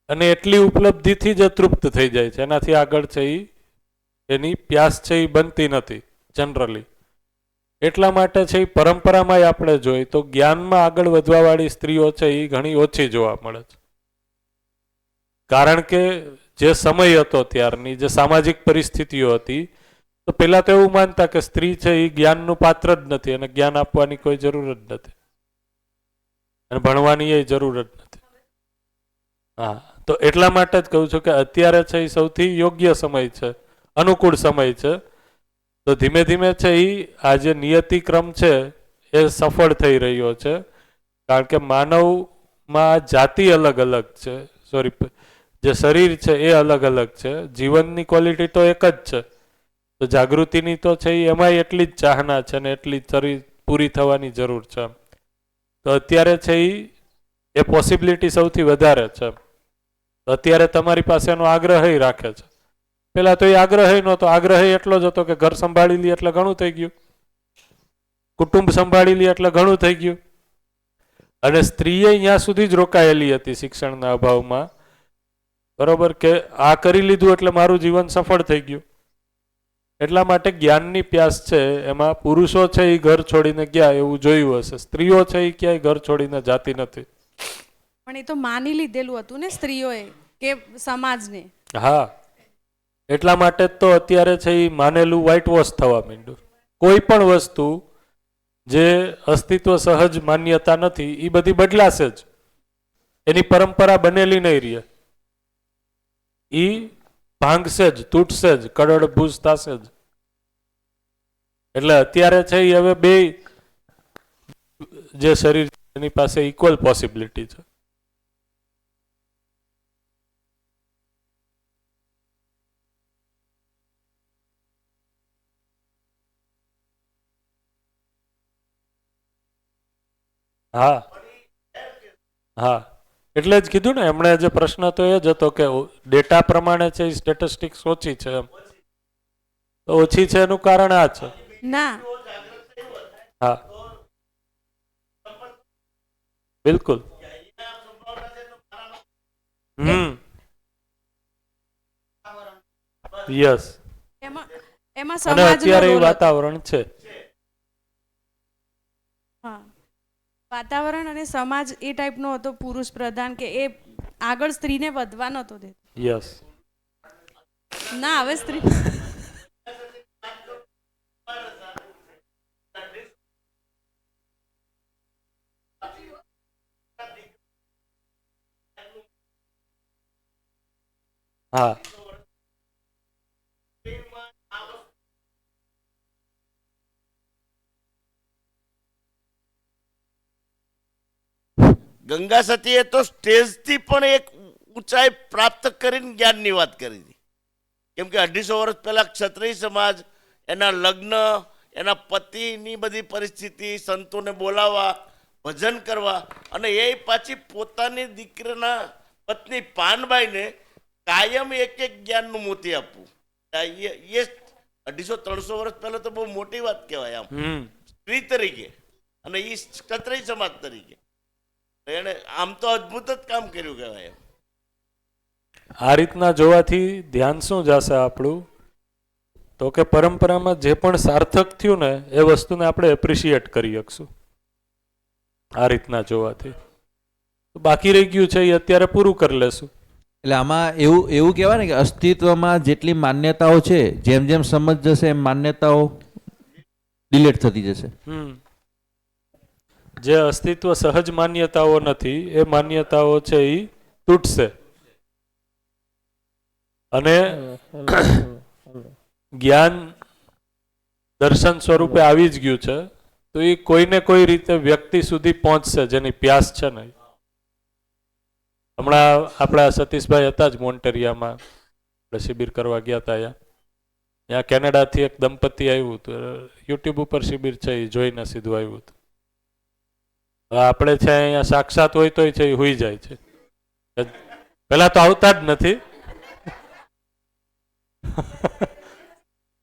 અને એટલી ઉપલબ્ધિથી જ તૃપ્ત થઈ જાય છે. એનાથી આગળ છે એ એની પ્યાસ છે એ બનતી નથી જનરલી. એટલા માટે છે એ પરંપરામાં આપણે જોઈએ તો જ્ઞાનમાં આગળ વધવાવાળી સ્ત્રીઓ છે એ ઘણી ઓછી જોવા મળે છે. કારણ કે જે સમય હતો ત્યારની, જે સામાજિક પરિસ્થિતિઓ હતી, તો પહેલા તો એવું માનતા કે સ્ત્રી છે એ જ્ઞાનનું પાત્ર જ નથી અને જ્ઞાન આપવાની કોઈ જરૂર જ નથી અને ભણવાની એ જરૂર જ નથી. હા, તો એટલા માટે જ કહું છું કે અત્યારે છે એ સૌથી યોગ્ય સમય છે, અનુકૂળ સમય છે. તો ધીમે ધીમે છે એ આ જે નિયતિક્રમ છે એ સફળ થઈ રહ્યો છે. કારણ કે માનવમાં જાતિ અલગ અલગ છે, જે શરીર છે એ અલગ અલગ છે, જીવનની ક્વોલિટી તો એક જ છે. તો જાગૃતિની તો છે એમાંય એટલી જ ચાહના છે ને એટલી જ પૂરી થવાની જરૂર છે. તો અત્યારે છે એ પોસિબિલિટી સૌથી વધારે છે. તો અત્યારે તમારી પાસે એનો આગ્રહ રાખે છે. પેલા તો એ આગ્રહ નહોતો. આગ્રહ એટલો જ હતો કે ઘર સંભાળી લે એટલે ઘણું થઈ ગયું, કુટુંબ સંભાળી લે એટલે ઘણું થઈ ગયું. અને સ્ત્રીએ અહીંયા સુધી જ રોકાયેલી હતી શિક્ષણના અભાવમાં, બરોબર, કે આ કરી લીધું એટલે મારું જીવન સફળ થઈ ગયું. એટલા માટે જ્ઞાનની પ્યાસ છે એમાં પુરુષો છે એ ઘર છોડીને ગયા એવું જોયું હશે, સ્ત્રીઓ છે એ ક્યાંય ઘર છોડીને જાતી નથી. પણ એ તો માની લીધેલું હતું ને સ્ત્રીઓએ કે સમાજને. હા, એટલા માટે જ તો અત્યારે છે એ માનેલું વ્હાઇટ વોશ થવા માંડ્યું. કોઈ પણ વસ્તુ જે અસ્તિત્વ સહજ માન્યતા નથી એ બધી બદલાશે જ, એની પરંપરા બનેલી નહીં રહે, એ ભાંગશે જ, તૂટશે જ, કરોડભૂસ થશે જ. એટલે અત્યારે છે એ હવે બે જે શરીર એની પાસે ઇક્વલ પોસિબિલિટી છે. હા હા, એટલે જ કીધું ને એમણે જે પ્રશ્ન તો એ જ હતો કે ડેટા પ્રમાણે છે સ્ટેટિસ્ટિક્સ ઓછી છે એમ. તો ઓછી છે એનું કારણ આ છે. ના, હા બિલકુલ. યસ, એમાં એમાં અને સમાજનો અત્યારે રોલ હતો. વાતાવરણ છે. હા, વાતાવરણ અને સમાજ એ ટાઈપનો હતો, પુરુષ પ્રધાન, કે એ આગળ સ્ત્રીને વધવા નહોતો દેતો. યસ, ના, હવે સ્ત્રી હા ગંગા સતીએ તો સ્ટેજથી પણ એક ઊંચાઈ પ્રાપ્ત કરીને જ્ઞાનની વાત કરી હતી. કેમ કે 250 વર્ષ પહેલા ક્ષત્રિય સમાજ, એના લગ્ન, એના પતિની બધી પરિસ્થિતિ, સંતોને બોલાવવા, ભજન કરવા, અને એ પાછી પોતાની દીકરીના પત્ની પાનબાઈને કાયમ એક એક જ્ઞાનનું મોતી આપવું. એ 250-300 વર્ષ પહેલા તો બહુ મોટી વાત કહેવાય આમ સ્ત્રી તરીકે, અને એ ક્ષત્રિય સમાજ તરીકે એને આમ તો અદ્ભુત જ કામ કર્યું કહેવાય. આ રીતના જોવાથી ધ્યાન શું જશે આપણું, તો કે પરંપરામાં જે પણ સાર્થક થયું ને એ વસ્તુને આપણે એપ્રિશિએટ કરી શકશું આ રીતના જોવાથી. બાકી રહી ગયું છે એ અત્યારે પૂરું કરી લેશું. એટલે આમાં એવું કહેવાય ને કે અસ્તિત્વમાં જેટલી માન્યતાઓ છે, જેમ જેમ સમજ જશે એમ માન્યતાઓ ડિલીટ થતી જશે. જે અસ્તિત્વ સહજ માન્યતાઓ નથી એ માન્યતાઓ છે એ તૂટશે અને જ્ઞાન દર્શન સ્વરૂપે આવી જ ગયું છે તો એ કોઈને કોઈ રીતે વ્યક્તિ સુધી પહોંચશે જેની પ્યાસ છે ને. હમણાં આપણા સતીશભાઈ હતા જ મોન્ટેરિયામાં, આપણે શિબિર કરવા ગયા હતા. ત્યાં કેનેડાથી એક દંપતી આવ્યું હતું, યુટ્યુબ ઉપર શિબિર છે એ જોઈને સીધું આવ્યું હતું. આપણે છે અહીંયા સાક્ષાત હોય તોય છે એ હોઈ જાય છે, પેલા તો આવતા જ નથી.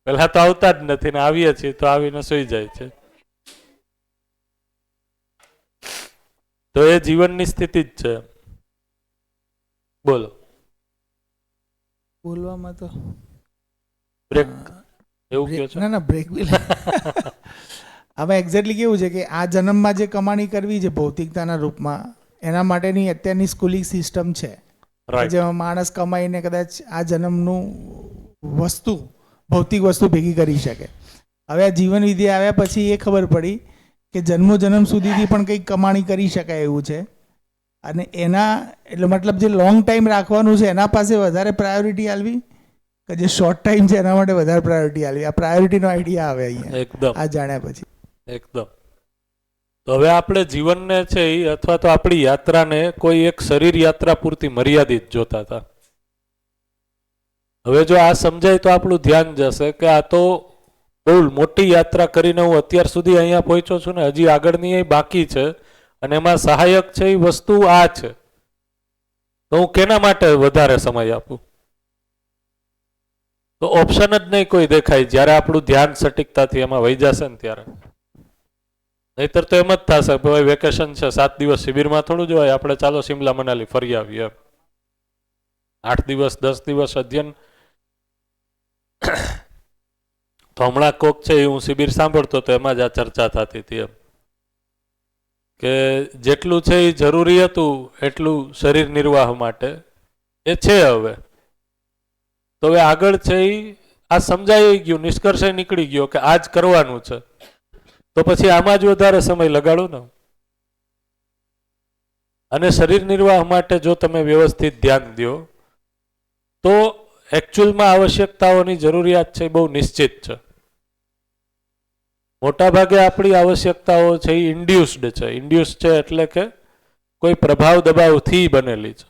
પેલા તો આવતા જ નથી ને આવીએ છીએ તો આવીને સુઈ જાય છે. તો એ જીવનની સ્થિતિ જ છે. બોલો. બોલવામાં તો બ્રેક એવું કહો છો? ના ના બ્રેક બી આમાં એક્ઝેક્ટલી કેવું છે કે આ જન્મમાં જે કમાણી કરવી છે ભૌતિકતાના રૂપમાં, એના માટેની અત્યારની સ્કૂલિંગ સિસ્ટમ છે જેમાં માણસ કમાઈને કદાચ આ જન્મનું વસ્તુ ભૌતિક વસ્તુ ભેગી કરી શકે. હવે આ જીવન વિધિ આવ્યા પછી એ ખબર પડી કે જન્મો જન્મ સુધીથી પણ કંઈક કમાણી કરી શકાય એવું છે. અને એના એટલે મતલબ જે લોંગ ટાઈમ રાખવાનું છે એના પાસે વધારે પ્રાયોરિટી આલવી કે જે શોર્ટ ટાઈમ છે એના માટે વધારે પ્રાયોરિટી આલવી. આ પ્રાયોરિટીનો આઈડિયા આવે અહીંયા એકદમ આ જાણ્યા પછી. એકદમ. તો હવે આપણે જીવનને છે એ અથવા તો આપણી યાત્રાને કોઈ એક શરીર યાત્રા પૂરતી મર્યાદિત જોતા હતા. હવે જો આ સમજાય તો આપણું ધ્યાન જશે કે આ તો બહુ મોટી યાત્રા કરીને હું અત્યાર સુધી અહીંયા પહોંચ્યો છું ને હજી આગળની એ બાકી છે અને એમાં સહાયક છે એ વસ્તુ આ છે, તો હું કેના માટે વધારે સમય આપું? તો ઓપ્શન જ નહીં કોઈ દેખાય જ્યારે આપણું ધ્યાન સટીકતાથી એમાં વહી જશે ને ત્યારે. નહીતર તો એમ જ થશે ભાઈ વેકેશન છે 7 દિવસ શિબિરમાં થોડું જ હોય, આપણે ચાલો શિમલા મનાલી ફરી આવીએ. 8 દિવસ 10 દિવસ અધ્યયન. તો હમણાં કોક છે હું શિબિર સાંભળતો તો એમાં જ આ ચર્ચા થતી હતી એમ કે જેટલું છે એ જરૂરી હતું એટલું શરીર નિર્વાહ માટે એ છે. હવે તો હવે આગળ છે એ આ સમજાઈ ગયું, નિષ્કર્ષ નીકળી ગયો કે આ જ કરવાનું છે, તો પછી આમાં જ વધારે સમય લગાડો ને. અને શરીર નિર્વાહ માટે જો તમે વ્યવસ્થિત ધ્યાન દો તો એકચ્યુઅલમાં આવશ્યકતાઓની જરૂરિયાત છે બહુ નિશ્ચિત છે. મોટાભાગે આપણી આવશ્યકતાઓ છે એ ઇન્ડ્યુસ્ડ છે. ઇન્ડ્યુસ છે એટલે કે કોઈ પ્રભાવ દબાવથી બનેલી છે,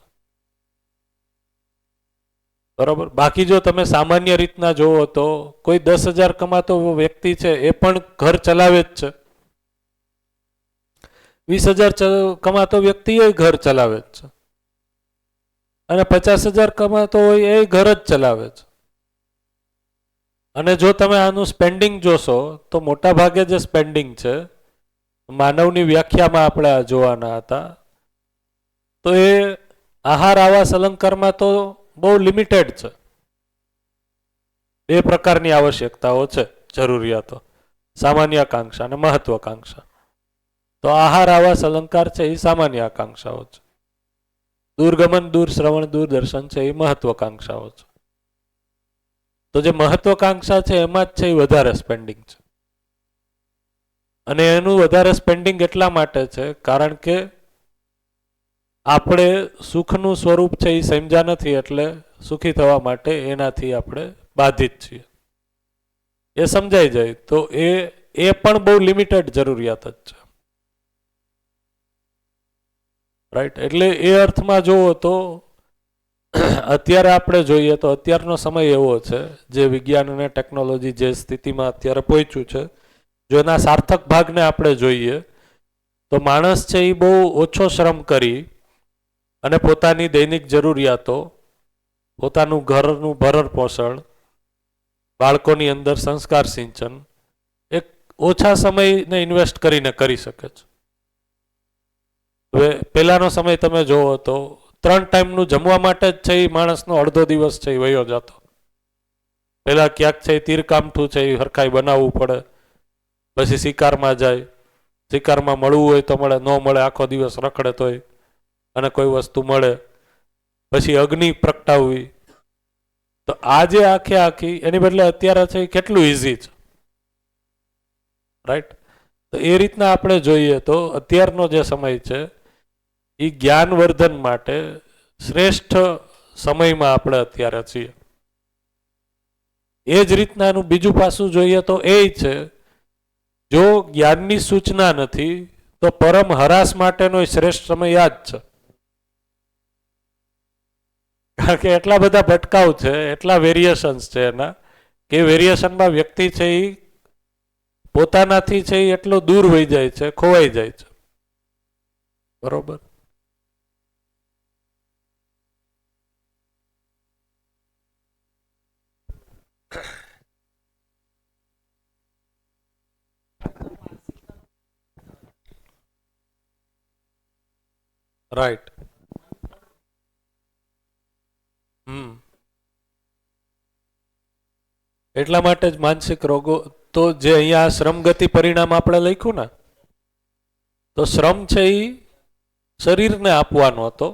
બરોબર. બાકી જો તમે સામાન્ય રીતના જોવો તો કોઈ 10,000 કમાતો વ્યક્તિ છે એ પણ ઘર ચલાવે જ છે. 20,000 કમાતો વ્યક્તિ એ ઘર ચલાવે જ છે અને 50,000 કમાતો હોય એ ઘર જ ચલાવે છે. અને જો તમે આનું સ્પેન્ડિંગ જોશો તો મોટા ભાગે જે સ્પેન્ડિંગ છે માનવની વ્યાખ્યામાં આપણે આ જોવાના હતા તો એ આહાર આવાસ અલંકારમાં તો બહુ લિમિટેડ છે. 2 પ્રકારની આવશ્યકતાઓ છે, જરૂરિયાતો, સામાન્ય આકાંક્ષા અને મહત્વાકાંક્ષા. તો આહાર આવાસ અલંકાર છે એ સામાન્ય આકાંક્ષાઓ છે. દૂરગમન, દૂર શ્રવણ, દૂરદર્શન છે એ મહત્વાકાંક્ષાઓ છે. તો જે મહત્વાકાંક્ષા છે એમાં જ છે એ વધારે સ્પેન્ડિંગ છે. અને એનું વધારે સ્પેન્ડિંગ એટલા માટે છે કારણ કે આપણે સુખનું સ્વરૂપ છે એ સમજ્યા નથી એટલે સુખી થવા માટે એનાથી આપણે બાધિત છીએ. એ સમજાઈ જાય તો એ પણ બહુ લિમિટેડ જરૂરિયાત જ છે, રાઈટ. એટલે એ અર્થમાં જુઓ તો અત્યારે આપણે જોઈએ તો અત્યારનો સમય એવો છે જે વિજ્ઞાન અને ટેકનોલોજી જે સ્થિતિમાં અત્યારે પહોંચ્યું છે, જો એના સાર્થક ભાગને આપણે જોઈએ તો માણસ છે એ બહુ ઓછો શ્રમ કરી અને પોતાની દૈનિક જરૂરિયાતો, પોતાનું ઘરનું ભરણ પોષણ, બાળકોની અંદર સંસ્કાર સિંચન એક ઓછા સમયને ઇન્વેસ્ટ કરીને કરી શકે છે. હવે પહેલાનો સમય તમે જોવો તો 3 ટાઈમનું જમવા માટે જ છે એ માણસનો અડધો દિવસ છે એ વયો જતો. પહેલા ક્યાંક છે એ તીરકામઠું છે એ હરખાઈ બનાવવું પડે, પછી શિકારમાં જાય, શિકારમાં મળવું હોય તો મળે, ન મળે આખો દિવસ રખડે તોય, અને કોઈ વસ્તુ મળે પછી અગ્નિ પ્રગટાવવી. તો આ જે આખી એની બદલે અત્યારે છે એ કેટલું ઇઝી છે, રાઈટ. તો એ રીતના આપણે જોઈએ તો અત્યારનો જે સમય છે એ જ્ઞાનવર્ધન માટે શ્રેષ્ઠ સમયમાં આપણે અત્યારે છીએ. એ જ રીતના એનું બીજું પાસું જોઈએ તો એ છે, જો જ્ઞાનની સૂચના નથી તો પરમ હરાસ માટેનો શ્રેષ્ઠ સમય આ જ છે. કારણ કે એટલા બધા ભટકાવ છે, એટલા વેરિએશન્સ છે એના, કે વેરિએશનમાં વ્યક્તિ છે એ પોતાનાથી છે એ એટલો દૂર હોઈ જાય છે, ખોવાઈ જાય છે. બરોબર. રાઈટ. એટલા માટે જ માનસિક રોગો, તો જે અહીંયા શ્રમગતિ પરિણામ આપણે લખ્યું ને, તો શ્રમ છે એ શરીરને આપવાનો હતો,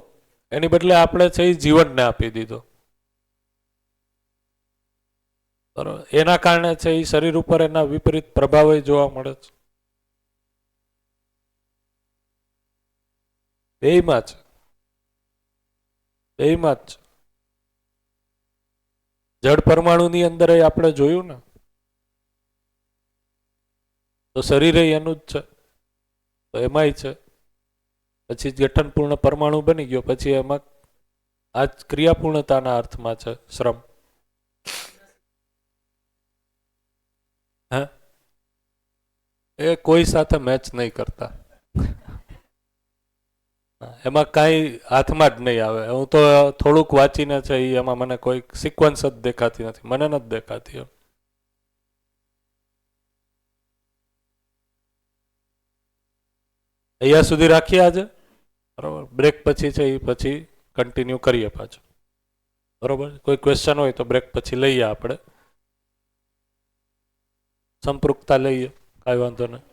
એની બદલે આપણે છે એ જીવનને આપી દીધો. બરોબર. એના કારણે છે એ શરીર ઉપર એના વિપરીત પ્રભાવ જોવા મળે છે. બેયમાં જ બેયમાં જ જળ પરમાણુની અંદર આપણે જોયું ને, તો શરીર એનું જ છે, તો એમાંય છે. પછી ગઠનપૂર્ણ પરમાણુ બની ગયો, પછી એમાં આ જ ક્રિયાપૂર્ણતાના અર્થમાં છે શ્રમ. હે, એ કોઈ સાથે મેચ નહીં કરતા. એમાં કાંઈ હાથમાં જ નહીં આવે. હું તો થોડુંક વાંચીને છે એમાં મને કોઈ સિક્વન્સ જ દેખાતી નથી, મને નથી દેખાતી. એમ અહીંયા સુધી રાખીએ આજે. બરોબર. બ્રેક પછી છે એ પછી કન્ટિન્યુ કરીએ પાછું. બરોબર. કોઈ ક્વેશ્ચન હોય તો બ્રેક પછી લઈએ આપણે, સંપૃક્તતા લઈએ, કાંઈ વાંધો નહીં.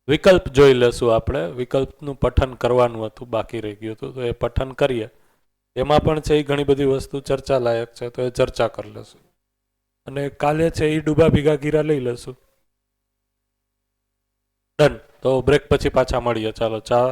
વિકલ્પ જોઈ લેશું આપણે. વિકલ્પનું પઠન કરવાનું હતું, બાકી રહી ગયું હતું, તો એ પઠન કરીએ. એમાં પણ છે એ ઘણી બધી વસ્તુ ચર્ચા લાયક છે, તો એ ચર્ચા કરી લેશું. અને કાલે છે એ ડૂબા ભીગા ગીરા લઈ લેશું. ડન. તો બ્રેક પછી પાછા મળીએ. ચાલો, ચા